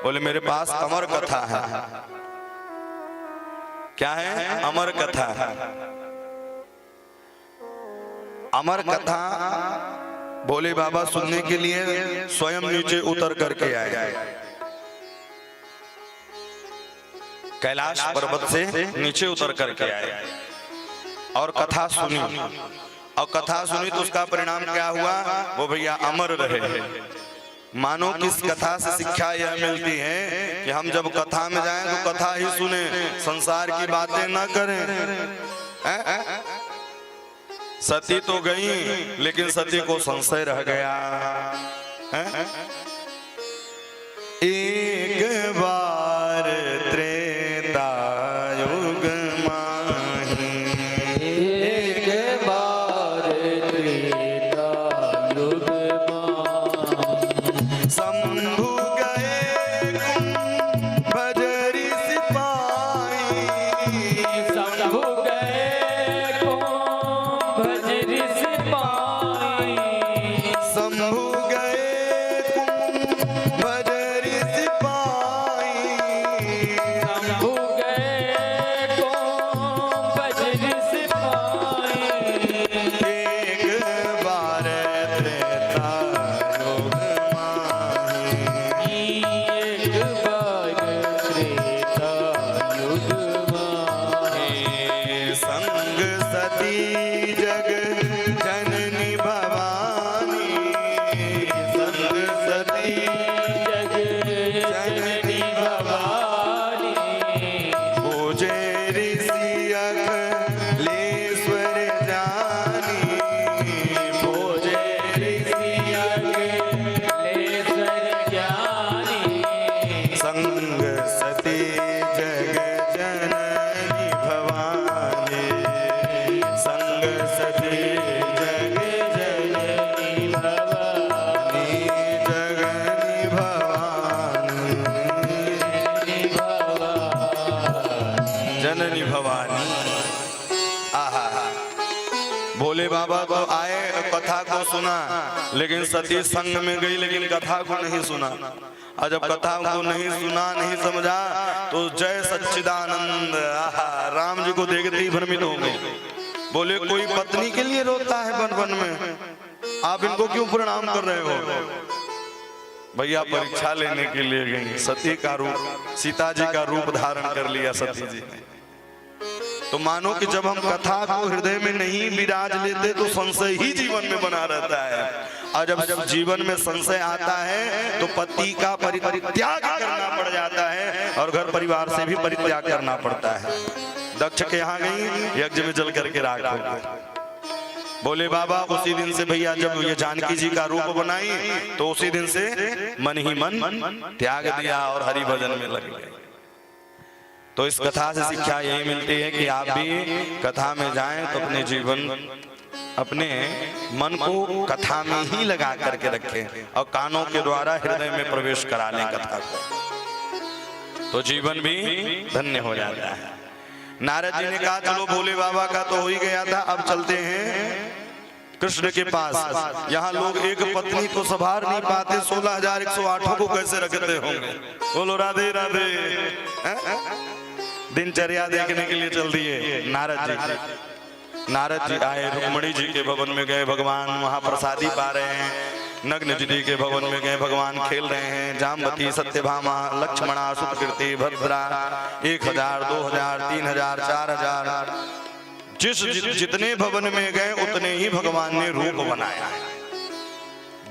Speaker 1: बोले मेरे पास अमर कथा है। क्या है? अमर कथा। अमर कथा भोले बाबा सुनने के लिए स्वयं नीचे उतर करके आए। कैलाश पर्वत से नीचे उतर करके आए और कथा सुनी। और कथा सुनी तो उसका परिणाम क्या हुआ? वो भैया अमर रहे। मानो किस कथा से शिक्षा यह मिलती है कि हम जब कथा में जाएं तो कथा ही सुने, संसार की बातें ना करें। सती तो गई लेकिन सती को संशय रह गया। एक बार त्रेता युग माही,
Speaker 2: एक बार त्रेता युग माही,
Speaker 1: शंभु गए बजरी सिपाही,
Speaker 2: शंभु गए ऋष पाई
Speaker 1: शंभु गए कुंभज ऋषि पाई
Speaker 2: शंभु गए कुंभज ऋष पाई
Speaker 1: एक बार त्रेता युग माही
Speaker 2: एक बार त्रेता युग माहे
Speaker 1: संग सती जग जननी भवानी संग सती
Speaker 2: जग जननी भवानी
Speaker 1: पूजे ऋषि अखिलेश्वर जानी पूजे ऋषि
Speaker 2: अखिलेश्वर ज्ञानी
Speaker 1: संग सती जग जननी भवानी संग सती जग जननी
Speaker 2: भवानी
Speaker 1: जगनी भवानी जननी भवानी। आहा, भोले बाबा तो आए कथा को सुना, लेकिन सती संग में गई लेकिन कथा को नहीं सुना। और जब कथा को नहीं सुना, नहीं समझा, तो जय सच्चिदानंद आहा राम जी को देखते ही भ्रमित हो गए। बोले कोई पत्नी के लिए रोता है वन वन में, आप इनको क्यों प्रणाम कर रहे हो? भैया परीक्षा लेने के लिए गई, सती का रूप, सीता जी का रूप धारण कर लिया सती जी ने। तो मानो कि जब हम कथा को हृदय में नहीं विराज लेते तो संशय ही जीवन में बना रहता है, और जब जीवन में संशय आता है तो पति का परित्याग करना पड़ जाता है और घर परिवार से भी परित्याग करना पड़ता है। दक्ष के यहाँ गई, यज्ञ में जल करके राख हो गई। बोले बाबा उसी दिन से भैया जब ये जानकी जी का रूप बनाई तो उसी दिन से मन ही मन त्याग दिया और हरि भजन में लग गए। तो इस कथा से शिक्षा यही मिलती है कि आप भी कथा में जाएं तो अपने जीवन, अपने मन को कथा में ही लगा करके रखें और कानों के द्वारा हृदय में प्रवेश करा लें कथा को, तो जीवन भी धन्य हो जाता है। नारद जी ने कहा चलो भोले बाबा का तो हो ही गया था, अब चलते हैं कृष्ण के पास। यहाँ लोग एक पत्नी को संभाल नहीं पाते, 16,108 को कैसे रखते होंगे? बोलो राधे राधे। दिनचर्या देखने के लिए चल दिए नारद जी। नारद जी आए, रुक्मणी जी के भवन में गए, भगवान वहां प्रसादी पा रहे हैं। नग्न जी के भवन में गए, भगवान खेल रहे हैं। जामवती, सत्यभामा, लक्ष्मणा, सुकृति, भद्रा, 1000, 2000, 3000, 4000, जितने भवन में गए उतने ही भगवान ने रूप बनाया।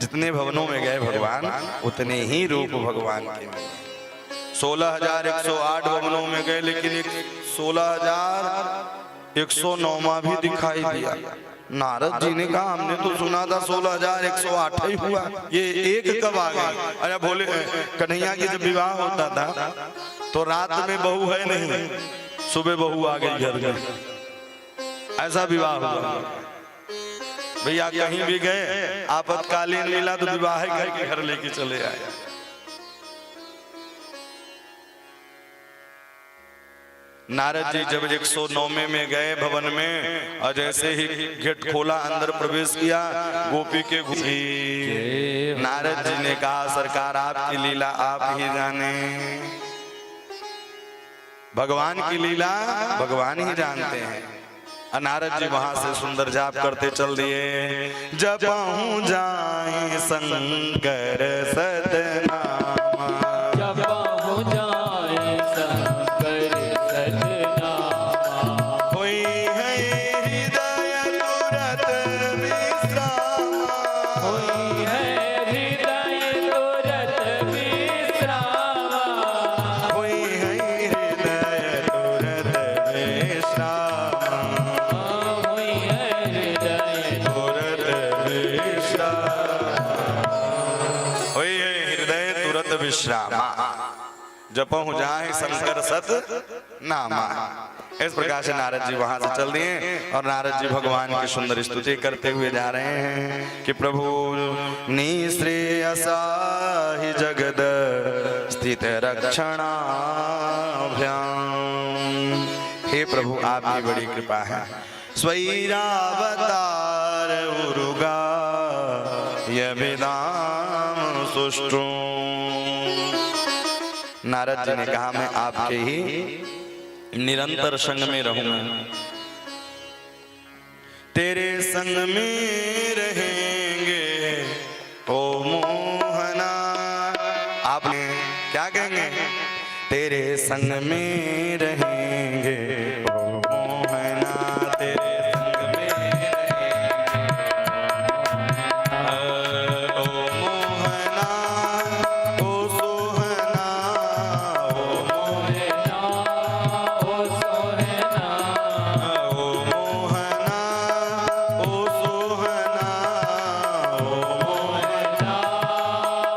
Speaker 1: जितने भवनों में गए भगवान उतने ही रूप भगवान के। 16,108 भवनों में गए, लेकिन 16,109वां भी दिखाई दिया। नारद जी ने कहा हमने तो सुना था 16,108 ही हुआ, ये एक कब आ गया? अरे बोले कन्हैया की जब विवाह होता था तो रात में बहू है नहीं, सुबह बहू आ गई घर में, ऐसा विवाह हुआ। भैया कहीं भी गए आपातकालीन मिला तो विवाह घर के घर लेके चले आए। नारद जी जब 109 में गए भवन में और जैसे ही गेट खोला अंदर प्रवेश किया, गोपी के घुसी। नारद जी ने कहा सरकार आपकी लीला आप ही जाने, भगवान की लीला भगवान ही जानते हैं। नारद जी वहां से सुंदर जाप करते चल दिए। जपहु जाए शंकर सतनामा,
Speaker 2: जपहु जाए शंकर सतनामा,
Speaker 1: होई है हृदय तुरत विश्रामा,
Speaker 2: होई है हृदय तुरत विश्रामा,
Speaker 1: होई है हृदय तुरत विश्रामा,
Speaker 2: होई है हृदय
Speaker 1: तुरत विश्रामा, होई है हृदय तुरत विश्रामा, जपहु जाए शंकर सत नामा। इस प्रकार से नारद जी वहां से चल दिए और नारद जी भगवान की सुंदर स्तुति करते हुए जा रहे हैं कि प्रभु निश्रेयसा ही जगद स्थित रक्षणाभ्याम। हे प्रभु आपकी बड़ी कृपा है। स्वैरावतार यविदाम सुष्टु। नारद जी ने कहा मैं आपके ही निरंतर संग में रहूंगा, तेरे संग में रहेंगे ओ मोहना। आपने क्या कहेंगे? तेरे संग में रहेंगे ओ मोहना, तेरे संग में रहेंगे ओ मोहना, ओ सोहना, ओ मोहना,
Speaker 2: ओ सोहना,
Speaker 1: ओ मोहना, ओ सोहना, ओ मोहना,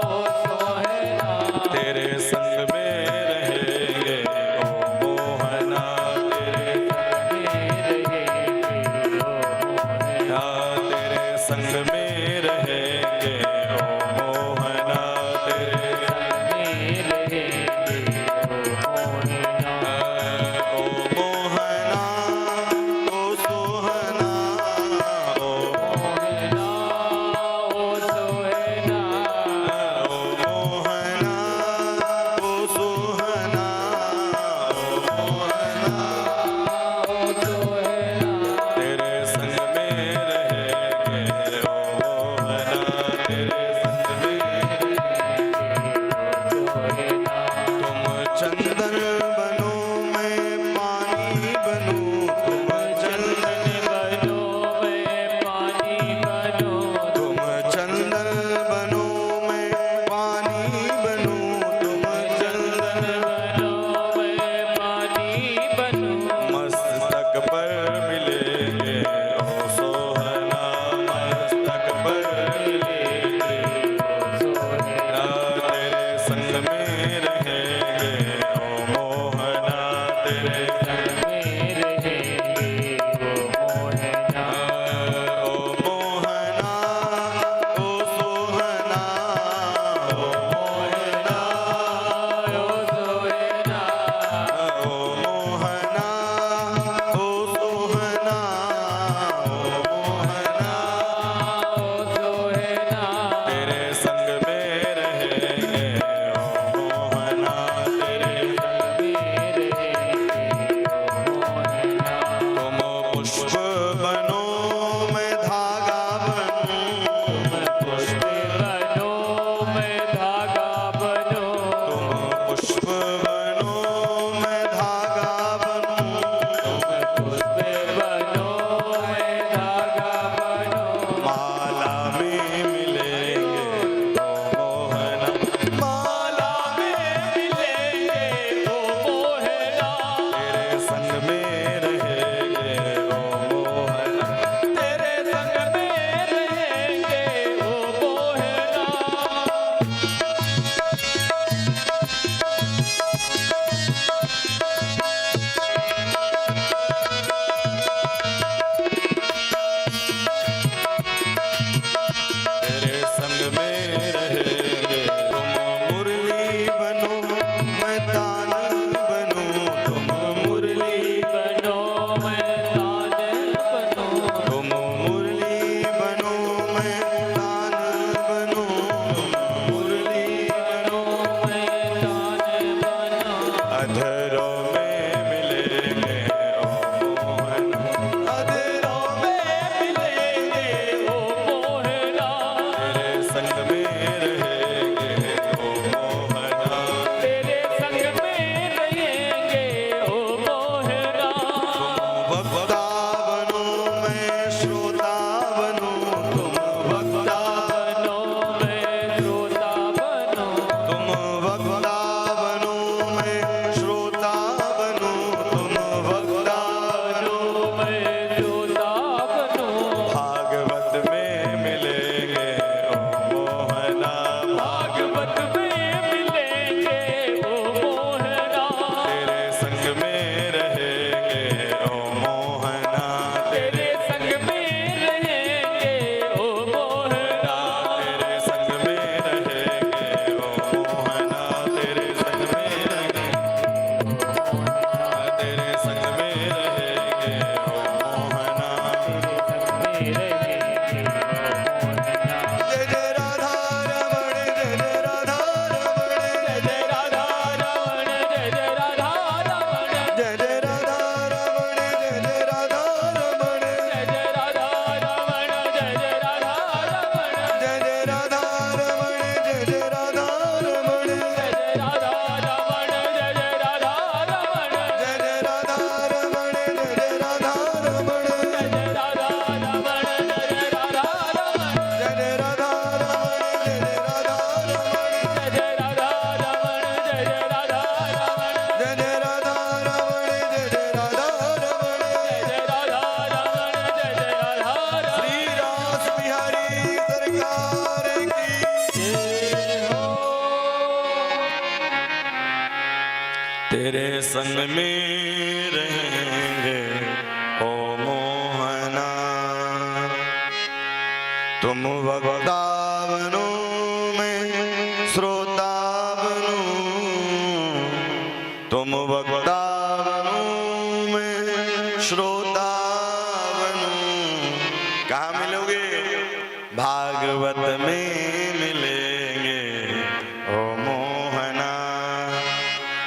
Speaker 2: ओ सोहना,
Speaker 1: तेरे संग में रहेंगे ओ मोहना, तेरे संग में रहेंगे ओ मोहना, तेरे ओ मोहना, ओ सोहना, ओ मोहना, ओ सोहना, ओ मोहना, तेरे संग में रहेंगे ओ सरकार की
Speaker 2: जय हो।
Speaker 1: तेरे संग में रहेंगे ओ मोहना, तुम वक्ता बनो मैं श्रोता बनूं, तुम वक्ता बनो मैं श्रोता बनूं। कहाँ मिलोगे? भागवत में मिलेंगे ओ मोहना,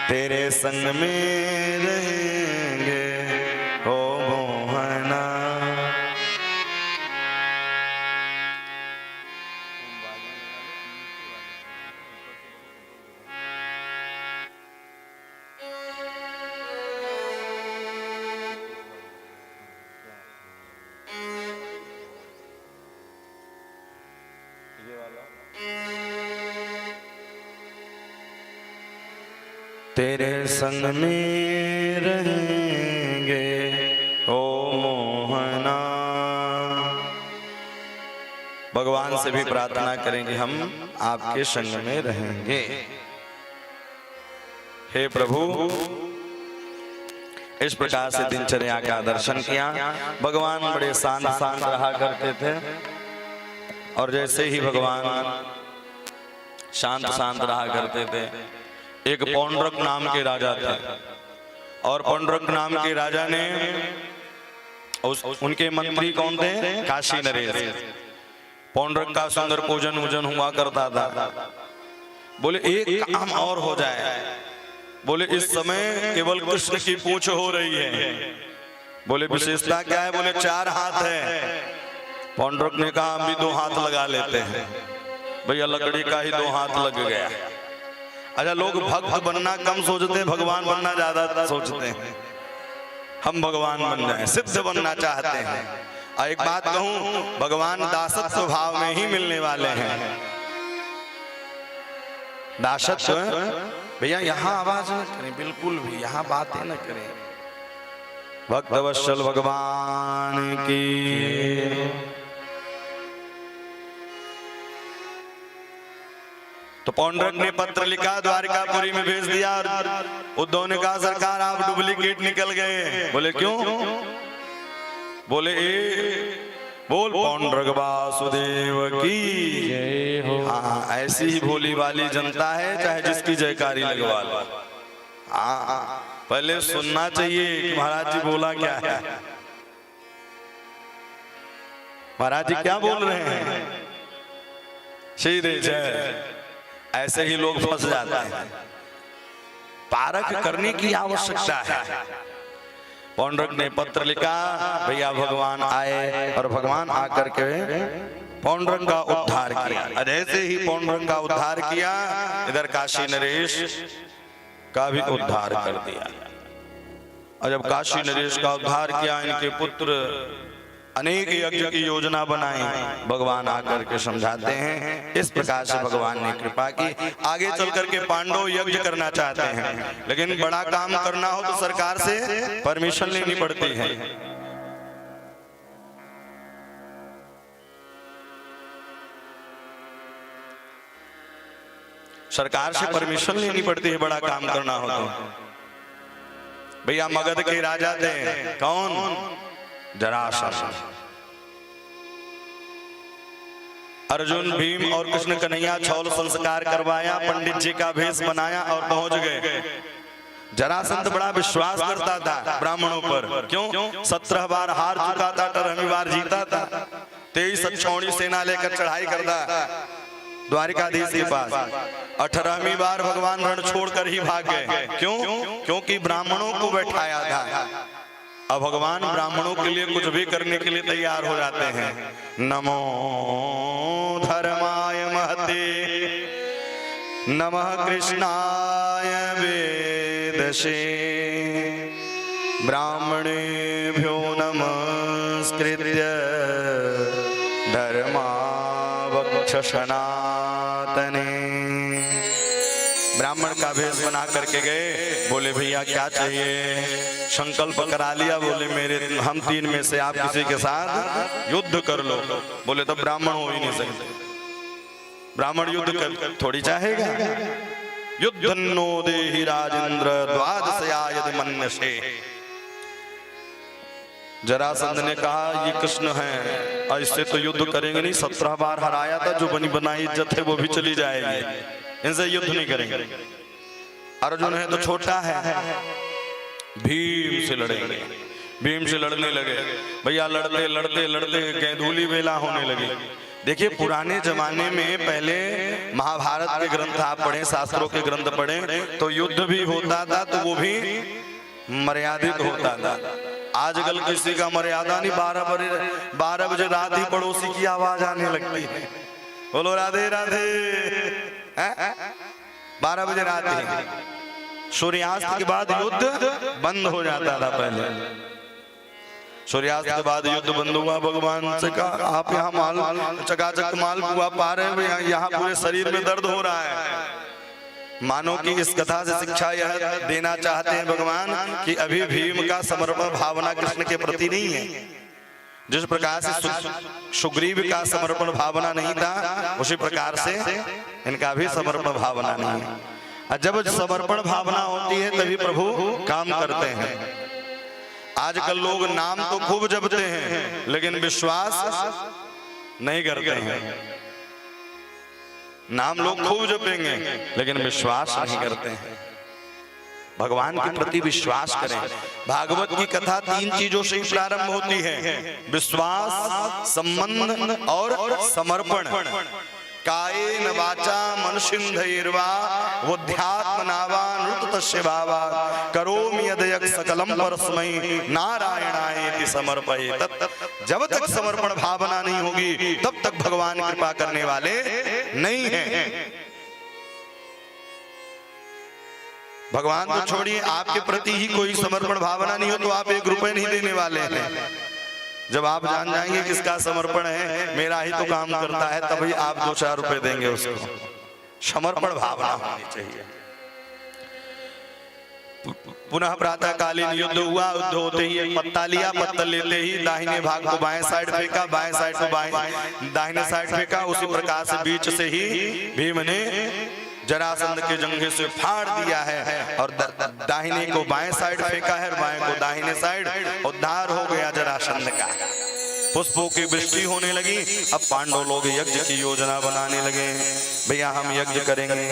Speaker 1: तेरे संग में रहेंगे ओ मोहना। तेरे संग में रहेंगे ओ मोहना। भगवान से भी प्रार्थना करेंगे हम आपके संग में रहेंगे। हे प्रभु, इस प्रकार से दिनचर्या का दर्शन किया। भगवान बड़े शांत शांत रहा करते थे, और जैसे ही भगवान शांत शांत रहा करते थे, एक पौंड्रक नाम के राजा थे, और पौंड्रक नाम के राजा ने उनके मंत्री कौन थे? काशी नरेश। पौंड्रक का सुंदर पूजन वूजन हुआ करता था। बोले एक काम और हो जाए। बोले इस समय केवल कृष्ण की पूंछ हो रही है। बोले विशेषता क्या है? बोले 4 हाथ है। पौंड्रक ने कहा हम भी 2 हाथ लगा लेते हैं। भैया लकड़ी का ही 2 हाथ लग गया। अच्छा, लोग भक्त बनना कम सोचते हैं, भगवान बनना ज्यादा सोचते हैं। हम भगवान बन जाएं, सिद्ध बनना चाहते हैं। और एक बात कहूं, भगवान दासत्व भाव में ही मिलने वाले हैं। दासत्व भैया यहाँ आवाज न करें, बिल्कुल भी यहाँ बातें न करें। भक्तवत्सल भगवान की। तो पौंड्रक ने पत्र लिखा, द्वारिकापुरी में भेज दिया, और उद्धव ने कहा सरकार आप डुप्लीकेट निकल गए। बोले क्यों? बोले बोल पौंड्रक वासुदेव की
Speaker 2: जय हो।
Speaker 1: हाँ, ऐसी ही भोली वाली जनता है, चाहे जिसकी जयकारी लगवा लो। हाँ, पहले सुनना चाहिए कि महाराज जी बोला क्या है, महाराज जी क्या बोल रहे हैं। सीधे जय। ऐसे ही लोग फंस जाते हैं। पारख करने की आवश्यकता है। पौंड्रक ने पत्र लिखा, भैया भगवान आए, और भगवान आकर के पौंड्रक का उद्धार किया। जैसे ही पौंड्रक का उद्धार किया, इधर काशी नरेश का भी उद्धार कर दिया। और जब काशी नरेश का उद्धार किया, इनके पुत्र अनेक यज्ञ की योजना बनाई। भगवान आकर के समझाते हैं। इस प्रकार से भगवान ने कृपा की। आगे चल करके पांडव यज्ञ करना चाहते हैं, लेकिन बड़ा काम करना हो तो सरकार से परमिशन लेनी पड़ती है। सरकार से परमिशन लेनी पड़ती है बड़ा काम करना हो तो। भैया मगध के राजा थे, कौन? जरासंध। अर्जुन, भीम और कृष्ण कन्हैया छौल संस्कार करवाया, पंडित जी का भेष बनाया और पहुंच गए। जरासंध बड़ा विश्वास करता था ब्राह्मणों पर। क्यों? 17 बार हार चुका था, 18वीं बार जीता था। 23 अक्षौणी सेना लेकर चढ़ाई करता द्वारिकाधीश के पास। 18वीं बार भगवान रण छोड़कर ही भाग गए। क्यों? क्योंकि ब्राह्मणों को बैठाया था। अब भगवान ब्राह्मणों के लिए कुछ भी करने के लिए तैयार हो जाते हैं। नमो धर्माय महते, नमः कृष्णाय वेदसे, ब्राह्मणेभ्यो नमस्कृत्य धर्मावक्ष सनातने। ब्राह्मण का भेष बना करके गए। बोले भैया क्या चाहिए? संकल्प करा लिया। बोले हम 3 में से आप किसी के साथ युद्ध कर लो। बोले तब ब्राह्मण हो ही नहीं सकते। ब्राह्मण युद्ध थोड़ी चाहेगा। युद्धन्नो देहि राजेंद्र द्वादशया यदि मन्यसे। जरासंध ने कहा ये कृष्ण हैं और इससे तो युद्ध करेंगे नहीं, 17 बार हराया था, जो बनी बनाई इज्जत है वो भी चली जाएगी, इनसे युद्ध नहीं करेंगे। अर्जुन है तो छोटा है, भीम से लड़ेंगे। भीम से लड़ने लगे भैया, लड़ते लड़ते लड़ते गेंदूली बेला होने लगी। देखिए पुराने जमाने में पहले महाभारत के ग्रंथ आप पढ़े, शास्त्रों के ग्रंथ पढ़े, तो युद्ध भी होता था तो वो भी मर्यादित होता था। आजकल किसी का मर्यादा नहीं, 12 बजे रात ही पड़ोसी की आवाज आने लगती है, बोलो राधे राधे। 12 बजे रात ही, सूर्यास्त के बाद युद्ध बंद हो जाता था। पहले सूर्यास्त के बाद युद्ध बंद हुआ। भगवान से कहा आप यहाँ माल चकाचक माल पुआ पा रहे हैं, यहाँ पूरे शरीर में दर्द हो रहा है। मानो कि इस कथा से शिक्षा यह देना चाहते हैं भगवान कि अभी भीम का समर्पण भावना कृष्ण के प्रति नहीं है। जिस प्रकार से सुग्रीव का समर्पण भावना नहीं था, उसी प्रकार से इनका भी समर्पण भावना नहीं है। और जब समर्पण भावना होती है तभी प्रभु काम करते हैं। आजकल लोग नाम तो खूब जपते हैं लेकिन विश्वास नहीं करते हैं। नाम लोग खूब जपेंगे लेकिन विश्वास नहीं करते हैं। भगवान के प्रति विश्वास करें। भागवत की कथा 3 चीजों से ही प्रारंभ होती है, विश्वास, संबंध और समर्पण। कायेन वाचा मनसिंधैर्वा वध्यात्मनावा नृतस्य भावा करोमि यदयक सकलम परस्मै नारायणायेति समर्पयेत्। जब तक समर्पण भावना नहीं होगी तब तक भगवान कृपा करने वाले नहीं हैं। भगवान को छोड़िए, आपके प्रति ही कोई समर्पण भावना नहीं हो तो आप 1 रुपए नहीं देने वाले हैं। जब आप जान जाएंगे किसका समर्पण है, मेरा ही तो काम करता है, तभी आप 2-4 रुपए देंगे उसको। समर्पण भावना होनी चाहिए। पुनः प्रातःकालीन युद्ध हुआ। युद्ध होते ही एक पत्ता लिया, पत्ता लेते ही दाहिने भाग को बाएं साइड फेंका, बाएं साइड को दाहिने साइड फेंका। उसी प्रकार से बीच से ही भीम ने जरासंध के जंघे से फाड़ दिया है और दाहिने को बाएं साइड फेंका है और बाएं को दाहिने साइड। उद्धार हो गया जरासंध का। पुष्पों की वृष्टि होने लगी। अब पांडव लोग यज्ञ की योजना बनाने लगे, भैया हम यज्ञ करेंगे।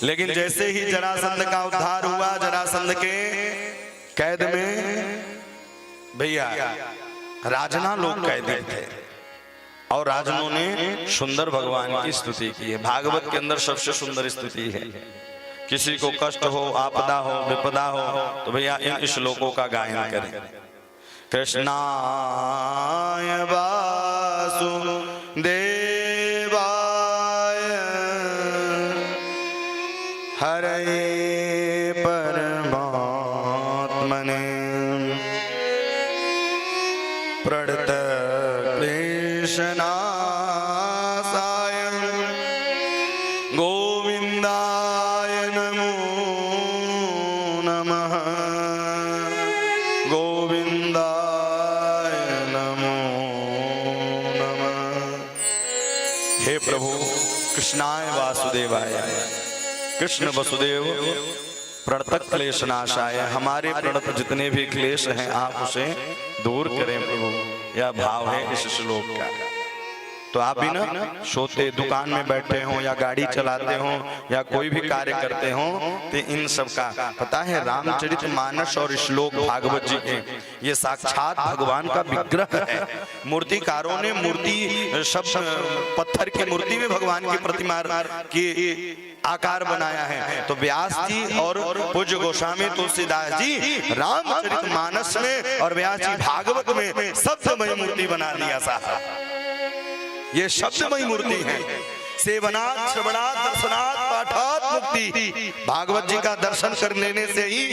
Speaker 1: लेकिन जैसे ही जरासंध का उद्धार हुआ, जरासंध के कैद में भैया राजना लोग कैदी थे और राजनों ने सुंदर भगवान की स्तुति की है। भागवत के अंदर सबसे सुंदर स्तुति है। किसी को कष्ट हो, आपदा हो, विपदा हो तो भैया इन श्लोकों का गायन करें। कृष्णाय वासुदेवाय हरे परमात्मने प्रणत क्लेशनाशाय गोविंदाय नमो नमः। गोविंदाय नमो नमः। हे प्रभु कृष्णाय वासुदेवाय, कृष्ण वसुदेव प्रणत क्लेशनाशाय, हमारे प्रणत जितने भी क्लेश हैं आप उसे दूर करें प्रभु। यह भाव है इस श्लोक का। तो आप भी ना सोते दुकान में बैठे हो या गाड़ी चलाते हो या कोई भी कार्य करते हो तो इन सब का पता है। रामचरितमानस और श्लोक भागवत जी के ये साक्षात भगवान का विग्रह है। मूर्तिकारों ने मूर्ति सब पत्थर की मूर्ति में भगवान की प्रतिमा की आकार बनाया है। तो व्यास जी और पूज्य गोस्वामी तुलसीदास जी रामचरितमानस में और व्यास जी भागवत में शब्दमय मूर्ति बना दिया साहब। ये शब्दमय मूर्ति है। सेवनात् श्रवणात् दर्शनात् पाठात् मुक्ति। भागवत जी का दर्शन कर लेने से ही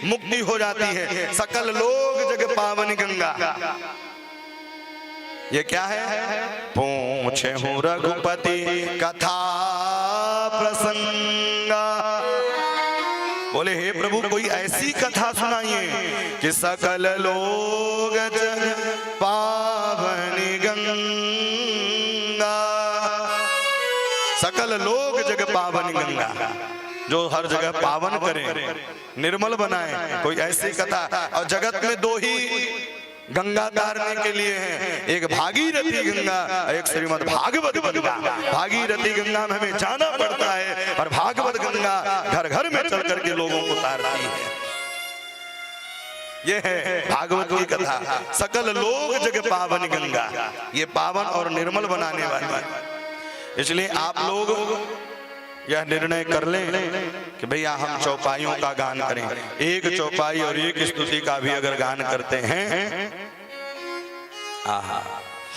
Speaker 1: मुक्ति हो जाती है। सकल लोग जग पावनी गंगा। ये क्या है? पूछे हूँ रघुपति कथा प्रसंगा। बोले हे प्रभु कोई ऐसी कथा सुनाइए कि सकल लोग जग पावनी गंगा। सकल लोग जग पावन गंगा, जो हर जगह पावन करें, निर्मल बनाए। कोई ऐसी कथा, और जगत में दो ही गंगा तारने के लिए हैं, एक भागीरथी गंगा, एक श्रीमद् भागवत गंगा। भागीरथी गंगा में हमें जाना पड़ता है, और भागवत गंगा घर घर में चल करके लोगों को तारती है। ये है भागवत की कथा। सकल लोग जग पावन गंगा, ये पावन और निर्मल बनाने वाली। इसलिए आप लोग यह निर्णय कर लें कि भैया हम चौपाइयों का गान करें। एक चौपाई और एक स्तुति का भी अगर गान करते हैं, आहा,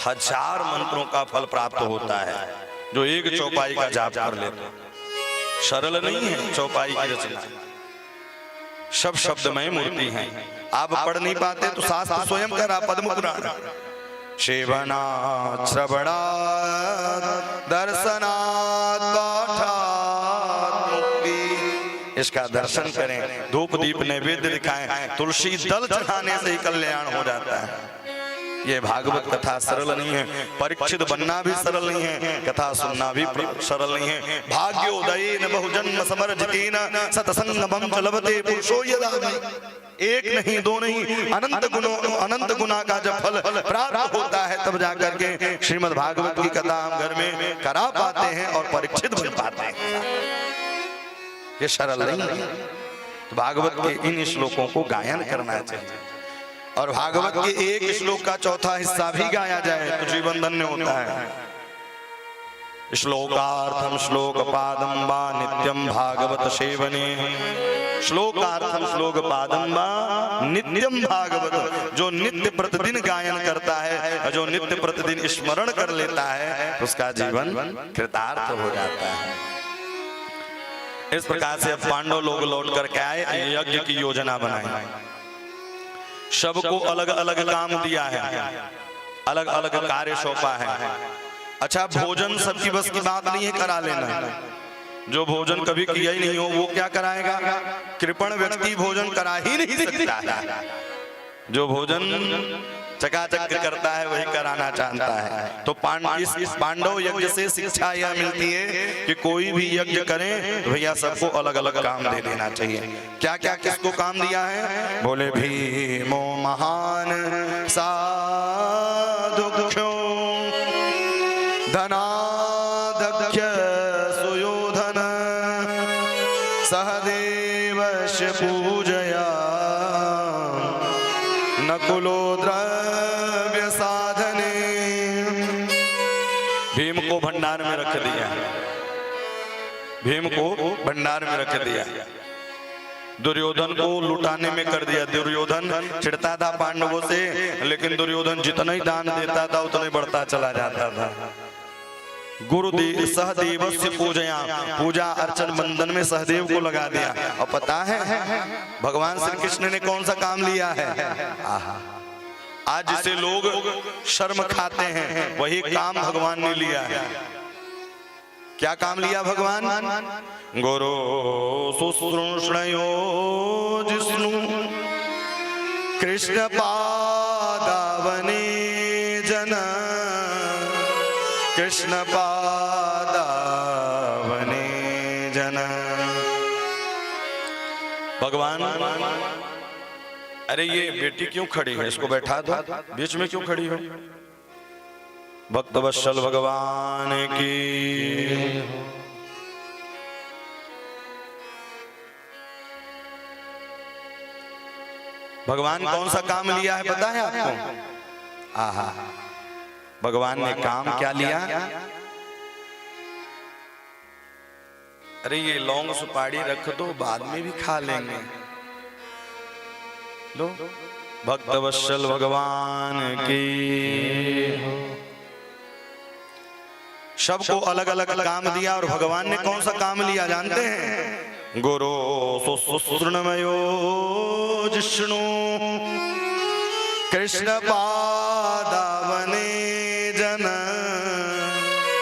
Speaker 1: 1000 मंत्रों का फल प्राप्त होता है जो एक चौपाई का जाप कर लेते। सरल नहीं है चौपाई की रचना, सब शब्दमय मूर्ति है। आप पढ़ नहीं पाते तो शास्त्र स्वयं करा, पद्म पुराण। सेवनात् श्रवणात् दर्शनात् पाठात् मुक्ति। इसका दर्शन करें, धूप दीप नैवेद्य दिखाएं, तुलसी दल चढ़ाने से ही कल्याण हो जाता है। ये भागवत कथा सरल नहीं है, परीक्षित बनना भी सरल नहीं है, कथा सुनना भी सरल नहीं है। भाग्योदयेन बहुजन्म समर्जितेन सत्संगमं च लभते पुरुषो यदा। एक नहीं, दो नहीं, अनंत गुना का जब फल प्राप्त होता है तब जाकर के श्रीमद् भागवत की कथा हम घर में करा पाते हैं और परीक्षित बन पाते हैं। ये सरल नहीं है। तो भागवत के इन श्लोकों को गायन करना चाहिए, और भागवत के एक श्लोक का चौथा हिस्सा भी गाया जाए तो जीवन धन्य होता है। श्लोकार्थम श्लोक पादम वा नित्यम भागवत सेवने। श्लोकार्थम श्लोक पादम वा नित्यम भागवत, जो नित्य प्रतिदिन गायन करता है, जो नित्य प्रतिदिन स्मरण कर लेता है, उसका जीवन कृतार्थ हो जाता है। इस प्रकार से अब पांडव लोग लौट करके आए, यज्ञ की योजना बनाई। सबको अलग अलग काम दिया है, अलग अलग कार्य सौंपा है। अच्छा, भोजन सबकी बस की बात नहीं है करा लेना। जो भोजन कभी किया ही नहीं हो वो क्या कराएगा? कृपण व्यक्ति भोजन करा ही नहीं सकता है। जो भोजन चकाचक करता है वही कराना चाहता है। तो इस पांडव यज्ञ से शिक्षा यह मिलती है कि कोई भी यज्ञ करें तो भैया सबको अलग अलग काम दे देना चाहिए। क्या क्या किसको काम दिया है? बोले भीमो महान साधुख्यो धनाध्यक्ष सुयोधन सहदेवस्य पूजया नकुलो द्रव्य साधने। भीम को भंडार में रख दिया, भीम को भंडार में रख दिया। दुर्योधन को लुटाने में कर दिया। दुर्योधन चिढ़ता था पांडवों से, लेकिन दुर्योधन जितना ही दान देता था उतना ही बढ़ता चला जाता था। गुरुदेव सहदेवस्य पूजया, पूजा अर्चन बंधन में सहदेव को लगा दिया। और पता है भगवान श्री कृष्ण ने कौन सा काम लिया है? आज जिसे लोग शर्म खाते हैं वही काम भगवान ने लिया है। क्या काम लिया भगवान? गुरु शुश्रूषणयो जिष्णु कृष्ण पादावने जन, कृष्ण पादावने जन। भगवान, अरे ये बेटी क्यों खड़ी है? इसको बैठा दो, बीच में क्यों खड़ी हो? भक्त वत्सल भगवान की। भगवान कौन सा काम लिया है पता है आपको? आहा, भगवान ने काम क्या लिया? अरे ये लौंग सुपारी रख दो, बाद में भी खा लेंगे। लो, भक्त वत्सल भगवान की। सबको अलग अलग काम दिया, और भगवान ने कौन सा काम लिया जानते हैं? गुरु शुश्रूषणयो जिष्णु कृष्ण पादावने जन।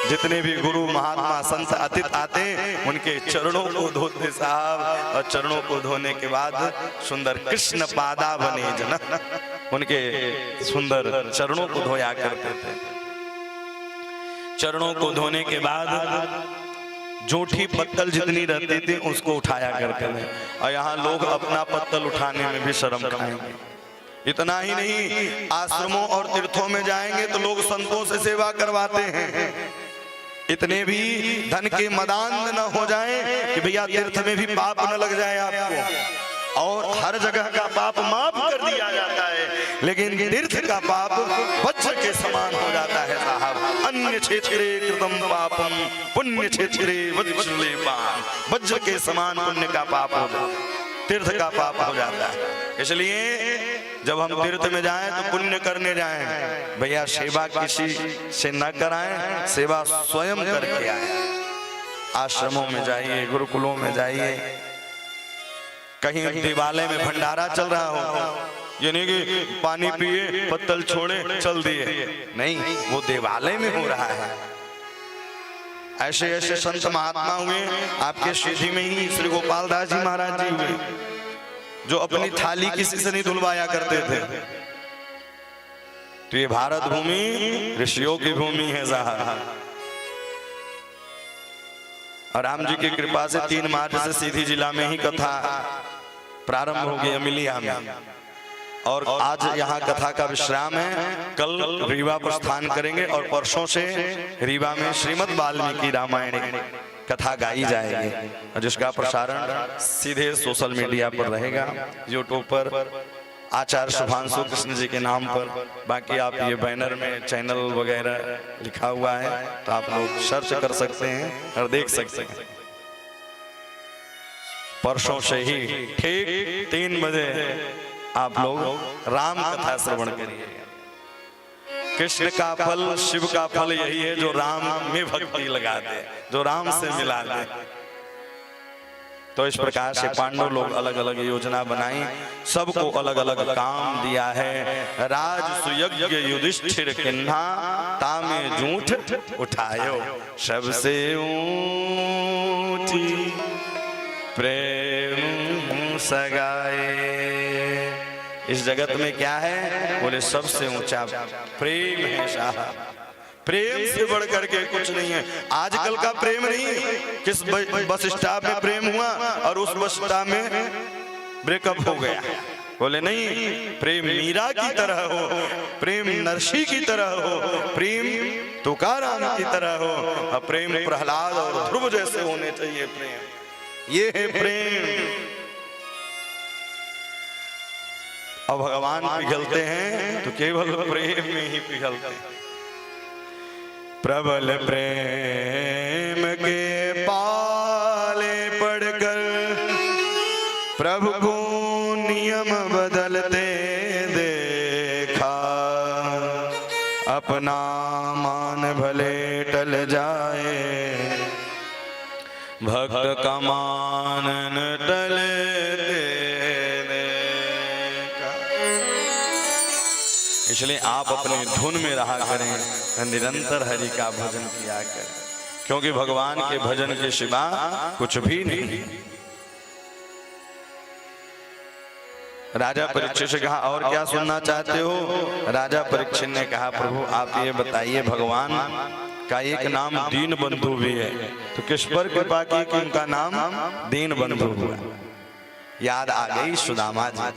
Speaker 1: जितने भी गुरु महात्मा संत अतीत आते उनके चरणों को धोते साहब, और चरणों को धोने के बाद सुंदर कृष्ण पादावने जन, उनके सुंदर चरणों को धोया करते थे। चरणों को धोने के बाद जूठी पत्तल जितनी रहती थी उसको उठाया करते थे, और यहाँ लोग अपना पत्तल उठाने में भी शर्म खाएंगे। इतना ही नहीं, आश्रमों और तीर्थों में जाएंगे तो लोग संतों से सेवा करवाते हैं। इतने भी धन के मदान न हो जाए कि भैया तीर्थ में भी पाप न लग जाए आपको। और हर जगह का पाप माफ कर दिया जाता है, लेकिन तीर्थ का पाप वज्र के समान हो जाता है साहब। अन्य क्षेत्रे कृतम पापम पुण्य क्षेत्रे वज्रलेपान, वज्र के समान पुण्य का पाप हो जाता है, तीर्थ का पाप हो जाता है। इसलिए जब हम तीर्थ में जाएं तो पुण्य करने जाएं, भैया सेवा किसी से न कराएं, सेवा स्वयं करके आए। आश्रमों में जाइए, गुरुकुलों में जाइए, कहीं देवालय में भंडारा चल रहा हो, ये नहीं कि पानी पिए पत्तल छोड़े चल दिए, नहीं, वो देवालय में हो रहा है। ऐसे ऐसे संत महात्मा हुए आपके सीधी में ही, श्री गोपाल दास जी महाराज जी हुए, जो अपनी थाली किसी से नहीं धुलवाया करते थे। तो ये भारत भूमि ऋषियों की भूमि है साहब। और राम जी की कृपा से 3 मार्च से सीधी जिला में ही कथा प्रारंभ हो गई अमिलिया में, और आज यहाँ कथा का विश्राम है। कल रीवा प्रस्थान करेंगे और परसों से रीवा में श्रीमद् वाल्मीकि रामायण कथा गाई जाएगी, जिसका प्रसारण सीधे सोशल मीडिया पर रहेगा, यूट्यूब पर आचार्य शुभांशु कृष्ण जी के नाम पर। बाकी आप ये बैनर में चैनल वगैरह लिखा हुआ है, तो आप लोग सर्च कर सकते हैं और देख सकते हैं। परसों से ही ठीक 3 बजे आप लोग राम कथा श्रवण करिए। कृष्ण का फल, शिव का फल यही है, जो राम में भक्ति लगा दे, जो राम से मिला दे। तो इस प्रकार से पांडव लोग अलग अलग योजना बनाई, सबको अलग अलग काम दिया है। राज सुयज्ञ युधिष्ठिर किन्हा, तामे जूठ उठायो, सबसे ऊंची प्रेम सगाए। इस जगत में क्या है? बोले सबसे ऊंचा प्रेम है साहब। प्रेम से बढ़ करके कुछ नहीं है। आजकल का प्रेम नहीं, किस बस स्टॉप में प्रेम हुआ और उस बस स्टॉप में ब्रेकअप हो गया। बोले नहीं, प्रेम मीरा की तरह हो, प्रेम नरसी की तरह हो, प्रेम तुकाराम की तरह हो, और प्रेम प्रहलाद और ध्रुव जैसे होने चाहिए। प्रेम ये है प्रेम। अब भगवान पिघलते हैं तो केवल प्रेम में ही पिघलते हैं। प्रबल प्रेम के पाले पड़कर प्रभु को नियम बदलते देखा, अपना मान भले टल जाए, भक्त का मान न टले देखा। इसलिए आप अपने धुन में रहा करें, निरंतर हरि का भजन किया करें, क्योंकि भगवान के भजन के सिवा कुछ भी नहीं। राजा परीक्षित से कहा, और क्या सुनना चाहते हो? राजा परीक्षित ने कहा, प्रभु आप ये बताइए, भगवान का एक नाम दीन बंधु भी है, तो किस पर कृपा की कि उनका नाम दीन बंधु हुआ? याद आ गई सुदामा जी,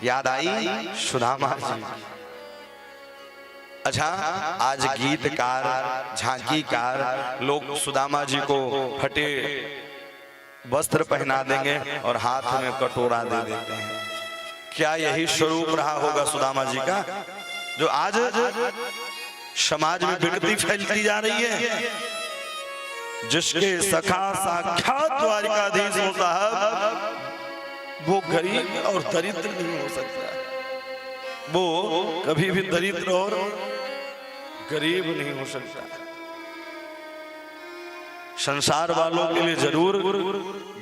Speaker 1: याद आई सुदामा जी। अच्छा, आज गीतकार, झांकीकार लोग सुदामा जी को फटे वस्त्र पहना देंगे और हाथ में कटोरा दे देते हैं। क्या यही स्वरूप रहा होगा सुदामा जी का, जो आज समाज में विकृति फैलती जा रही है? जिसके सखा साक्षात द्वारिकाधीश हो साहब, वो गरीब और दरिद्र नहीं हो सकता, वो कभी भी दरिद्र और गरीब नहीं हो सकता। संसार वालों के लिए जरूर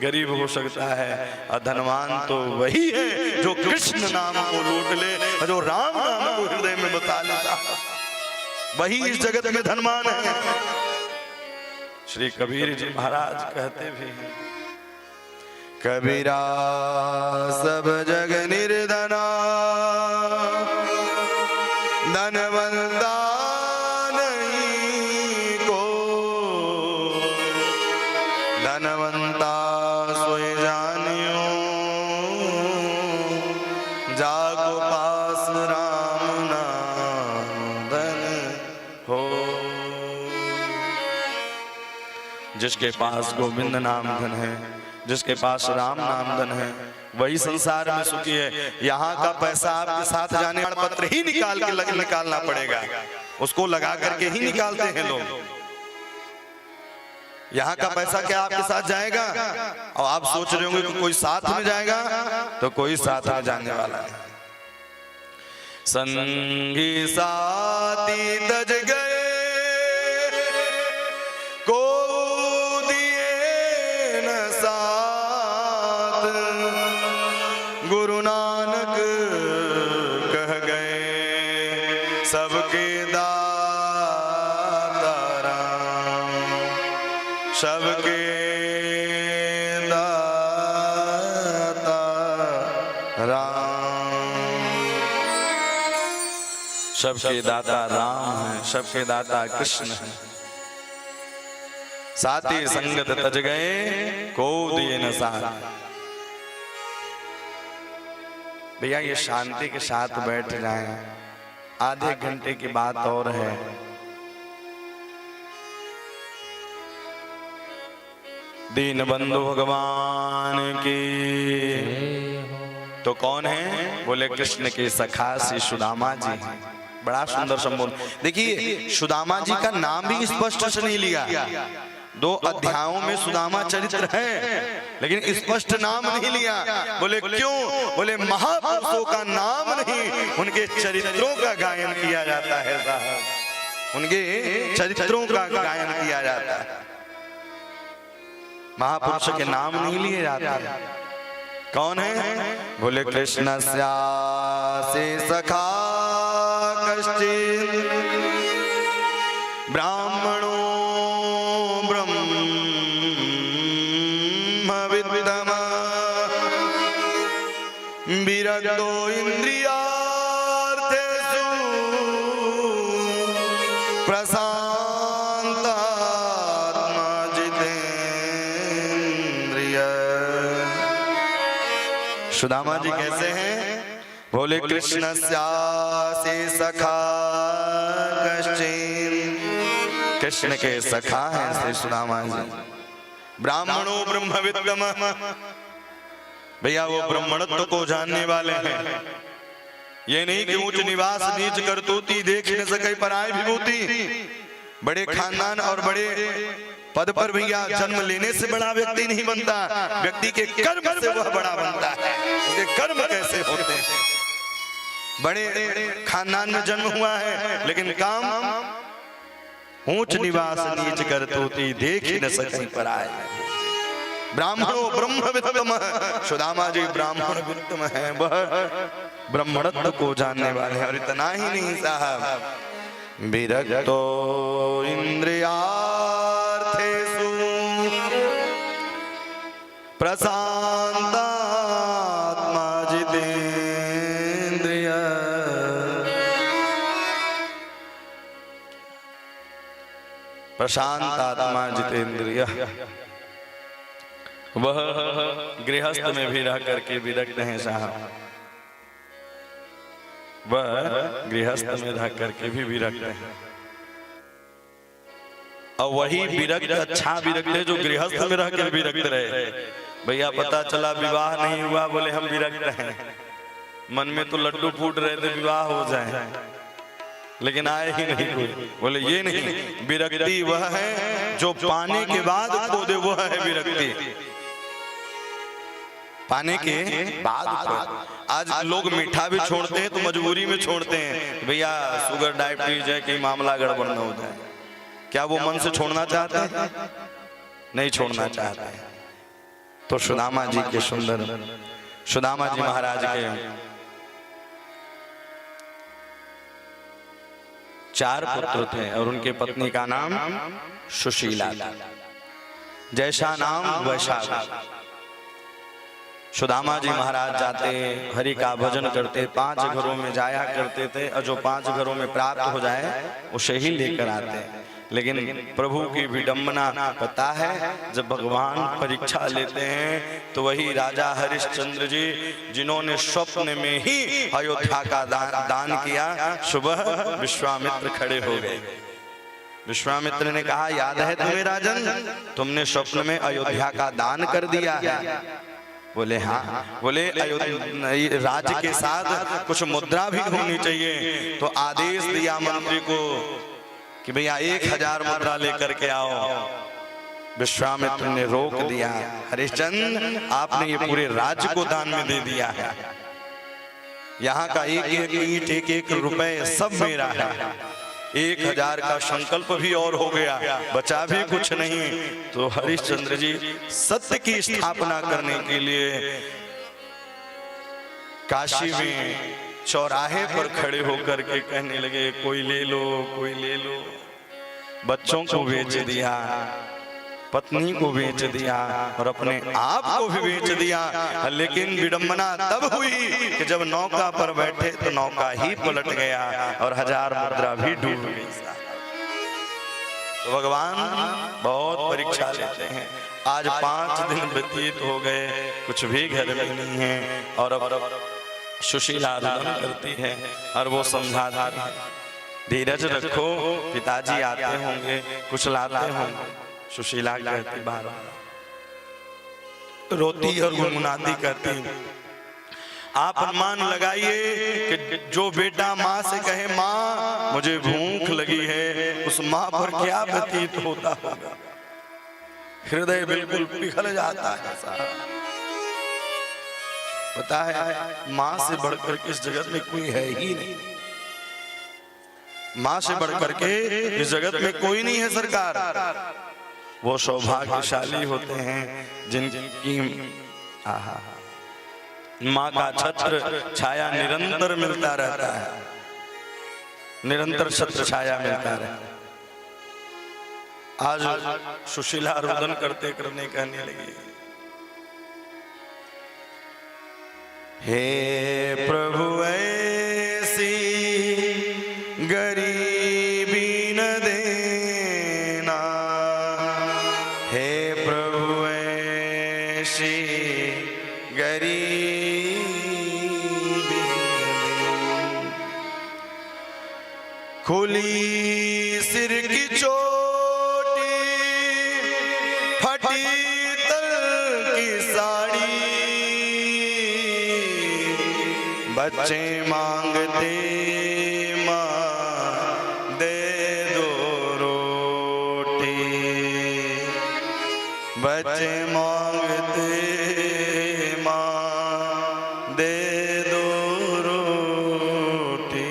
Speaker 1: गरीब हो सकता है, और धनवान तो वही है जो कृष्ण नाम को लूट ले, जो राम नाम को हृदय में बता लेता, वही इस जगत में धनवान है। श्री कबीर जी महाराज कहते भी हैं, कबीरा सब जग निर्धना, धनवंता नहीं कोई, जिसके पास गोविंद नाम धन है, जिसके पास राम नाम धन है, वही संसार में सुखी है। यहाँ का पैसा आपके साथ जाने वाला पत्र ही निकालना पड़ेगा, उसको लगा करके ही निकालते हैं लोग। यहाँ का पैसा क्या आपके साथ जाएगा? और आप सोच रहे होंगे कि कोई साथ में जाएगा, तो कोई साथ में जाने वाला है। संगी साथी तज गए, को दिए न साथ, गुरु नानक कह गए सबके दाता राम, सबके दाता राम। सबके दाता राम है, सबके दाता कृष्ण है। साथी संगत तज गए, को दिए न साथ। भैया ये शांति के साथ बैठ जाएं, आधे घंटे की बात और है। दीन बंधु भगवान की। तो कौन है? बोले कृष्ण के सखा श्री सुदामा जी। बड़ा सुंदर संबोधन। देखिए सुदामा जी का नाम भी स्पष्ट से नहीं लिया, 2 अध्यायों में सुदामा चरित्र है, लेकिन स्पष्ट नाम नहीं लिया। बोले क्यों? बोले महापुरुषों का नाम नहीं, उनके चरित्रों का गायन किया जाता है साहब, उनके चरित्रों का गायन किया जाता है, महापुरुष के नाम नहीं लिए जाते। कौन है? बोले कृष्ण से सखा कश्चित् ब्राह्मणो विरक्तो इंद्रियार्थेषु प्रशांतात्मा जितेन्द्रिय। सुदामा जी कैसे हैं? बोले कृष्ण से सखा कश्चित्, कृष्ण के सखा हैं श्री सुदामा जी। ब्राह्मणो ब्रह्मविद्गम, भैया वो ब्राह्मणत्व को जानने वाले हैं। ये नहीं कि ऊंच निवास नीच करतूती देख न सके पराय विभूति। बड़े खानदान और बड़े पद पर भैया जन्म लेने से बड़ा व्यक्ति नहीं बनता, व्यक्ति के कर्म से वह बड़ा बनता है। उसके कर्म कैसे होते हैं? बड़े खानदान में जन्म हुआ है, लेकिन काम ऊंच निवास नीच करतूती देख न सके पराय। ब्राह्मणो ब्रह्मविद्गम, सुदामा जी ब्राह्मण विद्गम है, वह ब्राह्मणत्व को जानने वाले हैं। और इतना ही नहीं साहब, विरक्तो इंद्रियार्थेषु प्रशांतात्मा जितेन्द्रिय। प्रशांतात्मा जितेन्द्रिय, वह गृहस्थ में भी रह करके विरक्त हैं साहब, वह गृहस्थ में रह करके भी विरक्त है। और वही विरक्त अच्छा विरक्त है जो गृहस्थ में रह कर विरक्त रहे। भैया पता चला विवाह नहीं हुआ, बोले हम विरक्त हैं। मन में तो लड्डू फूट रहे थे विवाह हो जाए, लेकिन आए ही नहीं कोई। बोले ये नहीं, विरक्ति वह है जो पाने के बाद खो दे, वह है विरक्ति। पाने के बाद आज लोग मीठा भी छोड़ते हैं तो मजबूरी में छोड़ते हैं, भैया शुगर डायबिटीज है कि मामला गड़बड़ न हो जाए। क्या वो मन से छोड़ना चाहते हैं? नहीं छोड़ना चाहते हैं। तो सुदामा जी के सुंदर, सुदामा जी महाराज के 4 पुत्र थे और उनके पत्नी का नाम सुशीला था। जैसा नाम वैसा। सुदामा जी महाराज जाते हरि का भजन करते, 5 घरों में जाया करते थे, और जो 5 घरों में प्राप्त हो जाए उसे ही लेकर आते। लेकिन प्रभु की विडंबना पता है, जब भगवान परीक्षा लेते हैं तो वही राजा हरिश्चंद्र जी जिन्होंने स्वप्न में ही अयोध्या का दान किया, सुबह विश्वामित्र खड़े हो गए। विश्वामित्र ने कहा, याद है तुम्हें राजन, तुमने स्वप्न में अयोध्या का दान कर दिया है। बोले हाँ। बोले राज्य के साथ कुछ मुद्रा भी होनी चाहिए। तो आदेश दिया मंत्री को कि भैया 1000 मुद्रा लेकर के आओ। विश्वामित्र ने रोक दिया, हरिश्चंद्र आपने ये पूरे राज्य को दान में दे दिया है, यहाँ का एक एक ईंट, एक एक रुपए सब मेरा है। 1000 का संकल्प भी और हो गया, बचा भी कुछ नहीं। तो हरिश्चंद्र जी सत्य की स्थापना करने के लिए काशी में चौराहे पर खड़े होकर के कहने लगे, कोई ले लो, कोई ले लो। बच्चों को बेच दिया, पत्नी को बेच दिया और अपने आप को भी बेच दिया। लेकिन विडंबना तब हुई कि जब नौका पर बैठे तो नौका ही पलट गया और 1000 मुद्रा भी डूब गई। तो भगवान बहुत परीक्षा लेते हैं। आज 5 दिन व्यतीत हो गए, कुछ भी घर में नहीं है। और अब सुशीला रोदन करती है और वो समझाती है, धीरज रखो, पिताजी आते होंगे, कुछ लाते होंगे। सुशीला कहती, बार रोती और गुनगुनाती करती, आप अनुमान लगाइए कि जो बेटा माँ से कहे माँ मुझे भूख लगी है, उस माँ पर क्या व्यतीत होता होगा। हृदय बिल्कुल पिघल जाता है सारा। पता है माँ से बढ़कर के इस जगत में कोई है ही नहीं। माँ से बढ़कर के इस जगत में कोई नहीं है सरकार। वो सौभाग्यशाली होते हैं जिनकी माँ का छत्र छाया निरंतर मिलता रहता है, निरंतर छत्र छाया मिलता रहता है। आज सुशीला रोदन करते करने कहने लगी, हे प्रभु ऐसी गरीबी न देना, हे प्रभु ऐसी गरीबी खुली सिर की चोटी, फटी तल की साड़ी, बच्चे मांगते माँ दे दो रोटी, बच्चे मांगते माँ दे दो रोटी।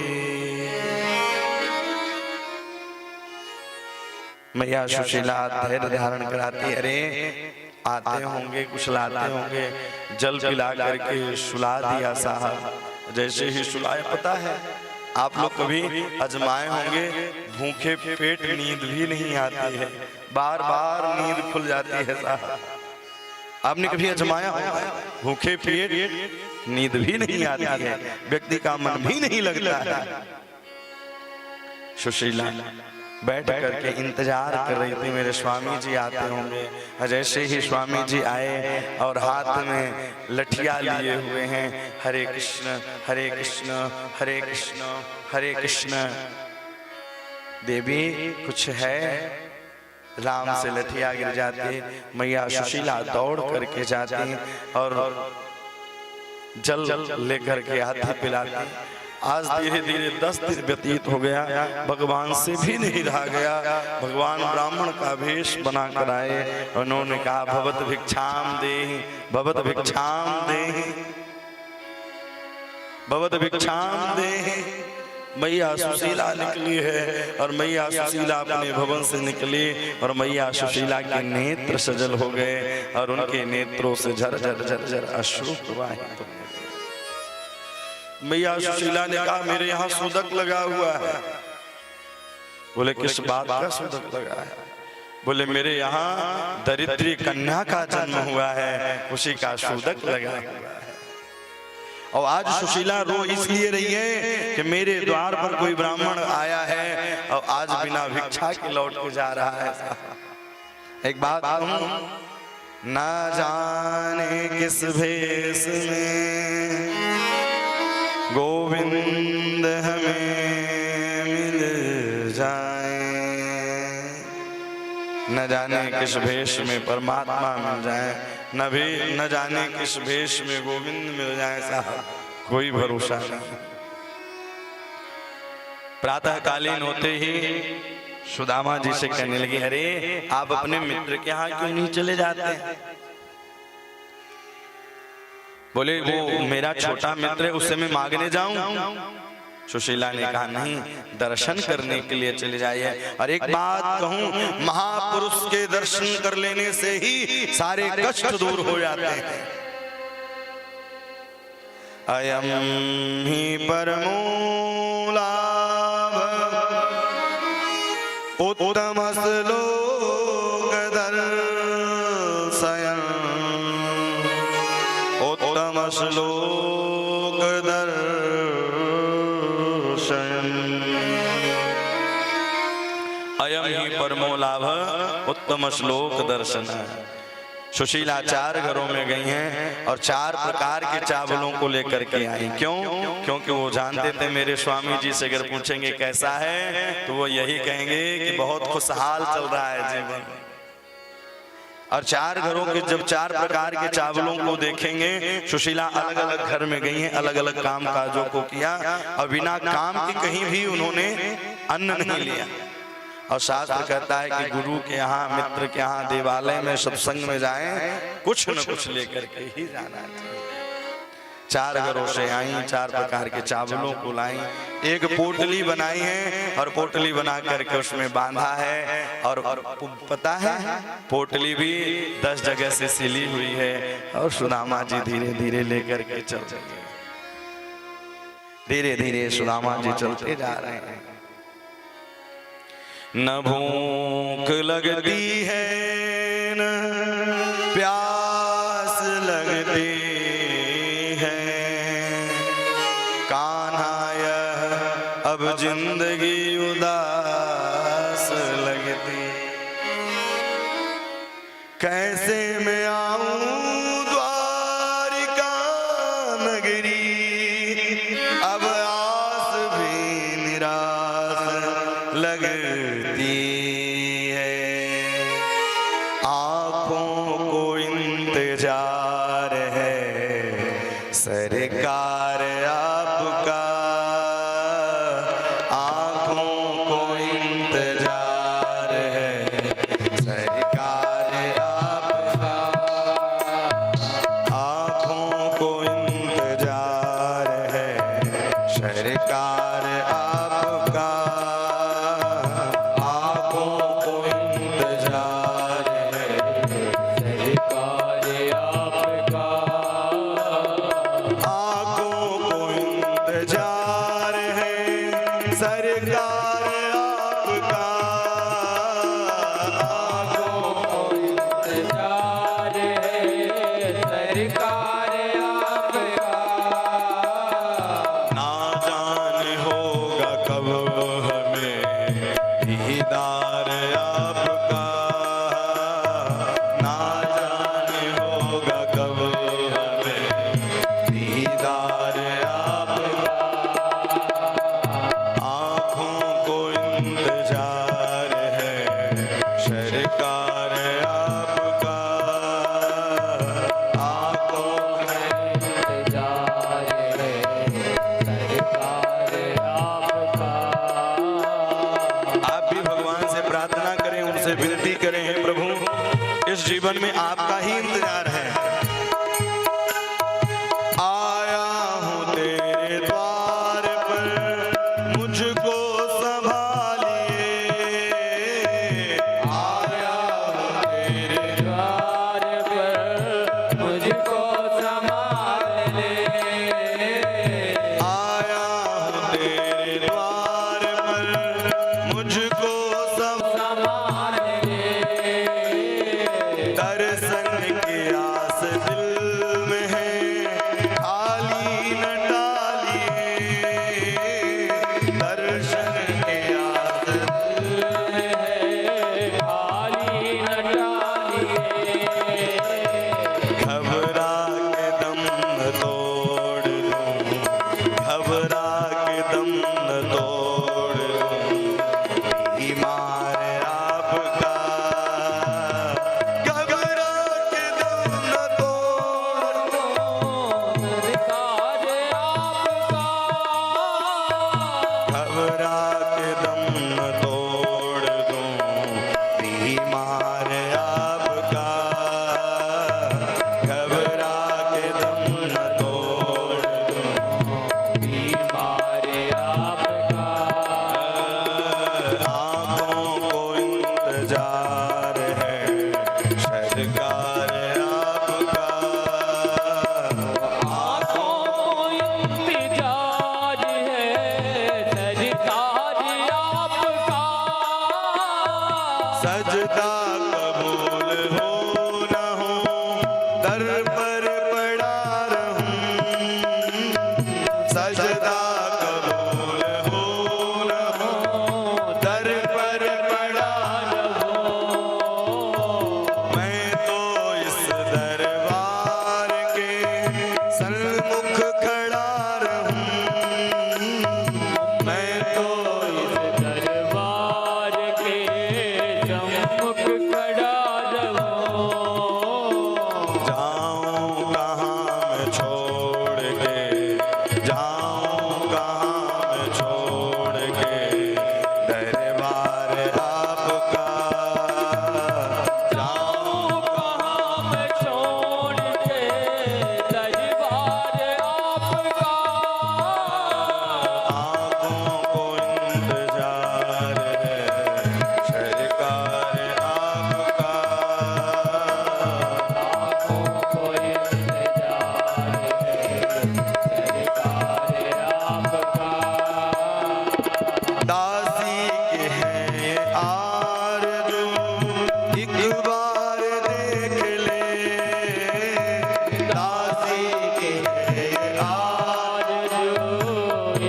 Speaker 1: मैया सुशीला धैर्य धारण कराती, अरे आते होंगे, कुछ लाते होंगे, जल पिला करके सुला दिया साहब। जैसे ही सुलाए, पता है आप लोग कभी अजमाए होंगे, भूखे पेट नींद भी नहीं आती है, बार बार नींद खुल जाती है साहब। आपने कभी अजमाया होगा, भूखे पेट नींद भी नहीं आती है, व्यक्ति का मन भी नहीं लगता है। सुशीला बैठ करके इंतजार कर रही थी, मेरे स्वामी जी आते होंगे। जैसे ही स्वामी जी आए और हाथ में लठिया लिए हुए हैं, हरे कृष्ण हरे कृष्ण हरे कृष्ण हरे कृष्ण। देवी कुछ है? राम से लठिया गिर जाती, मैया सुशीला दौड़ करके जाती और जल लेकर के हाथी पिलाती। आज धीरे धीरे 10 दिन व्यतीत हो गया, भगवान से भी नहीं रहा गया। भगवान ब्राह्मण का वेश बना कर आए, उन्होंने कहा भवत भिक्षाम देहि, भवत भिक्षाम देहि, भवत भिक्षाम देहि। मैया सुशीला निकली है और मैया सुशीला अपने भवन से निकली और मैया सुशीला के नेत्र सजल हो गए और उनके नेत्रों से झरझर झरझर अश्रु प्रवाहित हो गए। मैया सुशीला ने कहा मेरे यहाँ सूदक लगा हुआ है। बोले किस बात का सूदक लगा है? बोले मेरे यहाँ दरिद्री कन्या का जन्म हुआ है, उसी का सूदक लगा हुआ है। और आज सुशीला रो इसलिए रही है कि मेरे द्वार पर कोई ब्राह्मण आया है और आज बिना भिक्षा के लौट के जा रहा है। एक बात कहूं, ना जाने किस भेष में गोविंद हमें मिल जाए, न जाने किस भेष में परमात्मा मिल जाए, न जाने किस भेष में गोविंद मिल जाए, साहब कोई भरोसा नहीं। प्रातः कालीन होते ही सुदामा जी से कहने लगी, अरे आप अपने मित्र के यहाँ क्यों नहीं चले जाते हैं? बोले वो मेरा छोटा मित्र है, उससे मैं मांगने जाऊं? सुशीला ने कहा नहीं, दर्शन करने के लिए चले जाइए। और एक बात कहूं, महापुरुष के दर्शन कर लेने से ही सारे कष्ट दूर हो जाते हैं। अयम ही परमो लाभ उत्तम श्लोक दर्शयन्, उत्तम श्लोक अयम ही परमो लाभ उत्तम श्लोक दर्शन। सुशीला 4 घरों में गई हैं और 4 प्रकार के चावलों को लेकर के आई। क्यों? क्योंकि वो जानते थे मेरे स्वामी जी से अगर पूछेंगे कैसा है तो वो यही कहेंगे कि बहुत खुशहाल चल रहा है जीवन। और 4 घरों के जब 4 प्रकार के चावलों को देखेंगे, सुशीला अलग अलग घर में गई हैं, अलग अलग काम काजों को किया और बिना काम के कहीं भी उन्होंने अन्न नहीं लिया। और शास्त्र कहता है कि गुरु के यहाँ, मित्र के यहाँ, देवालय में, सत्संग में जाएं, कुछ न कुछ लेकर के ही जाना चाहिए। 4 घरों से आई, 4 प्रकार के चावलों को लाई, एक पोटली बनाई है और पोटली बना करके उसमें बांधा है। और पता है पोटली भी 10 जगह से सिली हुई है। और सुदामा जी धीरे धीरे लेकर के चल रहे हैं, धीरे धीरे सुदामा जी चलते जा रहे हैं। न भूख लगती है न प्यास लगती है, कान्हा यह अब जिंदगी उदास लगती। कैसे मैं आऊं द्वारिका नगरी, अब आस भी निराश लगती है। आंखों को इंतजार है सरकार आपका, आंखों को इंतजार है सरकार आपका, आंखों को इंतजार है सरकार आपका, आंखों को इंतजार है सरकार आपका, आंखों को इंतजार है सरकार आपका, आंखों को
Speaker 2: इंतजार है सरकार आपका।
Speaker 1: ना जाने होगा कब हमें दीदार आपका, ना जाने होगा कब हमें दीदार आपका, आँखों को इंतजार है सरकार आपका, आँखों
Speaker 2: इंतजार है सरकार आपका।
Speaker 1: आप भी भगवान से प्रार्थना करें, उनसे विनती करें, हे प्रभु इस जीवन में आपका ही इंतजार है। आया हूँ तेरे द्वार पर, मुझको संभालिए, आया हूँ तेरे
Speaker 2: द्वार पर मुझको संभाल ले,
Speaker 1: आया हूँ तेरे द्वार पर, मुझको
Speaker 2: संभाल ले।
Speaker 1: दर्शन की सजदा कबूल हो न हो, दर पर पड़ा रहूं। सजदा कबूल हो न हो, दर पर पड़ा रहूं। मैं तो इस दरबार के सन्मुख खड़ा रहूं। मैं तो
Speaker 2: इस दरबार के सम्मुख खड़ा रहूं।
Speaker 1: जाऊं कहाँ मैं छोड़ के, जाऊं कहाँ मैं छोड़ के दरबार आपका। जाऊं
Speaker 2: कहाँ मैं छोड़ के दरबार आपका।
Speaker 1: आँखों को इंतजार है सरकार आपका।
Speaker 2: आँखों को इंतजार है सरकार आपका।
Speaker 1: दासी के हैं ये आरज़ू, एक बार देख ले। दासी के हैं ये
Speaker 2: आरज़ू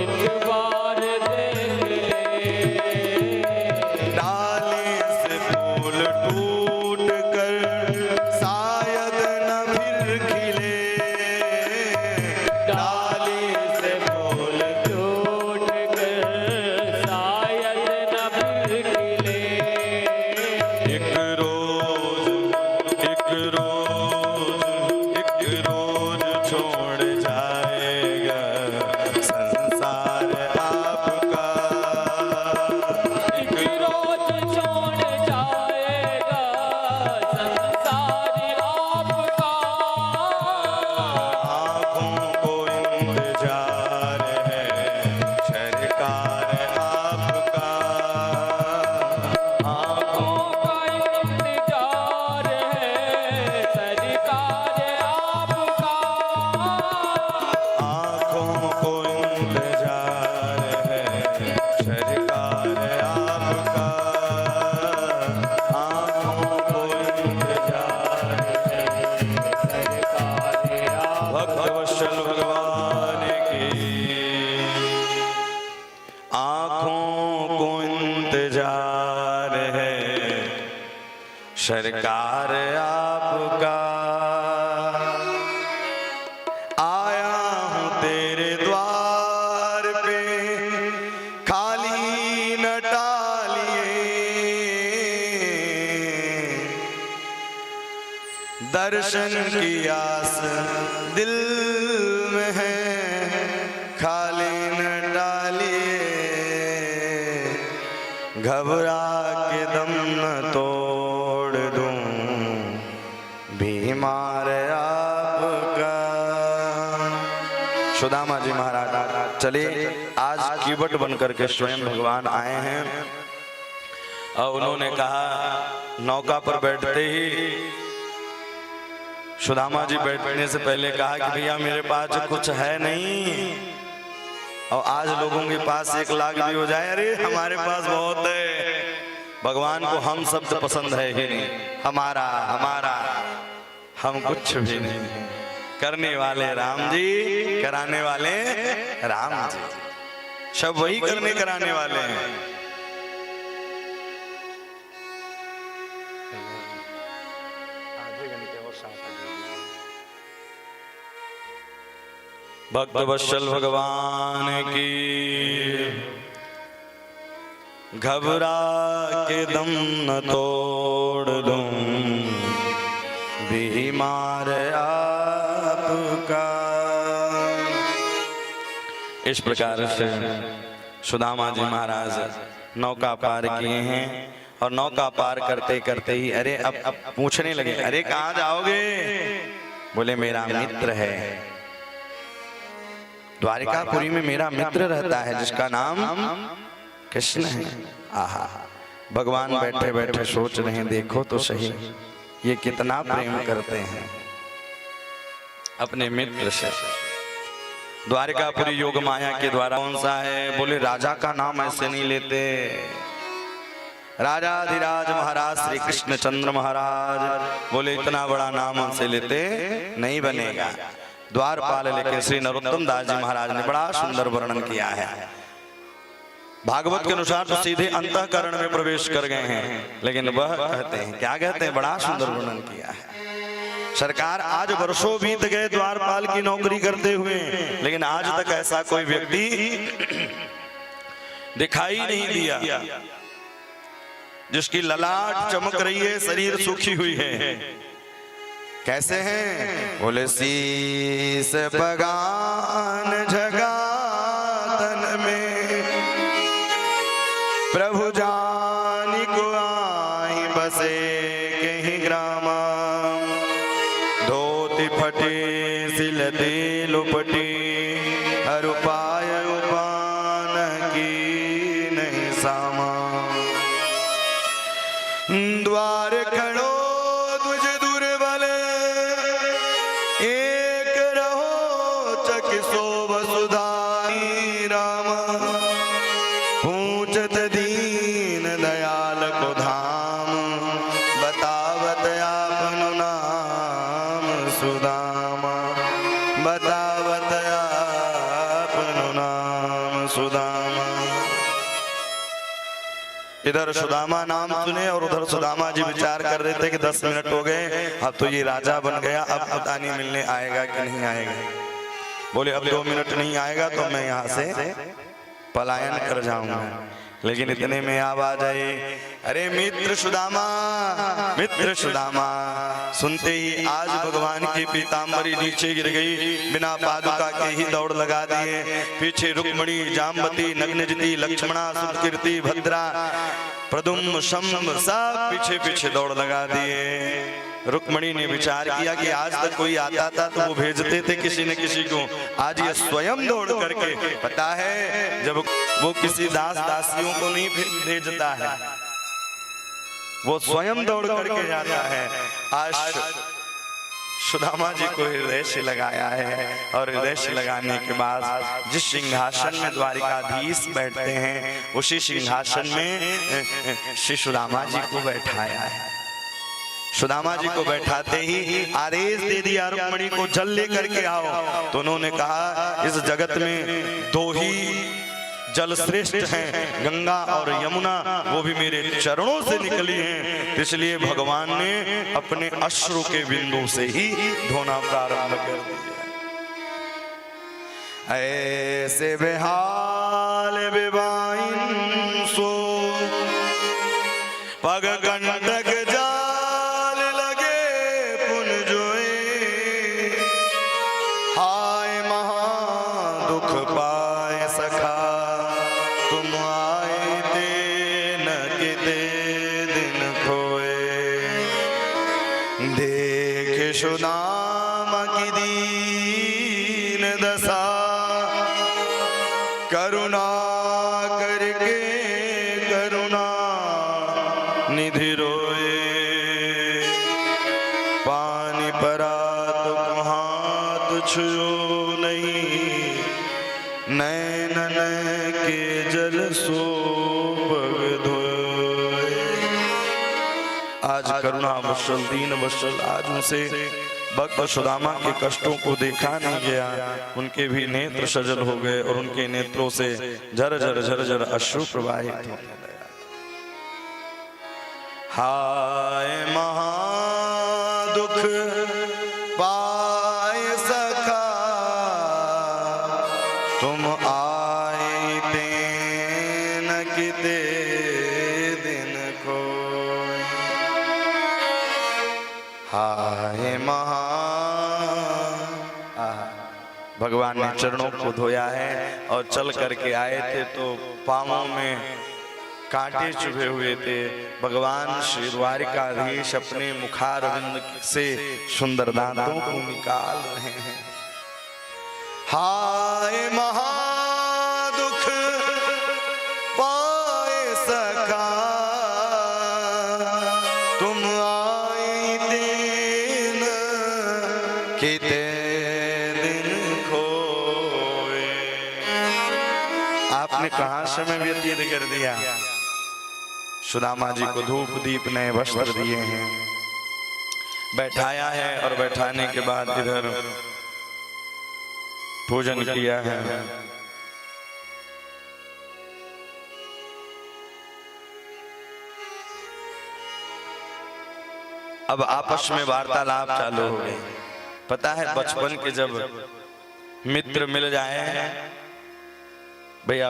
Speaker 2: एक बार देख ले।
Speaker 1: डाले से फूल टूट कर शायद न फिर खिले। डाले से फूल
Speaker 2: टूट कर शायद न फिर खिले।
Speaker 1: एक रोज एक रोज एक रोज छोड़ जाएगा संसार आपका।
Speaker 2: एक रोज छोड़ जाएगा संसार आपका।
Speaker 1: आँखों को इंतजार है सरकार आपका।
Speaker 2: आँखों का इंतजार है सरकार आपका।
Speaker 1: आँखों को इंतजार है सरकार आपका। आँखों को इंतजार है
Speaker 2: सरकार आपका।
Speaker 1: भक्तवत्सल भगवान की। आँखों को इंतजार है सरकार आपका। आया हूँ तेरे द्वार पे, खाली न टालिए। दर्शन की आस दिल में है, खाली न डालिए। घबरा के दम न तोड़ दूं बीमार आपका। सुदामा जी महाराज चलिए आज कीबट बनकर के स्वयं भगवान आए हैं और उन्होंने कहा नौका पर बैठते ही सुदामा जी बैठने से पहले कहा कि भैया मेरे पास कुछ है नहीं और आज लोगों के पास 1 लाख भी हो जाए, अरे हमारे पास बहुत है। भगवान को हम शब्द पसंद है ही नहीं, हमारा हमारा हम कुछ भी नहीं। करने वाले राम जी, कराने वाले राम जी, सब वही करने कराने वाले हैं। भक्तवत्सल भगवान की। घबरा के दम न तोड़ दूं बीमार आपका। इस प्रकार से सुदामा जी महाराज नौका पार किए हैं और नौका पार करते करते ही अरे अब पूछने लगे, अरे कहाँ जाओगे? बोले मेरा मित्र है, द्वारिकापुरी में मेरा मित्र रहता है जिसका नाम कृष्ण है। आहा, भगवान बैठे बैठे सोच रहे हैं, देखो तो सही ये कितना प्रेम करते हैं अपने मित्र से। द्वारिकापुरी योग माया के द्वारा कौन सा है? बोले राजा का नाम ऐसे नहीं लेते, राजाधिराज महाराज श्री कृष्णचंद्र महाराज बोले इतना बड़ा नाम हमसे लेते नहीं बनेगा। द्वारपाल लेके श्री नरोत्तम दास जी महाराज ने बड़ा सुंदर वर्णन किया है। भागवत के अनुसार तो सीधे अंतःकरण में प्रवेश कर गए हैं, लेकिन वह कहते हैं, क्या कहते हैं, बड़ा सुंदर वर्णन किया है। सरकार आज वर्षों बीत गए द्वारपाल की नौकरी करते हुए, लेकिन आज तक ऐसा कोई व्यक्ति दिखाई नहीं दिया जिसकी ललाट चमक रही है, शरीर सूखी हुई है। कैसे हैं? बोले शीस बगान जगातन में प्रभु जानी को आई बसे कहीं ग्रामा, धोती फटे सिलते लुपटी हर उपाय उपान की नहीं सामा, द्वार खड़ो तुझ दुर्बल एक रहो चकिसो वसुधाई रामा, पूछत दीन दयाल को धाम बतावत आपनु नाम सुदामा, बतावत आपनु नाम सुदामा। इधर सुदामा नाम सुने और उधर सुदामा जी विचार कर रहे थे कि 10 मिनट हो गए, अब तो ये राजा बन गया, अब पता नहीं मिलने आएगा कि नहीं आएगा। बोले अब 2 मिनट नहीं आएगा तो मैं यहाँ से पलायन कर जाऊंगा। लेकिन इतने में आवाज आई, अरे मित्र सुदामा, मित्र सुदामा। सुनते ही आज भगवान की पीतांबरी नीचे गिर गई, बिना पादुका के ही दौड़ लगा दिए। पीछे रुक्मणी, जाम्बती, नग्नजती, लक्ष्मणा, सुकीर्ति, भद्रा, प्रदुम्न, शंभ सब पीछे पीछे दौड़ लगा दिए। रुक्मणी ने विचार किया कि आज तक कोई आता था तो वो भेजते थे किसी न किसी को, आज ये स्वयं दौड़ करके, पता है जब वो किसी दास दासियों को नहीं भेजता है, वो स्वयं दौड़ करके जाता है। आज सुदामा जी को हृदय से लगाया है, और हृदय से लगाने के बाद जिस सिंहासन में द्वारिकाधीश बैठते हैं उसी सिंहासन में श्री सुदामा जी को बैठाया है। सुदामा जी को बैठाते ही आदेश दे दिया रुक्मणी को, जल लेकर के आओ। तो उन्होंने कहा इस जगत में 2 ही जल श्रेष्ठ हैं, गंगा और यमुना, वो भी मेरे चरणों से निकली हैं, इसलिए भगवान ने अपने अश्रु के बिंदु से ही धोना प्रारंभ कर दिया। ऐसे बेहाल बेबाइन सो पग गंडक जाल लगे पुन जोए, हाय महा दुख पाए सखा तुम आए ते न किते दिन खोए, देख सुदामा की दीन दशा करुणा करके करुणा निधि रोए, पानी परा तो हाथ छुओ नहीं, नैन के जल सो पग धोए। आज करुणा वशल दीन वशल आज उनसे भक्त सुदामा के कष्टों को देखा नहीं गया, उनके भी नेत्र सजल हो गए और उनके नेत्रों से झर झर झर झर अश्रु प्रवाहित होने लगा। हाय महा दुख पाए सखा तुम आए ते न किते दिन को, हाय महा। भगवान ने चरणों को धोया है और चल करके आए थे तो पांवों में कांटे चुभे हुए थे। भगवान श्री द्वारिकाधीश अपने मुखारविंद से सुंदर दांतों को निकाल रहे हैं। हाय महा दुख पाए सखा तुम आए दिन किते दिन खोए। आपने कहां समय व्यतीत कर दिया? सुदामा जी को धूप दीप नए वस्त्र दिए हैं, बैठाया है और बैठाने के बाद इधर पूजन किया है। अब आपस में वार्तालाप चालू हो गई। पता है बचपन के जब मित्र मिल जाए भैया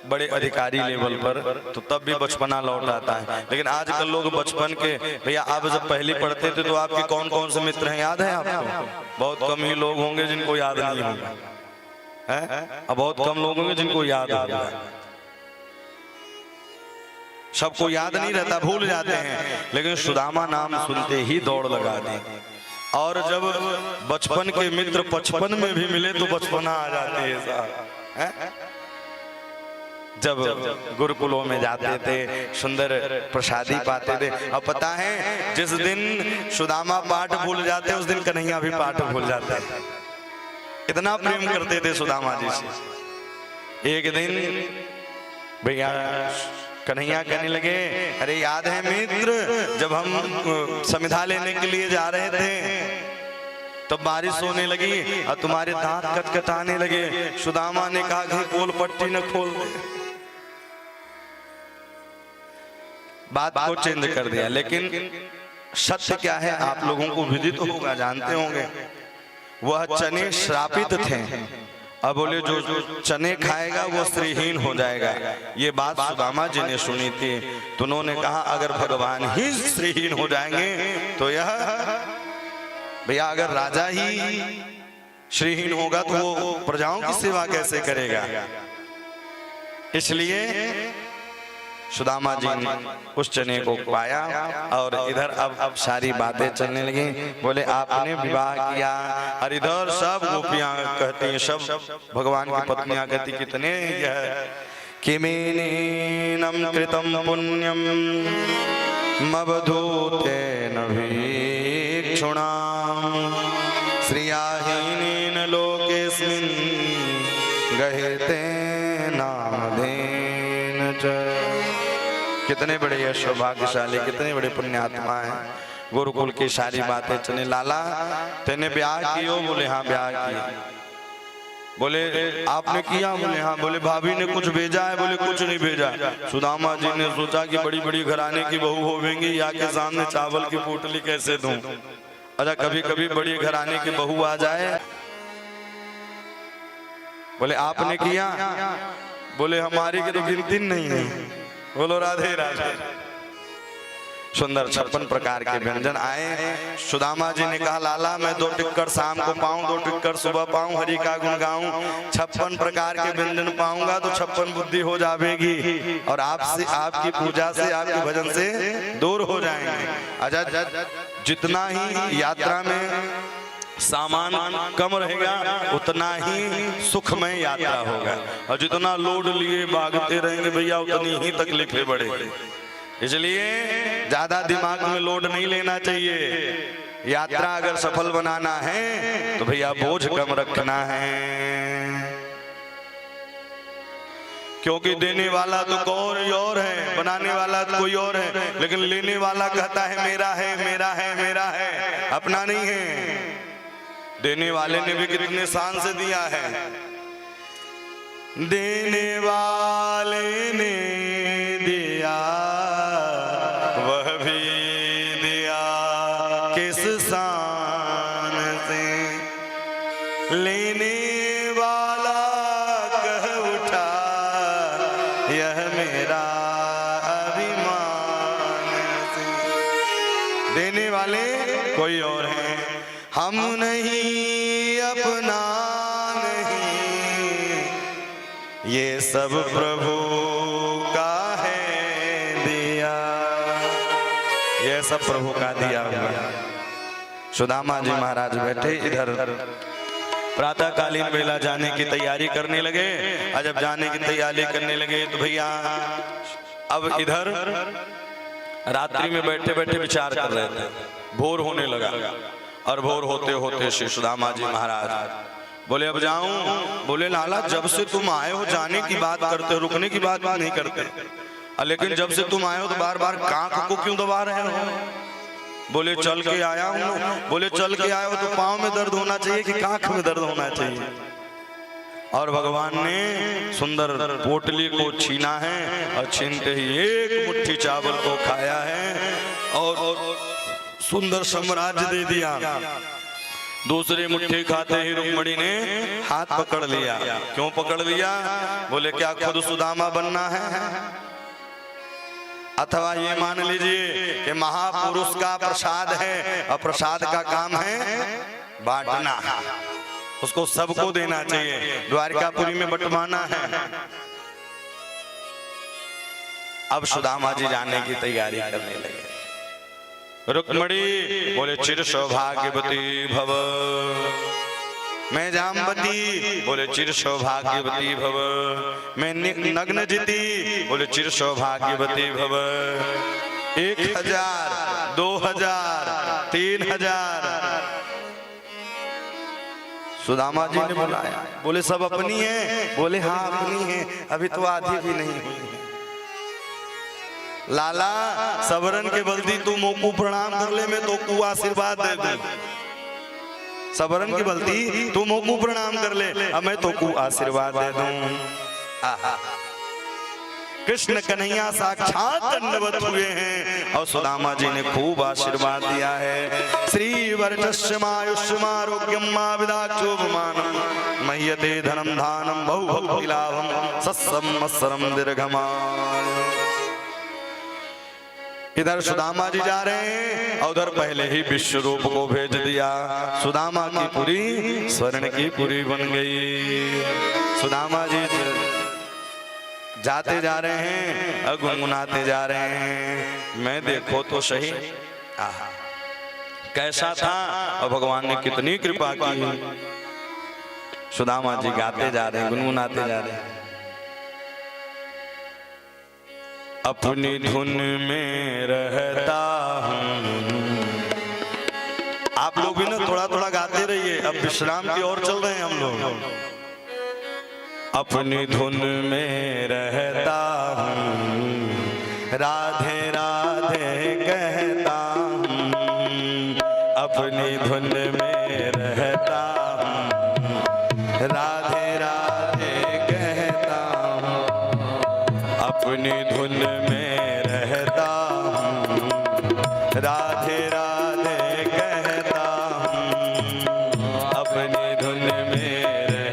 Speaker 1: बड़े अधिकारी लेवल पर, तो तब भी बचपना लौट आता है। लेकिन आजकल लोग बचपन के, भैया आप जब पहले पढ़ते थे तो आपके कौन कौन से मित्र हैं याद है आपको? बहुत कम ही लोग होंगे जिनको याद नहीं होगा, अब बहुत कम लोग होंगे जिनको याद होगा। सबको याद नहीं रहता, भूल जाते हैं। लेकिन सुदामा नाम सुनते ही दौड़ लगा दी। और जब बचपन के मित्र बचपन में भी मिले तो बचपना आ जाती है साहब। जब गुरुकुलों में जाते थे, सुंदर प्रसादी पाते थे। अब पता है जिस दिन सुदामा पाठ भूल जाते उस दिन कन्हैया भी पाठ भूल जाता है। इतना प्रेम करते थे सुदामा जी से। एक दिन भैया कन्हैया कहने लगे, अरे याद है मित्र जब हम समिधा लेने के लिए जा रहे थे तब बारिश होने लगी और तुम्हारे दांत कटकटाने लगे। सुदामा ने कहा कि पोल पट्टी न खोल दे। बात को चेंज कर दिया। लेकिन सत्य क्या है आप लोगों को विदित होगा, जानते होंगे। वह चने श्रापित थे। अब बोले जो चने खाएगा वो श्रीहीन हो जाएगा। ये बात सुदामा जी ने सुनी थी, तो उन्होंने कहा अगर भगवान ही श्रीहीन हो जाएंगे तो यह भैया अगर राजा ही श्रीहीन होगा तो वो प्रजाओं की सेवा कैसे करेगा। इसलिए सुदामा जी ने उस चने को पाया और इधर अब सारी बातें चलने लगी। बोले आपने विवाह किया, और इधर सब गोपियां कहती हैं, सब भगवान की पत्नियां कहती कितने किमेनेनम कृतम पुण्यम मवधूतेन भीक्षुणा श्रियाहीनेन लोकेस्मिन् गहेते नामधेन च। कितने बड़े ये सौभाग्यशाली, कितने बड़े पुण्यात्मा हैं। गुरुकुल की सारी बातें चले। लाला तेने ब्याह कियो? बोले हाँ ब्याह किया। बोले आपने किया? बोले हाँ। बोले भाभी ने कुछ भेजा है? बोले कुछ नहीं भेजा। सुदामा जी ने सोचा कि बड़ी बड़ी घराने की बहू होवेंगी, या के सामने चावल की पोटली कैसे दूं। अच्छा कभी कभी बड़ी घराने की बहू आ जाए। बोले आपने किया? बोले हमारी की तो गिनती नहीं है। बोलो राधे राधे। सुंदर 56 प्रकार के व्यंजन आए। सुदामा जी ने कहा लाला मैं 2 टिक्कर शाम को पाऊं, 2 टिक्कर सुबह पाऊं, हरि का गुण गाऊं, 56 प्रकार के व्यंजन पाऊंगा तो 56 बुद्धि हो जाएगी और आपसे, आपकी पूजा से, आपके भजन से दूर हो जाएंगे। अच्छा जितना ही यात्रा में सामान कम रहेगा उतना ही सुखमय यात्रा होगा, और जितना लोड लिए भागते रहेंगे भैया उतनी ही तकलीफें बढ़ेगी। इसलिए ज्यादा दिमाग में लोड नहीं लेना चाहिए। यात्रा अगर सफल बनाना है तो भैया बोझ कम रखना है, क्योंकि देने वाला तो कोई और है, बनाने वाला तो कोई और है, लेकिन लेने वाला कहता है मेरा है मेरा है मेरा है, अपना नहीं है। देने वाले ने भी कितने शान से दिया है। देने वाले ने दिया वह भी दिया किस शान से, लेने वाला कह उठा यह मेरा अभिमान से। देने वाले कोई और है, हम नहीं अपना नहीं, ये सब प्रभु का है दिया, ये सब प्रभु का दिया हुआ। सुदामा जी महाराज बैठे इधर प्रातःकालीन वेला जाने की तैयारी करने लगे। और जब जाने की तैयारी करने लगे तो भैया अब इधर रात्रि में बैठे बैठे विचार कर रहे थे। भोर होने लगा और भोर होते होते श्री सुदामा जी महाराज बोले अब जाऊं? बोले लाला जब से तुम आए हो जाने की बात करते हो, रुकने की बात नहीं करते। लेकिन जब से तुम आए हो तो बार बार कांख को क्यों दबा रहे हो? बोले चल के आया हूं। बोले चल के आए हो तो पांव में दर्द होना चाहिए कि कांख में दर्द होना चाहिए? और भगवान ने सुंदर पोटली को छीना है और छीनते ही एक मुट्ठी चावल को खाया है और सुंदर साम्राज्य दे दिया। दूसरी मुट्ठी खाते ही रुक्मणी ने हाथ पकड़ लिया। क्यों पकड़ लिया? बोले क्या खुद सुदामा बनना है? अथवा ये मान लीजिए कि महापुरुष का प्रसाद है और प्रसाद का काम है बांटना, उसको सबको देना चाहिए, द्वारिकापुरी में बंटवाना है। अब सुदामा जी जाने की तैयारी करने लगे। रुक्मणी बोले चिर सौभाग्यवती भव। मैं जामवती बोले चिर सौभाग्यवती भव। मैं नग्न जिति बोले चिर सौभाग्यवती भव। 1000 2000 3000 सुदामा जी ने बुलाया। बोले सब अपनी है? बोले हाँ अपनी है, अभी तो आधी भी नहीं हुई है। लाला सबरन के बलदी तू मोकू प्रणाम कर ले, मैं तो कु आशीर्वाद दे दूं। सबरन की बलदी तू मोकू प्रणाम कर ले, अब मैं तो कु आशीर्वाद दे दूं। आहा कृष्ण कन्हैया साक्षात दंडवत हुए हैं और सुदामा जी ने खूब आशीर्वाद दिया है। श्री वर्चस्मायुष्मारोग्यम विदाक्षोभमानम मह्यते धनम धानम बहुभक्ति लाभम सत्संवत्सरम दीर्घमायु। इधर सुदामा जी जा रहे हैं और उधर पहले ही विश्व रूप को भेज दिया। सुदामा की पुरी स्वर्ण की पुरी बन गई। सुदामा जी जाते जा रहे हैं और गुनगुनाते जा रहे हैं। मैं देखो तो सही आहा कैसा था और भगवान ने कितनी कृपा की। सुदामा जी गाते जा रहे हैं, गुनगुनाते जा रहे हैं। अपनी धुन में रहता हूँ। आप लोग भी ना थोड़ा थोड़ा गाते रहिए, अब विश्राम की ओर चल रहे हैं हम लोग। अपनी धुन में रहता हूँ, राधे राधे कहता हूँ। अपनी धुन में रहता हूँ, राधे राधे कहता हूँ। अपनी धुन में रहता हूँ, राधे राधे कहता हूँ। अपनी धुन में राधे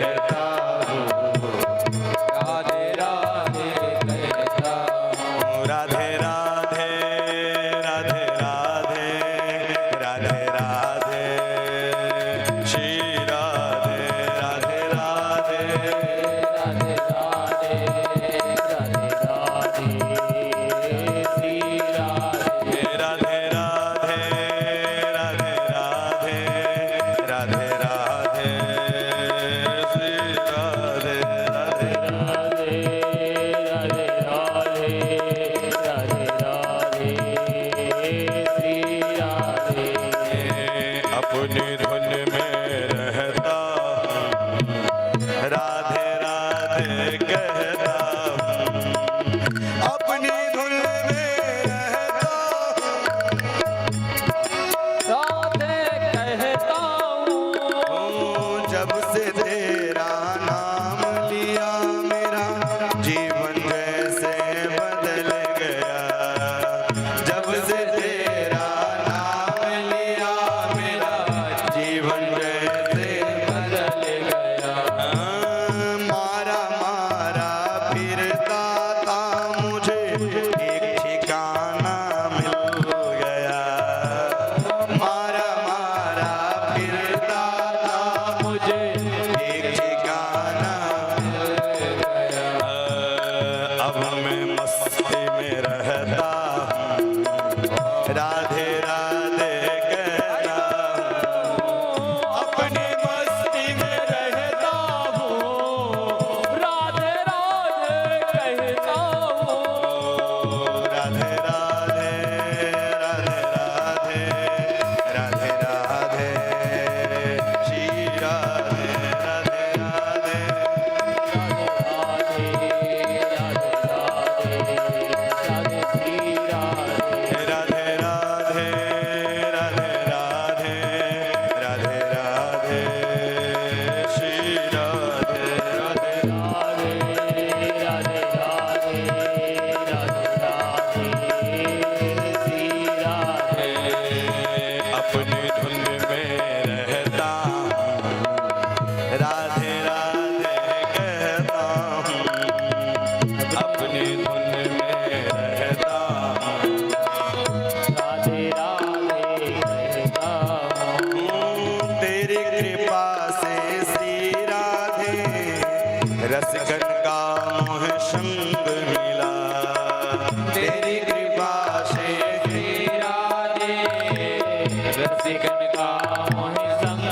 Speaker 2: शक्ति का मोहि संग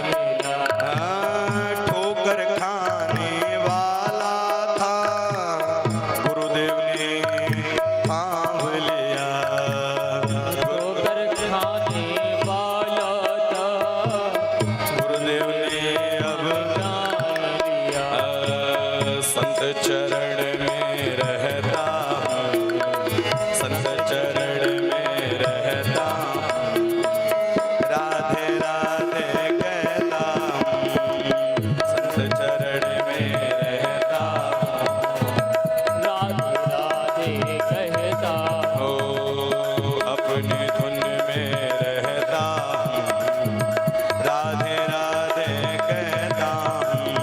Speaker 2: मिला।
Speaker 1: ठोकर खाने वाला था गुरुदेव ने थाम लिया।
Speaker 2: ठोकर खाने वाला था
Speaker 1: गुरुदेव ने अब
Speaker 2: जान लिया।
Speaker 1: संत चरण में रहता हूँ, संत चरण में रहता हूँ, राधे राधे कहता हूँ, संत चरण में रहता
Speaker 2: राधे राधे कहता
Speaker 1: हूँ, अपनी धुन में रहता हूँ, राधे राधे कहता हूँ,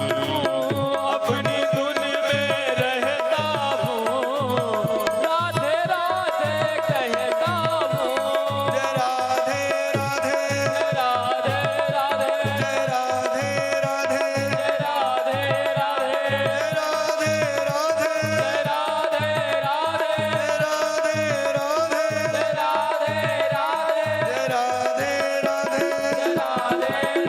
Speaker 1: अपनी धुन में रहता हूँ,
Speaker 2: राधे राधे कहता हूँ।
Speaker 1: जय राधे राधे,
Speaker 2: राधे राधे
Speaker 1: जय राधे राधे,
Speaker 2: राधे राधे
Speaker 1: राधे राधे,
Speaker 2: राधे राधे
Speaker 1: राधे राधे,
Speaker 2: राधे राधे
Speaker 1: जय राधे राधे,
Speaker 2: राधे राधे
Speaker 1: जय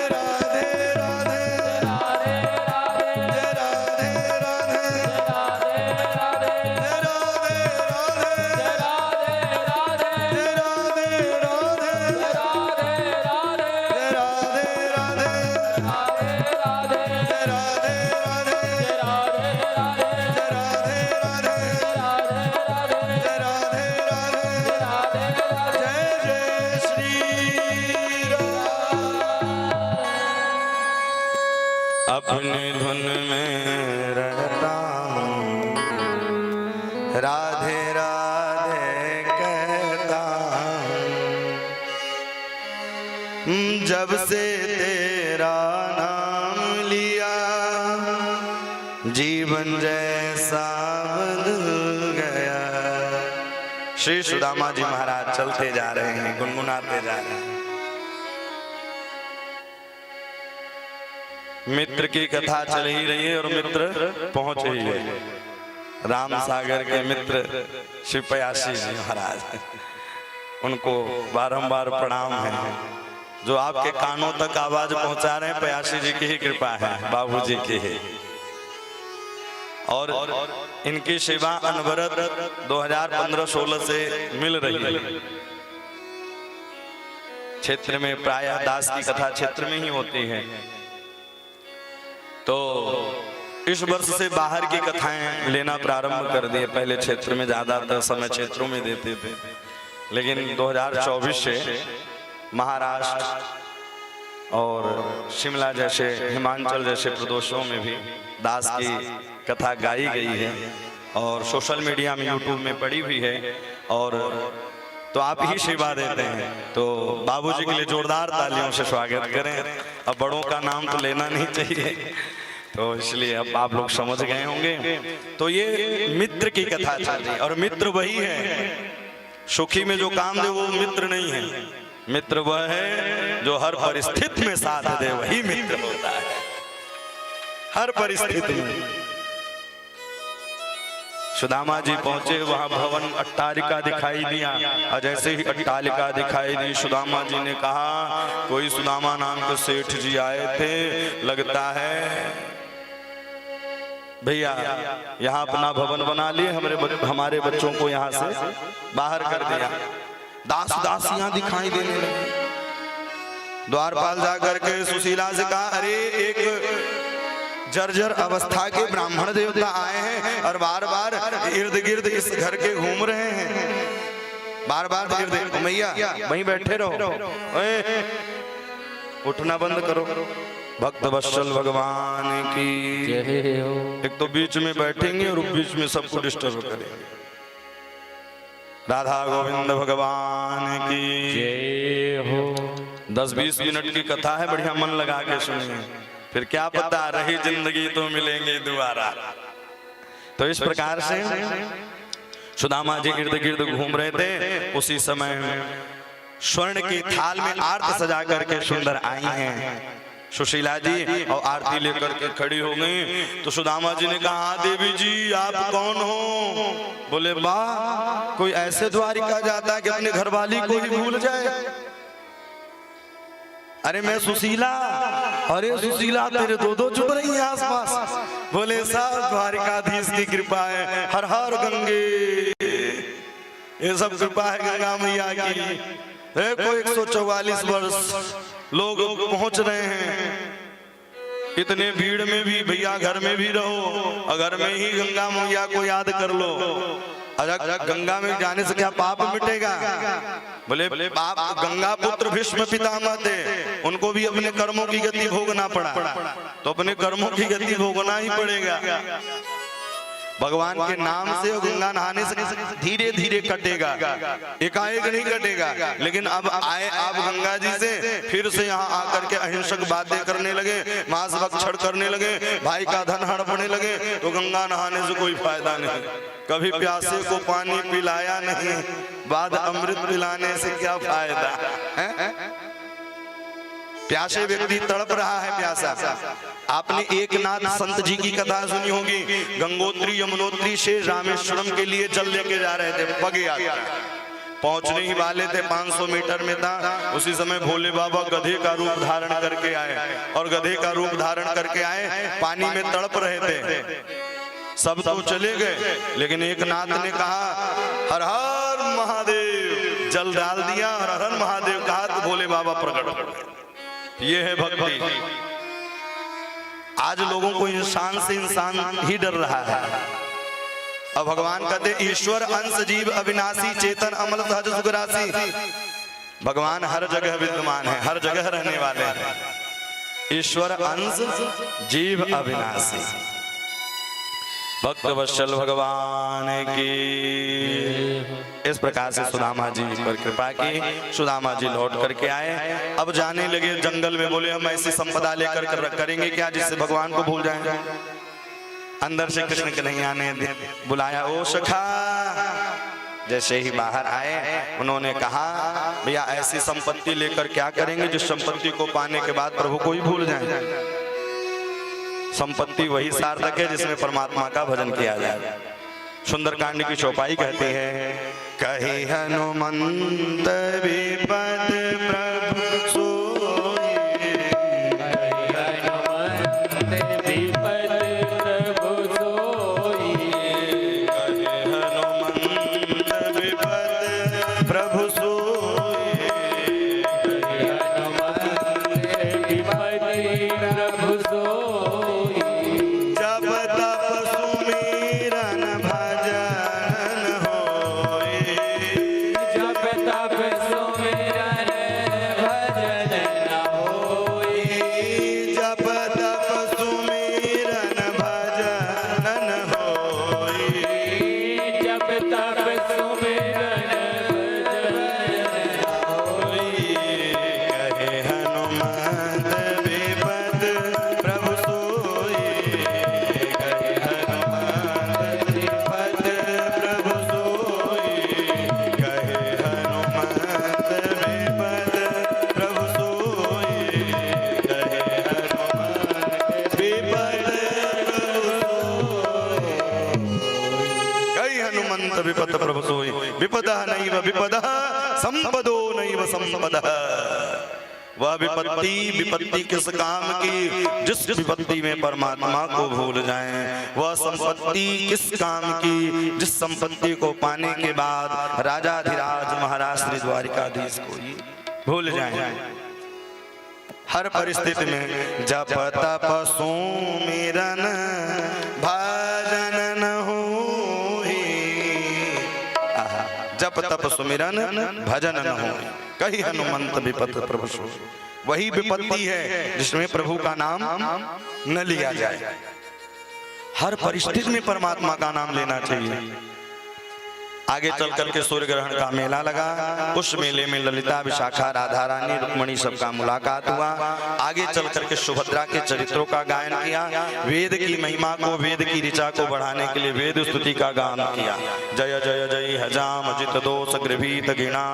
Speaker 1: राधे राधे,
Speaker 2: राधे राधे
Speaker 1: जय राधे राधे,
Speaker 2: राधे राधे
Speaker 1: जय राधे राधे,
Speaker 2: राधे राधे
Speaker 1: जय राधे राधे,
Speaker 2: राधे राधे
Speaker 1: जय राधे राधे,
Speaker 2: राधे राधे
Speaker 1: जय राधे राधे,
Speaker 2: राधे राधे
Speaker 1: जय राधे राधे, जय राधे राधे, जय जय श्री राम। अपनी धुन में रहता हूँ, राधे राधे कहता हूँ, जब से तेरा नाम लिया जीवन जैसा बदल गया। श्री सुदामा जी महाराज चलते जा रहे हैं, गुनगुनाते जा रहे हैं। मित्र की कथा चल ही रही है और मित्र पहुंच ही गए। राम सागर के मित्र श्री पयासी जी महाराज, उनको बारंबार प्रणाम है। जो आपके कानों तक आवाज पहुंचा रहे हैं, पयासी जी की ही कृपा है, बाबूजी की ही। और इनकी सेवा अनवरत 2015-16 से मिल रही है। क्षेत्र में प्रायः दास की कथा क्षेत्र में ही होती है, तो इस वर्ष से बाहर की कथाएं लेना प्रारंभ कर दिए। पहले क्षेत्र में ज्यादातर समय क्षेत्रों में देते थे, लेकिन 2024 से महाराष्ट्र और शिमला जैसे हिमाचल जैसे प्रदेशों में भी दास की कथा गाई गई है और सोशल मीडिया में यूट्यूब में पड़ी हुई है। और तो आप ही सेवा देते हैं, तो बाबूजी के लिए जोरदार तालियों से स्वागत करें। अब बड़ों का नाम तो लेना नहीं चाहिए, तो इसलिए अब आप लोग समझ गए होंगे। तो ये मित्र की कथा चल रही है, और मित्र वही है, सुखी में जो काम दे वो मित्र नहीं है। मित्र वह है जो हर परिस्थिति में साथ दे, वही मित्र होता है। हर परिस्थिति में सुदामा जी पहुंचे, वहां भवन अट्टालिका दिखाई दिया, और जैसे ही अट्टालिका दिखाई दी, सुदामा जी ने कहा कोई सुदामा नाम के सेठ जी आए थे, लगता है भैया यहाँ अपना भवन बना लिए, हमारे बच्चों को यहाँ से बाहर कर दिया। दास दासियां दिखाई देने लगी। द्वारपाल जाकर के सुशीला से कहा, अरे एक जर्जर अवस्था के ब्राह्मण देवता आए हैं और बार बार इर्द गिर्द इस घर के घूम रहे हैं, बार बार इर्द। मैया वहीं बैठे रहो, उठना बंद करो। भक्त वत्सल भगवान की
Speaker 2: जय हो।
Speaker 1: एक तो बीच में बैठेंगे और बीच में सबको डिस्टर्ब करेंगे। राधा गोविंद भगवान की
Speaker 2: जय हो।
Speaker 1: 10-20 मिनट की कथा है, बढ़िया मन लगा के सुनिए, फिर क्या पता रही जिंदगी तो मिलेंगे दोबारा। तो इस प्रकार से सुदामा जी इर्द गिर्द घूम रहे थे। उसी समय स्वर्ण की थाल में आरती सजा करके सुंदर आई हैं सुशीला जी, और आरती लेकर के खड़ी हो गई। तो सुदामा जी ने कहा, देवी जी आप कौन हो? बोले वाह, कोई ऐसे द्वारिका जाता है कि अपने घरवाली को ही भूल जाए। अरे मैं सुशीला, अरे सुशीला तेरे दो चुप रही है आसपास। बोले साहब द्वारिकाधीश की कृपा है, हर हर गंगे, ये सब कृपा है गंगा मैया की। देखो 144 वर्ष लोग पहुंच रहे हैं, इतने भीड़ में भी भैया घर में भी रहो और घर में ही गंगा मैया को याद कर लो। अगर गंगा में जाने से क्या पाप मिटेगा? बोले पाप, गंगा पुत्र भीष्म पितामह थे, उनको भी अपने कर्मों की गति भोगना पड़ा, तो अपने कर्मों की गति भोगना ही पड़ेगा। भगवान के नाम से और गंगा नहाने से धीरे धीरे कटेगा, एकाएक नहीं कटेगा। लेकिन अब आए आप गंगा जी से, फिर से यहाँ आकर के अहिंसक बातें करने लगे, मांस भक्षण करने लगे, भाई का धन हड़पने लगे, तो गंगा नहाने से कोई फायदा नहीं। कभी प्यासे को पानी पिलाया नहीं, बाद अमृत पिलाने से क्या फायदा है? प्यासे व्यक्ति तड़प रहा है प्यासा। आपने एक नाथ संत जी की कथा सुनी होगी, गंगोत्री यमुनोत्री से रामेश्वरम के लिए जल लेके जा रहे थे, बगे यात्रा पहुंचने ही वाले थे, 500 मीटर में था। उसी समय भोले बाबा गधे का रूप धारण करके आए, और गधे का रूप धारण करके आए, पानी में तड़प रहे थे। सब तो चले गए, लेकिन एक नाथ ने कहा हर हर महादेव, जल डाल दिया, हर हर महादेव कहा तो भोले बाबा प्रकट हो गए। ये है भक्ति। आज लोगों को इंसान से इंसान ही डर रहा है। अब भगवान कहते ईश्वर अंश जीव अविनाशी चेतन अमल सहज सुखराशि। भगवान हर जगह विद्यमान है, हर जगह रहने वाले हैं। ईश्वर अंश जीव अविनाशी। भक्त वत्सल भगवान की। इस प्रकार से सुदामा जी पर कृपा की, सुदामा जी लौट करके आए। अब जाने लगे जंगल में, बोले हम ऐसी संपदा लेकर करेंगे क्या जिससे भगवान को भूल जाएंगे। अंदर से कृष्ण कन्हैया ने बुलाया, ओ सखा। जैसे ही बाहर आए उन्होंने कहा भैया ऐसी संपत्ति लेकर क्या करेंगे जिस संपत्ति को पाने के बाद प्रभु को ही भूल जाए। संपत्ति वही सार्थक है जिसमें परमात्मा का भजन किया जाए। सुंदरकांड की चौपाई कहती है, कही हनुमंत विपद प्रभु सोई,
Speaker 2: हनुमंत विपद प्रभु सोई,
Speaker 1: हनुमंत विपद प्रभु सोई,
Speaker 2: हनुमंत विपद प्रभु सोई।
Speaker 1: विपद प्रभु सोई, विपदः नैव विपदः संपदो नैव संपदः। वह विपत्ति किस काम की जिस विपत्ति में परमात्मा को भूल जाएं। वह संपत्ति किस काम की जिस संपत्ति को पाने के बाद राजाधिराज महाराज श्री द्वारिकाधीश को ही भूल जाएं। हर परिस्थिति में जप तप सुमिरन भजन न होई, जप तप सुमिरन भजन न होई, कही हनुमंत विपद प्रभु सोई। वही विपत्ति है जिसमें प्रभु का नाम न लिया जाए। हर परिस्थिति में परमात्मा का नाम लेना चाहिए। आगे चल करके सूर्य ग्रहण का मेला लगा। उस मेले में ललिता, विशाखा, राधा रानी, रुक्मणी सबका मुलाकात हुआ। आगे चल करके सुभद्रा के चरित्रों का गायन किया। वेद की महिमा को, वेद की ऋचा को बढ़ाने के लिए वेद स्तुति का गान किया। जय जय जय हजाम जित दोष गृभीत गिणा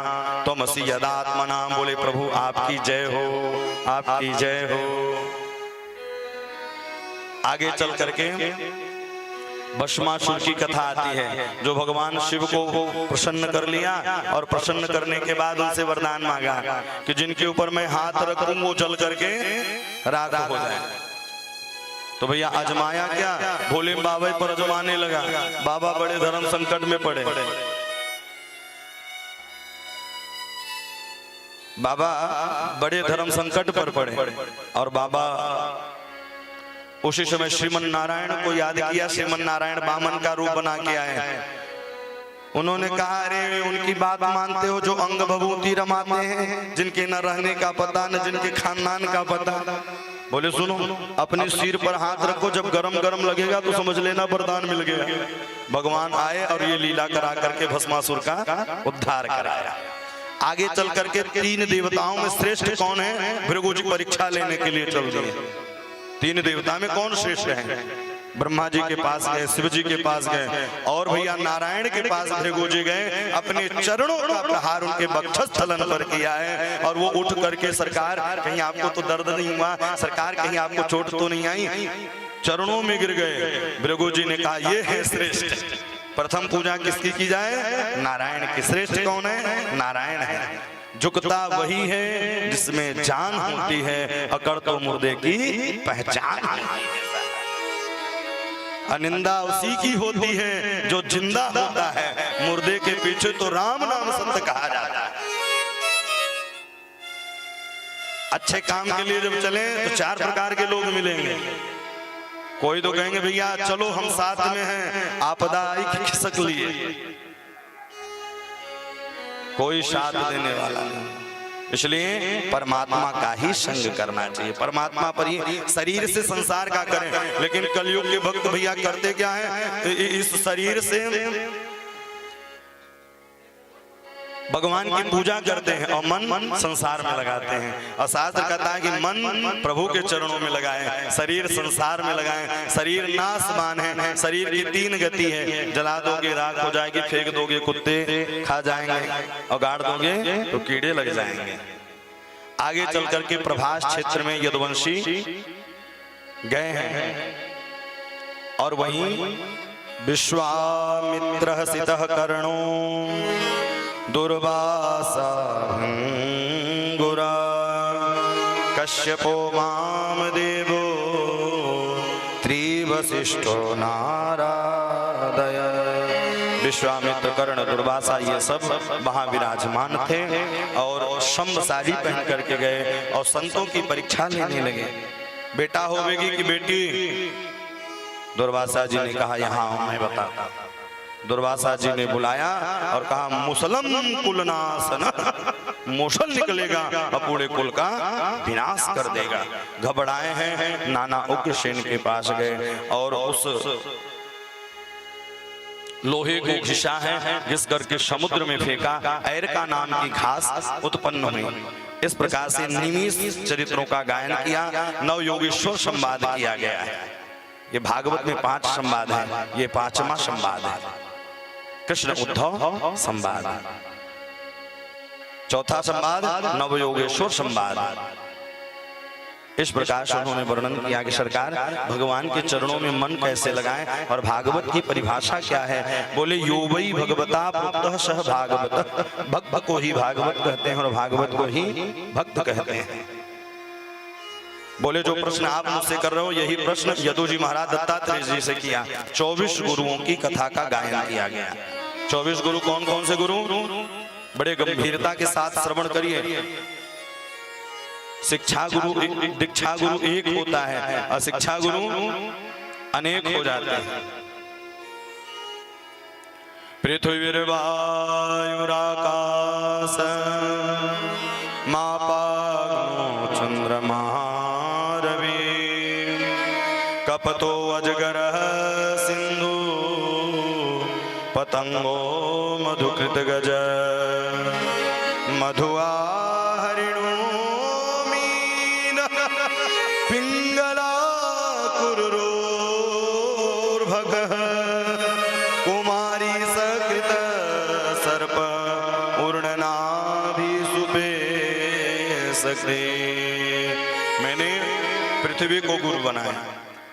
Speaker 1: त्वमसि यदात्मना। बोले प्रभु आपकी जय हो, आपकी जय हो। आगे चल करके भस्मासुर की कथा आती है, जो भगवान शिव को प्रसन्न कर लिया और प्रसन्न करने के बाद उनसे वरदान मांगा कि जिनके ऊपर मैं हाथ रखूं वो जल करके राख हो जाए। तो भैया आजमाया क्या, भोले बाबा पर आजमाने लगा। बाबा बड़े धर्म संकट में पड़े। बाबा बड़े धर्म संकट पर पड़े और बाबा उसी समय श्रीमन नारायण को याद किया। श्रीमन नारायण बामन का रूप बना के आए। उन्होंने कहा, अरे उनकी बात मानते हो जो अंग भभूति रमाते हैं, जिनके न रहने का पता न जिनके खानदान का पता। बोले सुनो, अपने सिर पर हाथ रखो, जब गरम गरम लगेगा तो समझ लेना वरदान मिल गया। भगवान आए और ये लीला करा करके भस्मासुर का उद्धार कराया। आगे चल करके 3 देवताओं में श्रेष्ठ कौन है, भृगु जी परीक्षा लेने के लिए चल दिए। 3 देवता में कौन श्रेष्ठ है? ब्रह्मा जी के पास गए, शिव जी के पास गए और भैया नारायण के पास भृगु जी गए। अपने चरणों का प्रहार उनके वक्षस्थलन पर किया है और वो उठ करके, सरकार कहीं आपको तो दर्द नहीं हुआ, सरकार कहीं आपको चोट तो नहीं आई, चरणों में गिर गए। भृगु जी ने कहा, ये है श्रेष्ठ। प्रथम पूजा किसकी की जाए? नारायण की। श्रेष्ठ कौन है? नारायण है। झुकता वही है जिसमें जान होती है, अकड़ तो मुर्दे की पहचान है। अनिंदा उसी की होती है जो जिंदा होता है, मुर्दे के पीछे तो राम नाम संत कहा जाता है। अच्छे काम के लिए जब चले तो 4 प्रकार के लोग मिलेंगे। कोई तो कहेंगे भैया चलो हम साथ में हैं, आपदा आई खिसक लिए। कोई साथ देने वाला नहीं। इसलिए परमात्मा का ही संग करना चाहिए, परमात्मा पर ही। शरीर से संसार का करें, लेकिन कलयुग के भक्त भैया करते क्या है, इस शरीर से भगवान की पूजा करते हैं और मन संसार में लगाते हैं। और शास्त्र कहता है कि मन प्रभु के चरणों में लगाएं, शरीर संसार में लगाएं। शरीर नाशवान है, शरीर की 3 गति है, जला दोगे राख हो जाएगी, फेंक दोगे कुत्ते खा जाएंगे और गाड़ दोगे तो कीड़े लग जाएंगे। आगे चल करके प्रभास क्षेत्र में यदुवंशी गए हैं और वहीं विश्वामित्र सितः कर्णो दुर्वासा गुरा कश्यपो वामदेवो त्रिवशिष्ठो नारदय। विश्वामित्र, कर्ण, दुर्वासा ये सब वहां विराजमान थे और शंभ साड़ी पहन करके गए और संतों की परीक्षा लेने लगे। बेटा होवेगी कि बेटी? दुर्वासा जी ने कहा, यहाँ मैं बताता। दुर्वासा जी ने बुलाया और कहा, मुसलम कुलनाशन, मुसल निकलेगा और पूरे कुल का विनाश कर देगा। घबराए हैं, नाना उग्रसेन के पास गए और उस लोहे को घिसा है, घिस करके समुद्र में फेंका। ऐरका नाम की घास उत्पन्न हुई। इस प्रकार से निमिष चरित्रों का गायन किया, नव योगेश्वर संवाद किया गया है। ये भागवत में 5 संवाद है, ये 5वां संवाद है। कृष्ण उद्धव संवाद, चौथा संवाद नवयोगेश्वर संवाद। इस प्रकार से उन्होंने वर्णन किया कि सरकार भगवान के चरणों में मन कैसे लगाएं और भागवत की परिभाषा क्या है। बोले, यो वै भगवता प्रोक्तः सह भागवत, भक्त को ही भागवत कहते हैं और भागवत को ही भक्त कहते हैं। बोले, जो प्रश्न आप मुझसे कर रहे हो यही प्रश्न यदु जी महाराज दत्तात्रेय जी से किया। 24 गुरुओं की कथा का गायन किया गया। 24 गुरु कौन कौन से गुरु? बड़े गंभीरता के साथ श्रवण करिए। शिक्षा गुरु, दीक्षा गुरु एक होता है और शिक्षा गुरु अनेक हो जाते हैं। पृथ्वीर्वायुराकाश मापाग्नो चंद्रमा कपतो अजगर सिंधु पतंगो मधुकृत गज मधुआ हरिणो मीन पिंगला कुरुर्भग कुमारी सकृत सर्प उर्णनाभि सुपे सकृ। मैंने पृथ्वी को गुरु बनाया,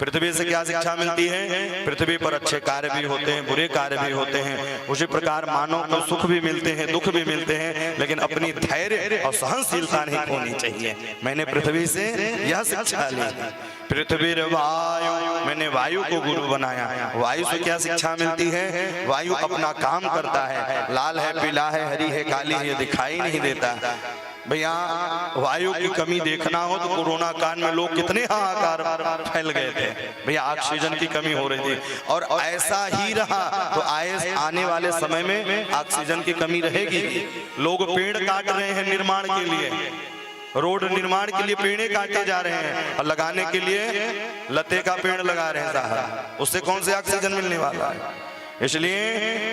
Speaker 1: पृथ्वी से क्या शिक्षा मिलती है? पृथ्वी पर अच्छे कार्य भी होते हैं, बुरे कार्य भी होते हैं। उसी प्रकार मानव को सुख भी मिलते हैं, दुख भी मिलते हैं, लेकिन अपनी धैर्य और सहनशीलता नहीं खोनी चाहिए। मैंने पृथ्वी से यह शिक्षा ली। पृथ्वी वायु, मैंने वायु को गुरु बनाया। वायु से क्या शिक्षा मिलती है? वायु अपना काम करता है, लाल है, पीला है, हरी है, काली है, ये दिखाई नहीं देता। भैया वायु की कमी देखना हो तो कोरोना काल में लोग कितने हाहाकार फैल गए थे। भैया ऑक्सीजन की कमी हो रही थी, और ऐसा ही रहा तो आने वाले समय में ऑक्सीजन की कमी रहेगी। लोग पेड़ काट रहे हैं निर्माण के लिए, रोड निर्माण के लिए पेड़े काटे जा रहे हैं, और लगाने के लिए लते का पेड़ लगा रहे हैं साहब। उससे कौन से ऑक्सीजन मिलने वाला है? इसलिए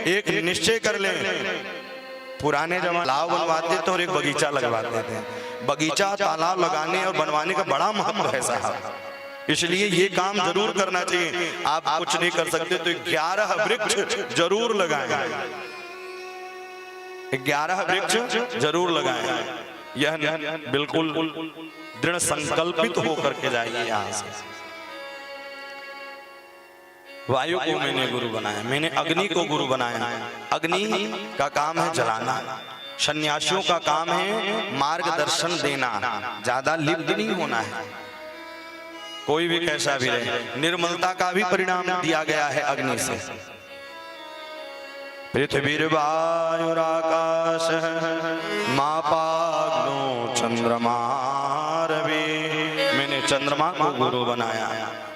Speaker 1: एक निश्चय कर ले। पुराने जमाने तालाब बनवाते थे और एक बगीचा लगवाते थे। बगीचा तालाब लगाने और बनवाने का बड़ा महत्व है साहब, इसलिए ये काम जरूर करना चाहिए। आप कुछ नहीं कर सकते तो 11 वृक्ष जरूर लगाएं, 11 वृक्ष जरूर लगाएं। यह बिल्कुल दृढ़ संकल्पित होकर के जाइए यहाँ से। वायु को मैंने गुरु बनाया, मैंने अग्नि को गुरु बनाया। अग्नि का काम है जलाना, सन्यासियों का काम है मार्गदर्शन देना, ज्यादा लिप्त नहीं होना है। कोई भी कैसा भी रहे, निर्मलता का भी परिणाम दिया गया है अग्नि से। पृथ्वीर्वायुराकाश मापाग्नो चंद्रमा रवि, मैंने चंद्रमा को गुरु बनाया।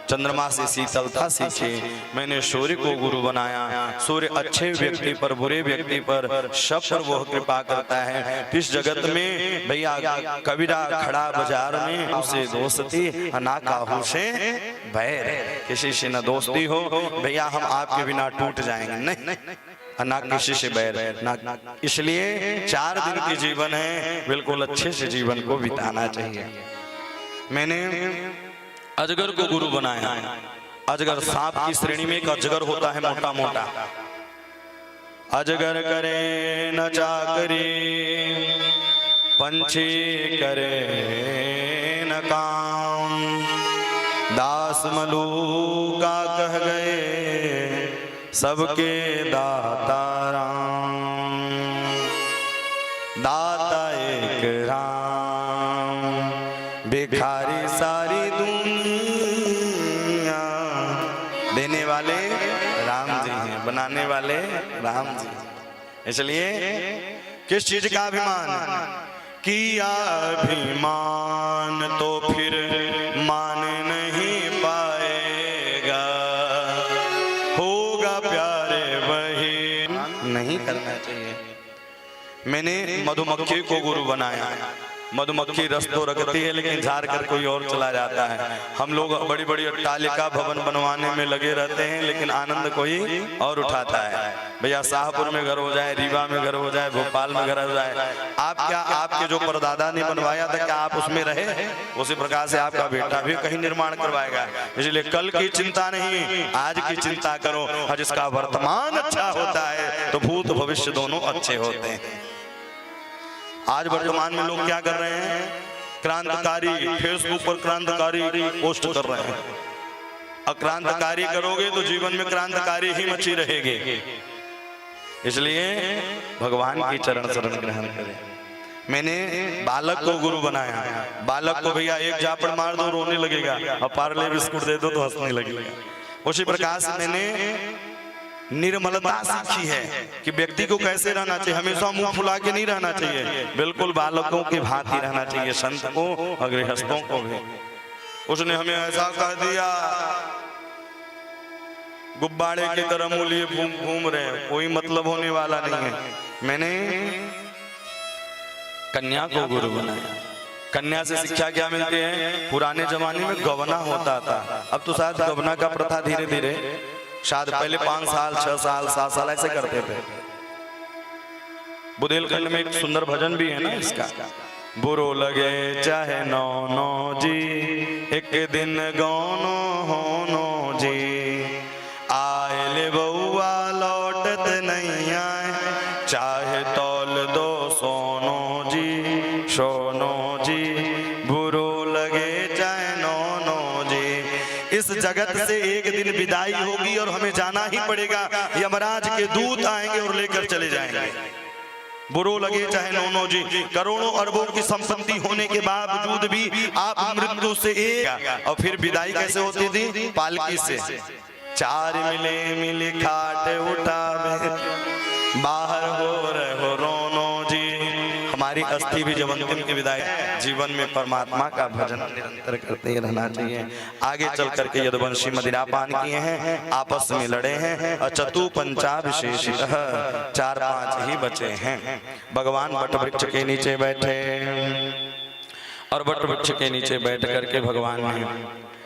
Speaker 1: चंद्रमा से शीतलता सीखे। मैंने सूर्य को गुरु बनाया। सूर्य अच्छे व्यक्ति पर, बुरे व्यक्ति पर, सब पर वह कृपा करता है। इस जगत में भैया कबीरा खड़ा बाजार में, उसे दोस्ती ना काहू से बैर, किसी से न दोस्ती हो भैया, हम आपके बिना टूट जाएंगे, नहीं ना किसी से बैर ना। इसलिए 4 दिन की जीवन है, बिल्कुल अच्छे से जीवन को बिताना चाहिए। मैंने अजगर को गुरु बनाया। अजगर सांप की श्रेणी में एक अजगर होता है मोटा मोटा। अजगर करे न चाकरी, पंछी करे न काम, दास मलूका कह गए सबके दाता राम। दाता एक राम, भिखारी सारी देने वाले राम जी हैं, बनाने वाले राम जी। इसलिए किस चीज का अभिमान? किया अभिमान तो फिर मान नहीं पाएगा, होगा प्यारे वही नहीं करना चाहिए। मैंने मधुमक्खी को गुरु बनाया। मधुमक्खी रस तो रखती है लेकिन झाड़ कर कोई और चला जाता है। हम लोग बड़ी बड़ी अट्टालिका भवन बनवाने में लगे रहते हैं लेकिन आनंद कोई और उठाता है। भैया शाहपुर में घर हो जाए, रीवा में घर हो जाए, भोपाल में घर हो जाए, आप क्या आपके जो परदादा ने बनवाया था क्या आप उसमें रहे? उसी प्रकार से आपका बेटा भी कहीं निर्माण करवाएगा। इसलिए कल की चिंता नहीं, आज की चिंता करो। और जिसका वर्तमान अच्छा होता है तो भूत भविष्य दोनों अच्छे होते हैं। आज वर्तमान में लोग क्या कर रहे हैं? क्रांतिकारी फेसबुक पर क्रांतिकारी पोस्ट कर रहे हैं। अक्रांतिकारी करोगे तो जीवन में क्रांतिकारी ही मची रहेगी। इसलिए भगवान की चरण शरण ग्रहण करें। मैंने बालक को गुरु बनाया। बालक को भैया एक झापड़ मार दो रोने लगेगा, और पार्ले बिस्कुट दे दो तो हंसने लगेगा। उसी प्रकार से मैंने निर्मलता सीखी है कि व्यक्ति को कैसे रहना चाहिए। हमेशा मुंह फुला के नहीं रहना चाहिए, बिल्कुल बालकों की भांति रहना चाहिए, संत को और गृहस्थों को भी। उसने हमें ऐसा कह दिया, गुब्बारे की तरह मुंह लिए घूम रहे हैं, कोई मतलब होने वाला नहीं है। मैंने कन्या को गुरु बनाया। कन्या से शिक्षा क्या मिलती है? पुराने जमाने में गवना होता था, अब तो शायद गवना का प्रथा धीरे धीरे, शायद पहले 5 साल 6 साल 7 साल ऐसे करते थे। बुंदेलखंड में एक सुंदर भजन भी है ना इसका, बुरो लगे चाहे नौनो जी, एक दिन गौनो होनो जी, आए ले बउआ लौटत नहीं आए, चाहे तौल दो सोनो जी सोनो जी, बुरो लगे चाहे नौनो जी। इस जगत से एक दिन विदाई होगी और हमें जाना ही पड़ेगा। यमराज के दूत आएंगे और लेकर चले जाएंगे। बुरो लगे चाहे नौनो जी, करोड़ों अरबों की संपत्ति होने के बावजूद भी आप मृत्यु से एक, और फिर विदाई कैसे होती थी? पालकी से। चार मिले मिले खाट उठावे, बाहर हो रहे हो रोनो जी। हमारी अस्थि भी जब अंतिम की विदाई, जीवन में परमात्मा का भजन निरंतर करते ही रहना चाहिए। आगे चल करके यदुवंशी मदिरा पान किए हैं, आपस में लड़े हैं, और चतु पंचाभिशेषितः 4-5 ही बचे हैं। भगवान वट वृक्ष के नीचे बैठे, और वट वृक्ष के नीचे बैठ करके भगवान ने,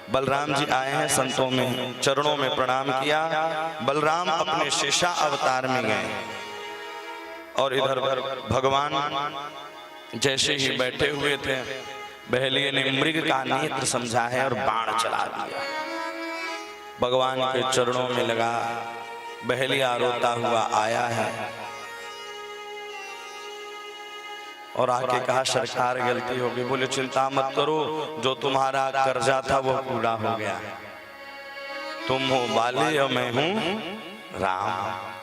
Speaker 1: बलराम जी आए हैं, संतों में चरणों में प्रणाम किया। बलराम अपने शेषा अवतार में गए, और इधर भगवान जैसे ही बैठे हुए थे, बहेलिये ने मृग का नेत्र समझा है और बाण चला दिया। भगवान के चरणों में लगा। बहेलिया रोता हुआ आया है और आके कहा, सरकार गलती होगी। बोले चिंता मत करो, जो तुम्हारा कर्जा था वो पूरा हो गया। तुम हो बाली और मैं हूं राम।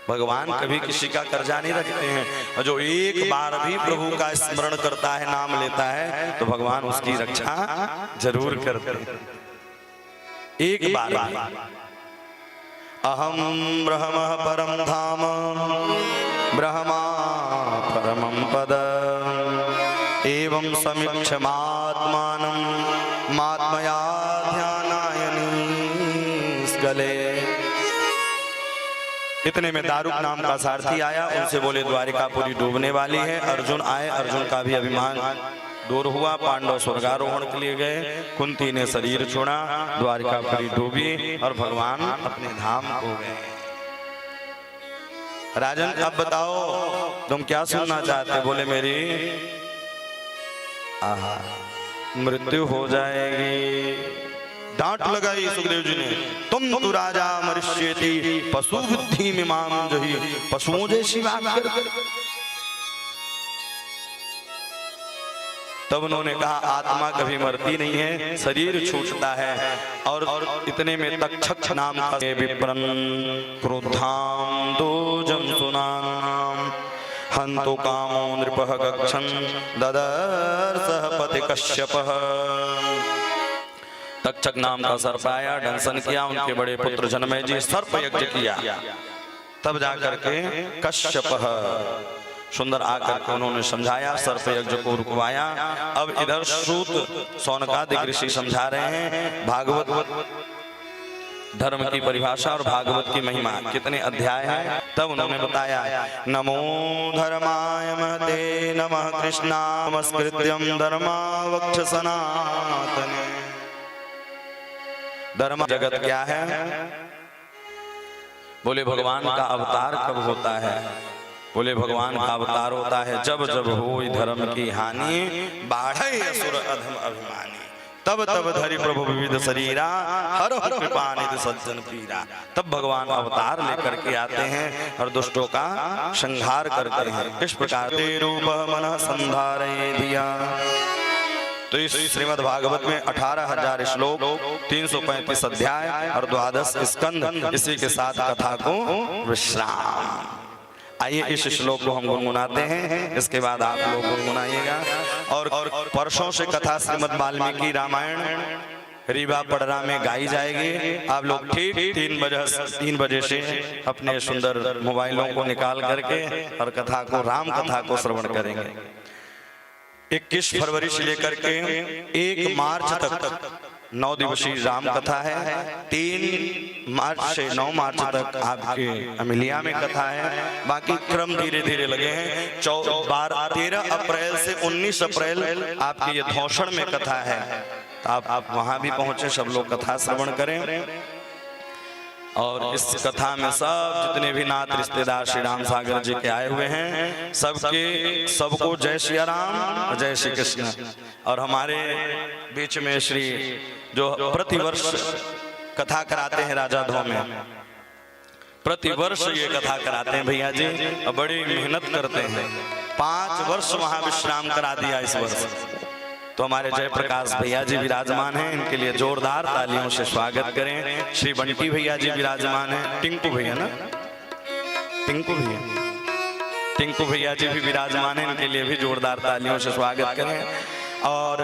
Speaker 1: भगवान कभी किसी का कर्जा नहीं रखते हैं, और जो एक बार भी प्रभु का स्मरण करता है, नाम लेता है, तो भगवान उसकी रक्षा जरूर करते हैं। एक बार अहम ब्रह्म परम धाम, ब्रह्मा परमं पद, एवं समीक्षमात्मानं मात्मया ध्यानायनि गले। इतने में दारुक नाम का सारथी आया, उनसे बोले द्वारिकापुरी डूबने वाली है। अर्जुन आए, अर्जुन का भी अभिमान दूर हुआ। पांडव स्वर्गारोहण के लिए गए, कुंती ने शरीर छोड़ा, द्वारिकापुरी डूबी और भगवान अपने धाम को गए। राजन अब बताओ तुम क्या सुनना चाहते? बोले मेरी मृत्यु हो जाएगी। डांट लगाई सुखदेव जी ने, तुम तो राजा मरिष्येति पशु बुद्धि में माम जही। पशुओं जैसी बात करते। तब उन्होंने कहा, आत्मा कभी मरती नहीं है, शरीर छूटता है। और इतने में तक्षक नाम का विप्रन क्रोधाम दोजम सुनाम हंतो कामो नृपः गच्छन् ददर्शः पति कश्यपः। तक्षक नाम का सर्प आया, दंशन किया, उनके बड़े पुत्र जनमेजय जी सर्प यज्ञ किया। तब जाकर के कश्यप सुंदर आकर के उन्होंने समझाया, सर्प यज्ञ को रुकवाया। अब इधर सूत सौनकादिक ऋषि समझा रहे हैं भागवत धर्म की परिभाषा और भागवत की महिमा। कितने अध्याय हैं? तब उन्होंने बताया, नमो धर्माय महते नमः कृष्णामस्कृत्यं धर्मावक्ष सनातने। धर्म जगत क्या है? बोले भगवान का अवतार कब होता है? बोले भगवान का अवतार होता है जब जब हो धर्म की हानि, बाढ़े असुर अधम अभिमानी। तब तब धरि प्रभु विविध शरीरा, हर कृपा निधि सज्जन पीरा। तब भगवान अवतार लेकर के आते हैं और दुष्टों का संहार करते हैं। इस प्रकार ते रूप मन संधारे दिया। तो इस श्रीमद् भागवत में 18,000 श्लोक, 335 अध्याय और 12 स्कंद, इसी के साथ कथा को विश्राम। आइए इस श्लोक को हम गुनगुनाते हैं, इसके बाद आप लोग गुनगुनाइएगा। और परसों से कथा श्रीमद् वाल्मीकि रामायण रीवा पड़रा में गाई जाएगी। आप लोग ठीक 3 बजे से अपने सुंदर मोबाइलों को निकाल करके और कथा को, राम कथा को श्रवण करेंगे। 21 फरवरी से लेकर के 1 मार्च तक 9 दिवसीय राम कथा है। 3 मार्च से 9 मार्च तक आपके अमिलिया में कथा है। बाकी क्रम धीरे धीरे लगे हैं। 13 अप्रैल से 19 अप्रैल आपके ये धौषण में कथा है। तो आप वहां भी पहुंचे, सब लोग कथा श्रवण करें। और इस कथा में सब जितने भी नाथ रिश्तेदार श्री राम सागर जी के आए हुए हैं, सबको जय श्री राम, जय श्री कृष्ण। और हमारे बीच में श्री जो प्रतिवर्ष कथा कराते हैं राजाधो में, प्रतिवर्ष ये कथा कराते हैं भैया जी, और बड़ी मेहनत करते हैं। 5 वर्ष वहां विश्राम करा दिया इस वर्ष। तो हमारे जयप्रकाश भैया जी विराजमान हैं, इनके लिए जोरदार तालियों से स्वागत करें। श्री बंटी भैया जी विराजमान हैं, टिंकू भैया ना, टिंकू भैया जी भी विराजमान हैं, इनके लिए भी जोरदार तालियों से स्वागत करें। और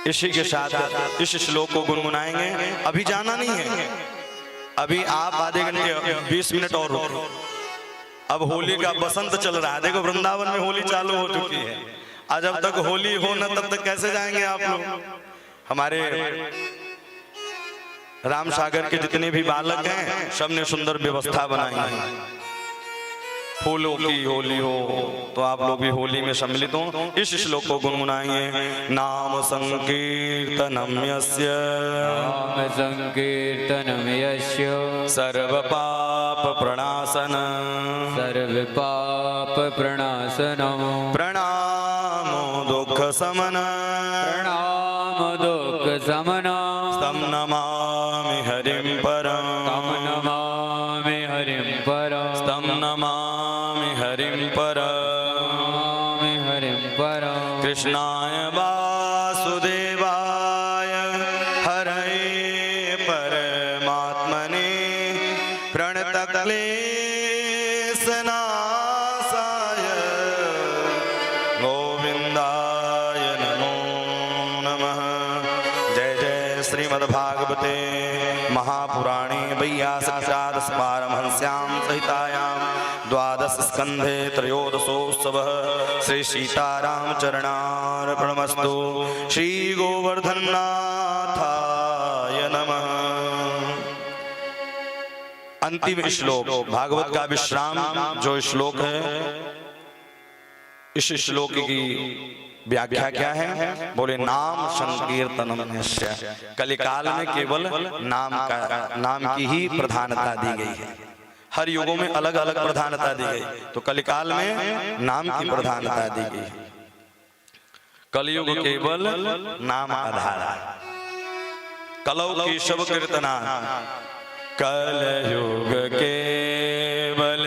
Speaker 1: इसी के साथ इस श्लोक को गुनगुनाएंगे। अभी जाना नहीं है, अभी आप आधे घंटे 20 मिनट और रुको। अब होली का बसंत चल रहा है, देखो वृंदावन में होली चालू हो चुकी है। आज जब तक होली हो ना तब तक कैसे जाएंगे आप लोग। हमारे राम सागर के जितने भी बालक हैं सबने सुंदर व्यवस्था बनाई है। फूलों की होली हो तो आप लोग भी होली में सम्मिलित हो। इस श्लोक को गुनगुनाएंगे। नाम संकीर्तनम यस्य,
Speaker 2: नाम संकीर्तनम यस्य
Speaker 1: सर्व पाप प्रणाशन,
Speaker 2: सर्व पाप प्रणाशनम,
Speaker 1: प्रणामो दुख समन,
Speaker 2: प्रणाम दुख समन,
Speaker 1: तम नमामि हरिं परम,
Speaker 2: तम नमामि हरिं परम,
Speaker 1: तम नमामि हरिं परम,
Speaker 2: नमामि हरिं परम।
Speaker 1: कृष्णाय वासुदेवाय हरये परमात्मने प्रणतक्लेशनाशाय गोविंदाय नमो नमः। जय जय श्रीमद्भागवते महापुराणे वैयासक्तादश पारमहंस्यां सहितायां द्वादश स्कंधे त्रयोदशोत्सवः। श्री सीतारामचरणार्पणमस्तु। श्री गोवर्धननाथाय नमः। अंतिम श्लोक भागवत का विश्राम जो श्लोक है, इस श्लोक की व्याख्या क्या है? बोले नाम संकीर्तनम यस्य। कलिकाल में केवल नाम की ही प्रधानता दी गई है। हर युगों में अलग अलग प्रधानता दी गई, तो कलिकाल में नाम की प्रधानता दी गई। कलयुग केवल नाम आधार, कलौ की शब कीर्तना। कलयुग केवल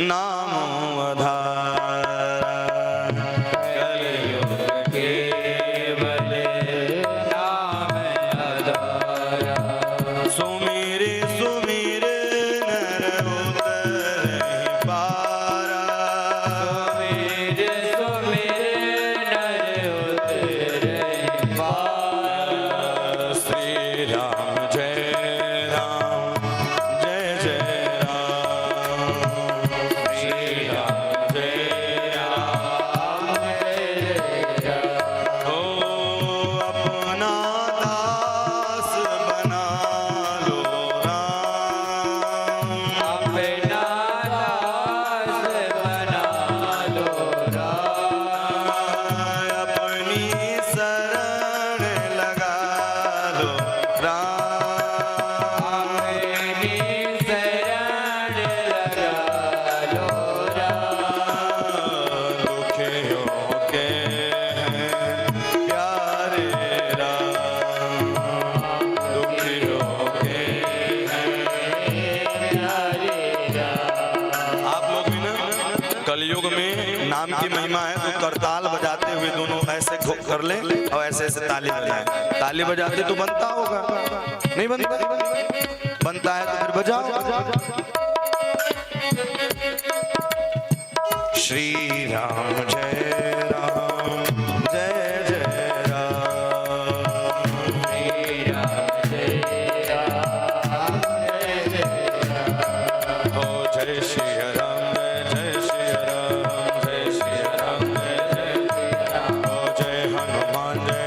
Speaker 1: नाम आधार, कलयुग केवल
Speaker 2: नाम आधार।
Speaker 1: सुमिरे सुमिरे नर उतरहि पारा,
Speaker 2: सुमिरे सुमिरे नर उतरहि पारा।
Speaker 1: श्री राम जय राम, जय जय राम, श्री राम जय राम, हो अपना दास बना लो राम,
Speaker 2: अपना दास बना लो राम।
Speaker 1: अपनी शरण लगा लो राम,
Speaker 2: अपनी शरण लगा लो राम।
Speaker 1: दुखियों के हैं प्यारे राम, दुखियों के हैं
Speaker 2: प्यारे राम।
Speaker 1: आप लोग भी ना कलयुग में नाम की महिमा है, तो करताल बजाते हुए दोनों ऐसे कर ले और ऐसे ऐसे ताली बजाएं। ताली बजाते तो बनता होगा, नहीं बनता? बनता है तो फिर बजाओ। श्री राम जय राम, जय जय राम,
Speaker 2: श्री राम जय राम, जय जय राम।
Speaker 1: हो जय श्री राम, जय श्री राम, जय श्री राम, जय राम। हो जय हनुमान, जय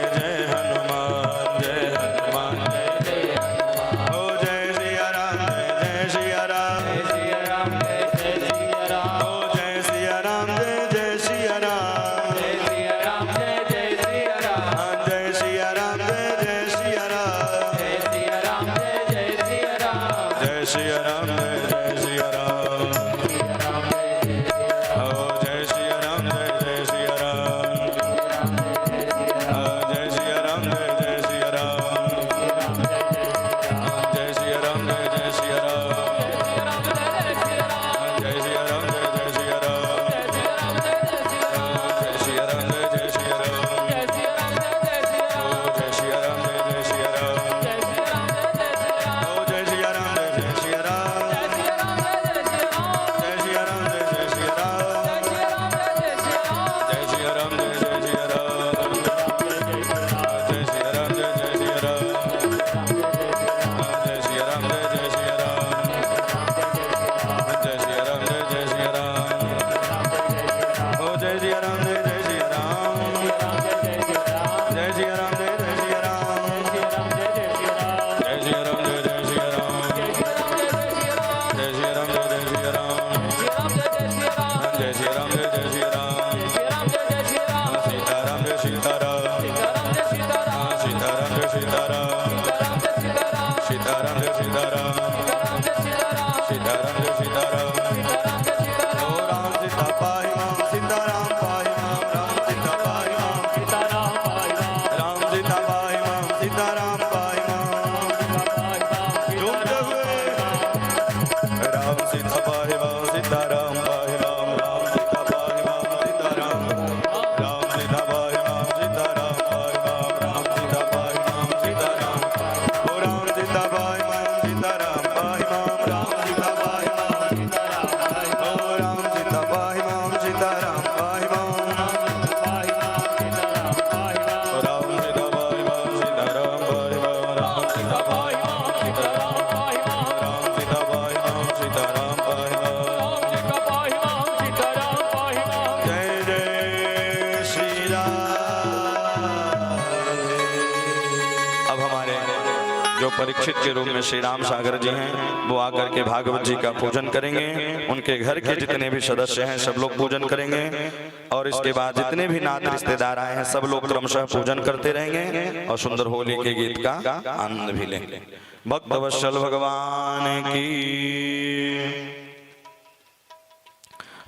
Speaker 1: हनुमान, जय हनुमान,
Speaker 2: जय हनुमान।
Speaker 1: हो जय श्री राम, जय श्री राम,
Speaker 2: जय श्री राम, जय श्री राम।
Speaker 1: हो जय श्री राम, जय श्री राम, जय सिया राम जय जय सिया राम जय सिया राम जय जय सिया राम जय सिया राम जय जय सिया राम जय सिया राम जय जय सिया राम जय सिया राम जय जय सिया राम सीताराम जय सीताराम सीताराम जय सीताराम सीताराम जय सीताराम सीताराम जय सीताराम ओ राम सीता पाहि माम सीताराम पाहि माम राम सीता पाहि माम
Speaker 2: सीताराम पाहि माम
Speaker 1: राम सीता पाहि माम सीताराम पाहि माम झूमते हुए राम सीता पाहि माम सीताराम पाहि माम राम सीता पाहि माम सीताराम राम सीता पाहि माम सीताराम पाहि माम राम सीता पाहि माम सीताराम ओ राम सीता पाहि माम सीताराम पाहि माम राम सीता पाहि माम ओ राम सीता पाहि माम सीताराम पाहि माम
Speaker 2: पाहि माम सीताराम पाहि माम
Speaker 1: ओ राम सीता पाहि माम सीताराम पाहि माम राम सीता पाहि माम सीताराम
Speaker 2: पाहि माम
Speaker 1: राम सीता पाहि माम सीताराम पाहि माम
Speaker 2: पाहि माम सीताराम पाहि माम
Speaker 1: जय जय श्री राम। अब हमारे जो परीक्षित के रूप में श्री राम सागर जी हैं वो आकर के भागवत जी का पूजन करेंगे। उनके घर के जितने भी सदस्य हैं सब लोग पूजन करेंगे और इसके बाद जितने भी नात रिश्तेदार आए हैं सब लोग क्रमशः पूजन करते रहेंगे और सुंदर होली के गीत का आनंद भी लेंगे। भक्त वत्सल भगवान की,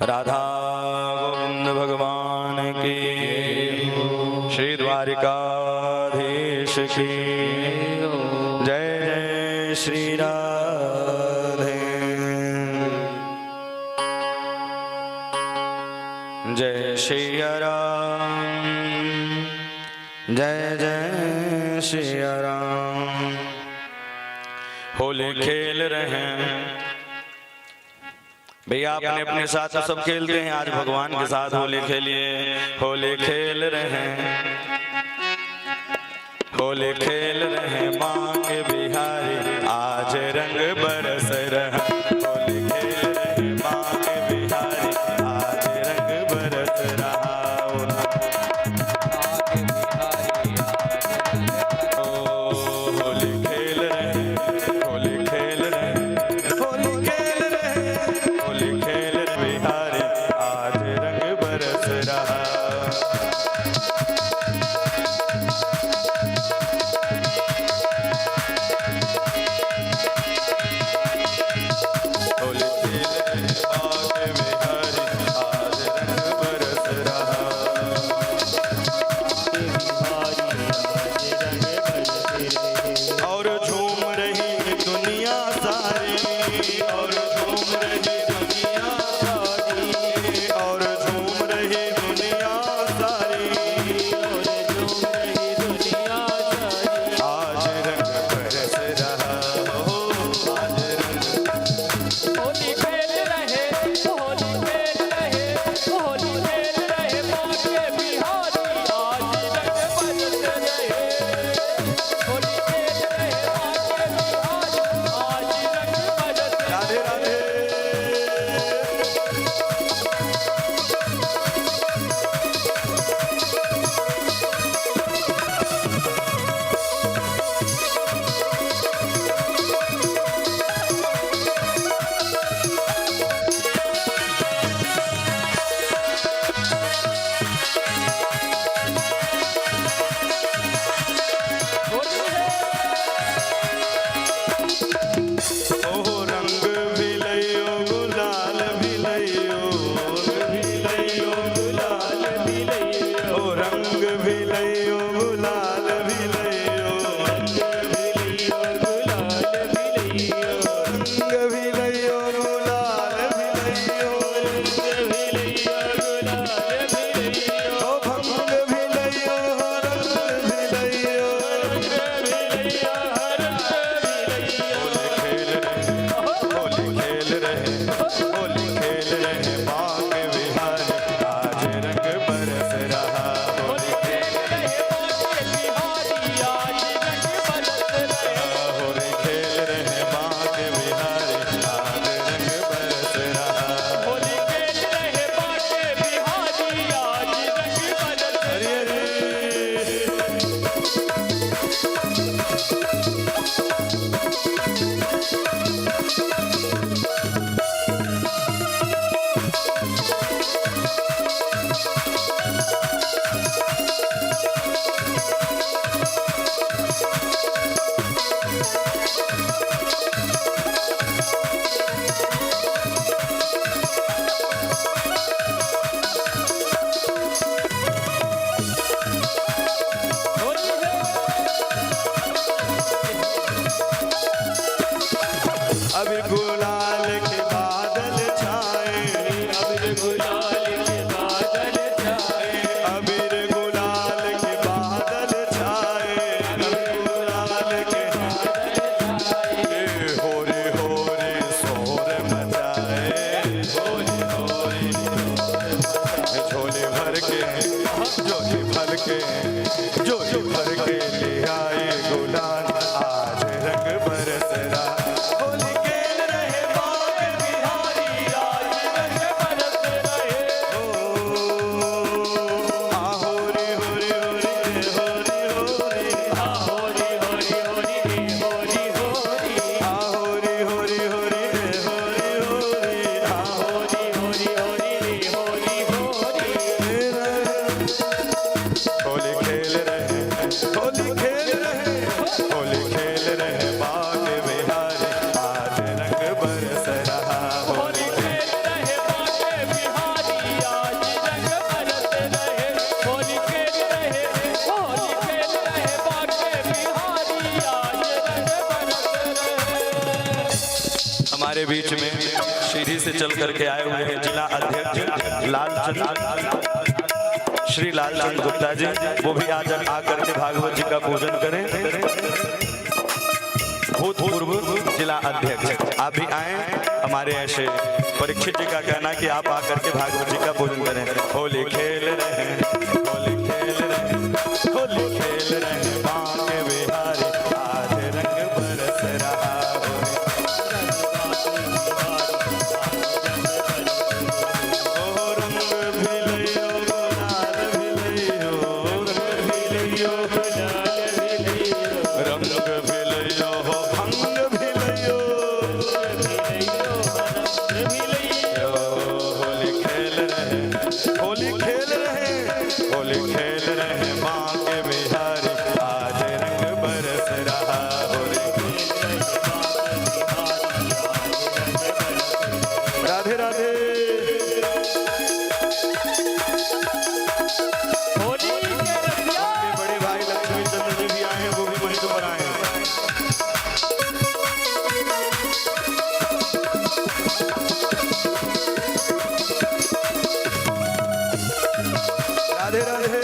Speaker 1: राधा गोविंद भगवान की, श्री द्वारिकाधीश की जय जय श्री राधे। जय श्री राम जय जय श्री राम। होली खेल रहे हैं भैया, अपने अपने साथ तो सब खेलते हैं, आज भगवान के साथ होली खेलिए। होली खेल रहे हैं, होली खेल रहे हैं मांगे बिहारी, आज रंग बरस रहा। होली खेल रहे हैं मांगे बिहारी, आज रंग बरस रहा। ओ होली खेल रहे हैं, होली खेल रहे हैं, होली खेल रहे हैं, होली खेल रहे बिहारी, आज रंग बरस रहा। होली खेल रहे बाग बिहारी, आज रंग बरस रहा। और झूम रही दुनिया सारी, और झूम रही दुनिया सारी, और झूम रही दुनिया सारी, आज झोले भर के झोले भर के झोले भर के ले आए गुलाल आज रंग बरस रहा होली खेल रहे बाग बिहारी आज रंग बरस रहे हो होरी होरी होरी होरी होरी
Speaker 2: होरी होरी होरी होरी होरी
Speaker 1: होरी होरी होरी होरी होरी
Speaker 2: होरी होरी होरी होरी
Speaker 1: होली खेल रहे होली खेल रहे होली खेल रहे बाग बिहारी आज रंग बरस रहा
Speaker 2: होली खेल रहे बागे बिहारी आज रंग बरस रहे होली खेल रहे बागे बिहारी आज रंग बरस रहे।
Speaker 1: हमारे बीच में सीढ़ी से चल करके आए हुए हैं जिला अध्यक्ष लालचंद श्री लालचंद गुप्ता जी, वो भी आज आकर के भागवत जी का पूजन करें। भूतपूर्व जिला अध्यक्ष आप भी आए, हमारे ऐसे परीक्षित जी का कहना कि आप आकर के भागवत जी का पूजन करें। होली खेल रहे होली खेल रहे होली खेल रहे बाग बिहारी आज रंग बरस रहा रंग भिलयो गुलाल भिलयो रंग भिलयो हो भंग भिलयो होली खेल रहे होली खेल रहे होली खेल रहे बाग बिहारी आज रंग बरस रहा होली राधे राधे
Speaker 2: होली के रसिया
Speaker 1: आपके बड़े भाई लक्ष्मी चंद्र जी भी आए हैं, वो भी वहीं पर आए हैं। राधे राधे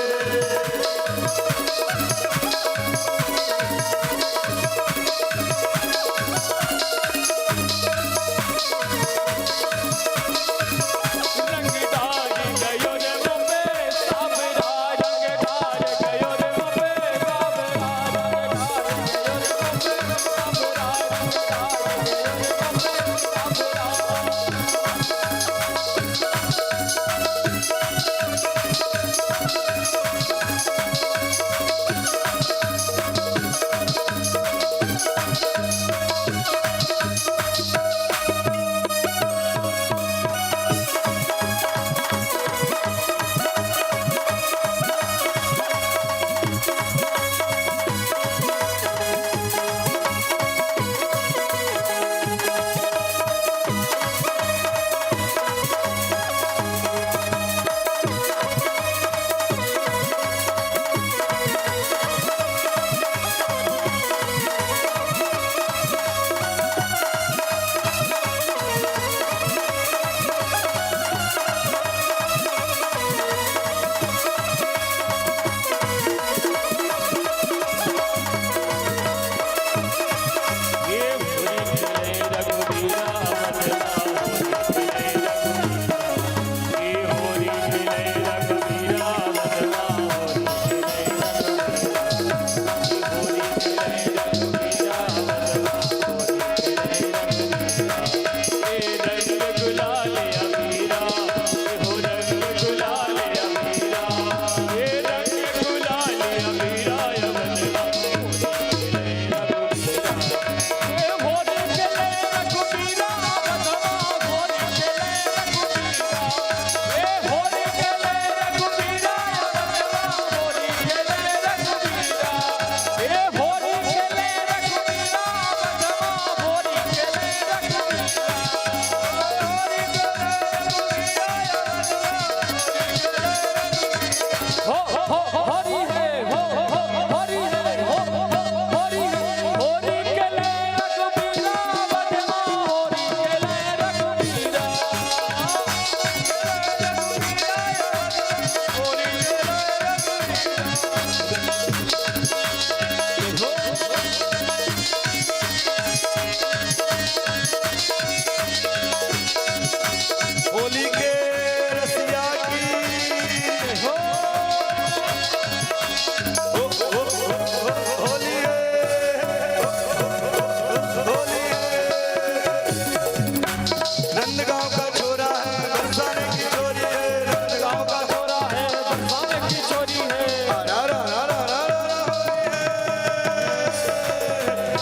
Speaker 2: का छोरा है, बरसाने की छोरी है।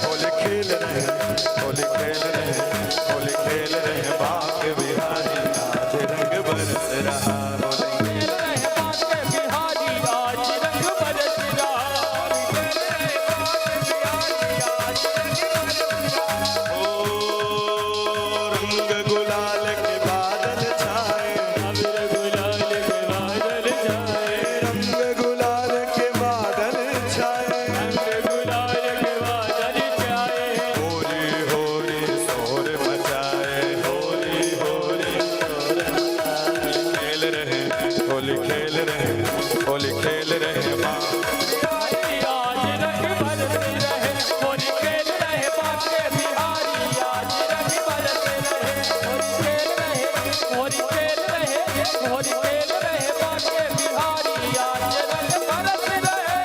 Speaker 1: होली खेल रहे, होली खेल रहे, होली खेल रहे बाग बिहारी, आज रंग बरस रहा।
Speaker 2: खेल रहे बाके बिहारी, आज रंग बरस रहा।
Speaker 1: ओ रंग गुलाल के बादल छाए,
Speaker 2: अबीर गुलाल के बादल छाए,
Speaker 1: रंग गुलाल के बादल छाए,
Speaker 2: रंग गुलाल के बादल छाए।
Speaker 1: होली होली शोर मचाए, होली होली शोर मचाए। खेल रहे, होली खेल रहे, होली खेल रहे माँ।
Speaker 2: बिहारी आज रंग बरस रहे, होली खेल रहे बाके बिहारी, आज रंग बरस रहे। होली खेल रहे, होली खेल रहे, होली खेल रहे बाके बिहारी, आज रंग बरस रहे।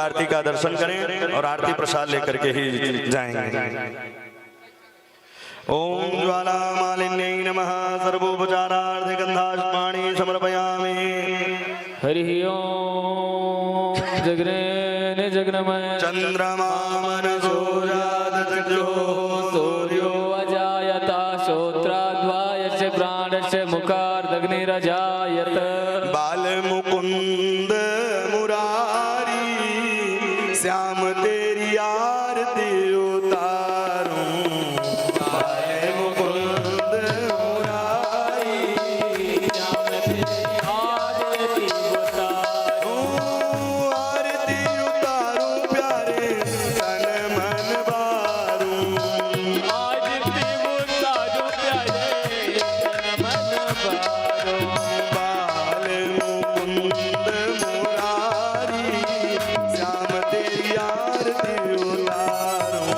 Speaker 1: आरती का दर्शन करें और आरती प्रसाद लेकर के ही जाएंगे। ओम ज्वाला मालिन्यै नमः सर्वोपचारार्थ गंधाष्टमाणि समर्पयामि।
Speaker 2: हरि ओम जगने जगनमय
Speaker 1: चंद्रमा मनसो जातचक्षुः
Speaker 2: सूर्यो अजायत श्रोत्राद्वायस्य प्राणस्य मुखार्दग्निरजायत
Speaker 1: बालमुकुंद मुरारी श्याम तेरी आरती उतारूं। बालमुकुंद मुरारी
Speaker 2: श्याम तेरी आरती उतारूं।
Speaker 1: आरती उतारूं प्यारे तन मन बारूं।
Speaker 2: आरती उतारूं प्यारे तन मन बारूं।
Speaker 1: बालमुकुंद मुरारी श्याम तेरी आरती उतारूं।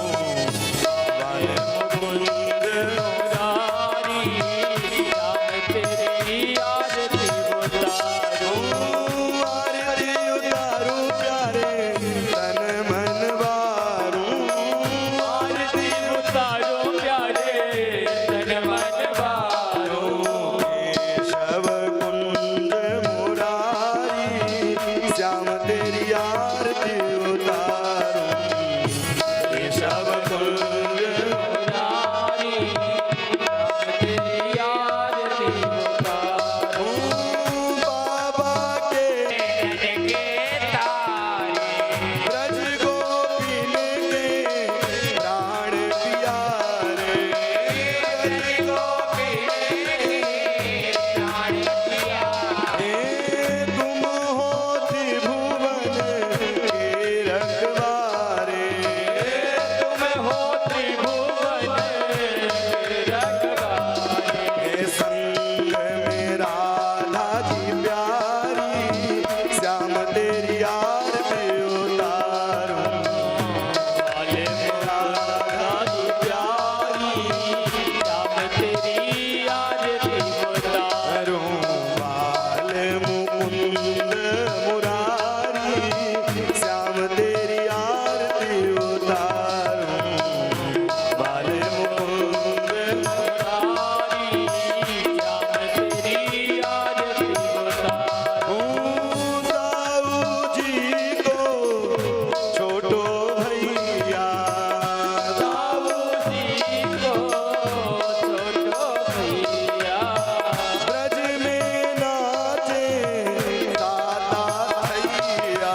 Speaker 1: बालमुकुंद
Speaker 2: मुरारी श्याम तेरी आरती उतारूं।
Speaker 1: आरती उतारूं प्यारे तन मन बारूं।
Speaker 2: आरती उतारूं प्यारे तन मन बारूं।
Speaker 1: केशव कुंज मुरारी श्याम तेरी आरती उतारूं। केशव कुंज
Speaker 2: मुरारी श्याम तेरी आरती उतारूं।
Speaker 1: बाबा के
Speaker 2: के तारे
Speaker 1: ब्रज गोपीन के प्राण प्यारे।
Speaker 2: ब्रज गोपीन प्राण प्यारे।
Speaker 1: तुम हो त्रिभुवन के रखवारे।
Speaker 2: तुम हो त्रिभुवन रखवारे।
Speaker 1: संग में राधा जी प्यारी श्याम तेरी आरती उतारूं।
Speaker 2: वाले राधा की प्यारी श्याम तेरी आरती उतारूं।
Speaker 1: बालमुकुंद मुरारी श्याम तेरी आरती उतारूं। बालमुकुंद
Speaker 2: मुरारी श्याम तेरी आरती उतारूं।
Speaker 1: दाऊ जी को छोटो भैया।
Speaker 2: दाऊ जी को छोटो भैया।
Speaker 1: ब्रज में नाचे दाता भैया।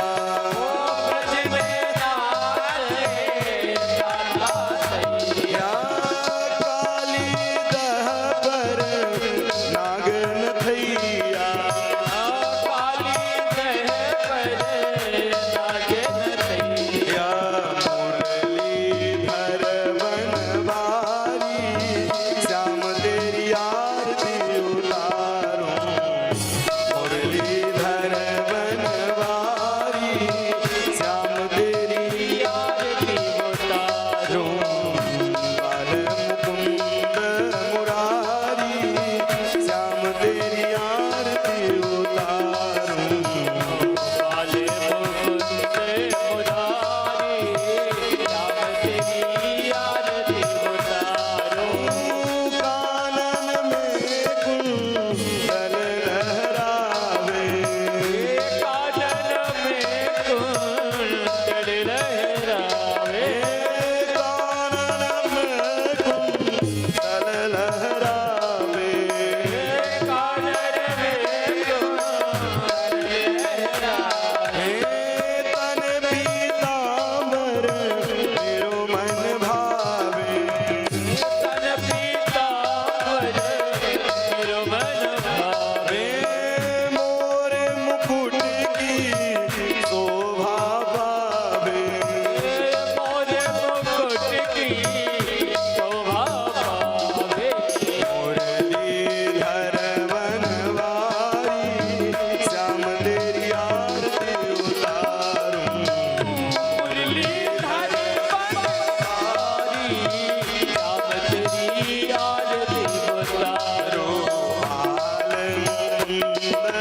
Speaker 2: ब्रज में नाचे दाता सैया।
Speaker 1: काली दह पर नागन थैया।
Speaker 2: काली दह पर नागन थैया।
Speaker 1: मुरलीधर बनवारी श्याम तेरी आरती उतारूं। मुरलीधर बनवारी श्याम तेरी
Speaker 2: आरती उतारूं।
Speaker 1: बालमुकुंद मुरारी श्याम तेरी आरती उतारूं।
Speaker 2: वाले मुकुंद मुरारी श्याम तेरी आरती उतारूं।
Speaker 1: कानन में कुंडल लहरावे।
Speaker 2: कानन में कुंडल लहरावे।
Speaker 1: कानन में कुंडल लहरावे।
Speaker 2: कानन में कुंडल लहरावे।
Speaker 1: तन पीतांबर मेरो मन भावे।
Speaker 2: तन पीतांबर मेरो मन भावे।
Speaker 1: मोर मुकुट की शोभा पावे।
Speaker 2: मोर मुकुट की शोभा पावे।
Speaker 1: मुरलीधर बनवारी श्याम तेरी आरती उतारूं।
Speaker 2: मुरलीधर बनवारी श्याम तेरी आरती उतारूं।
Speaker 1: बालमुकुंद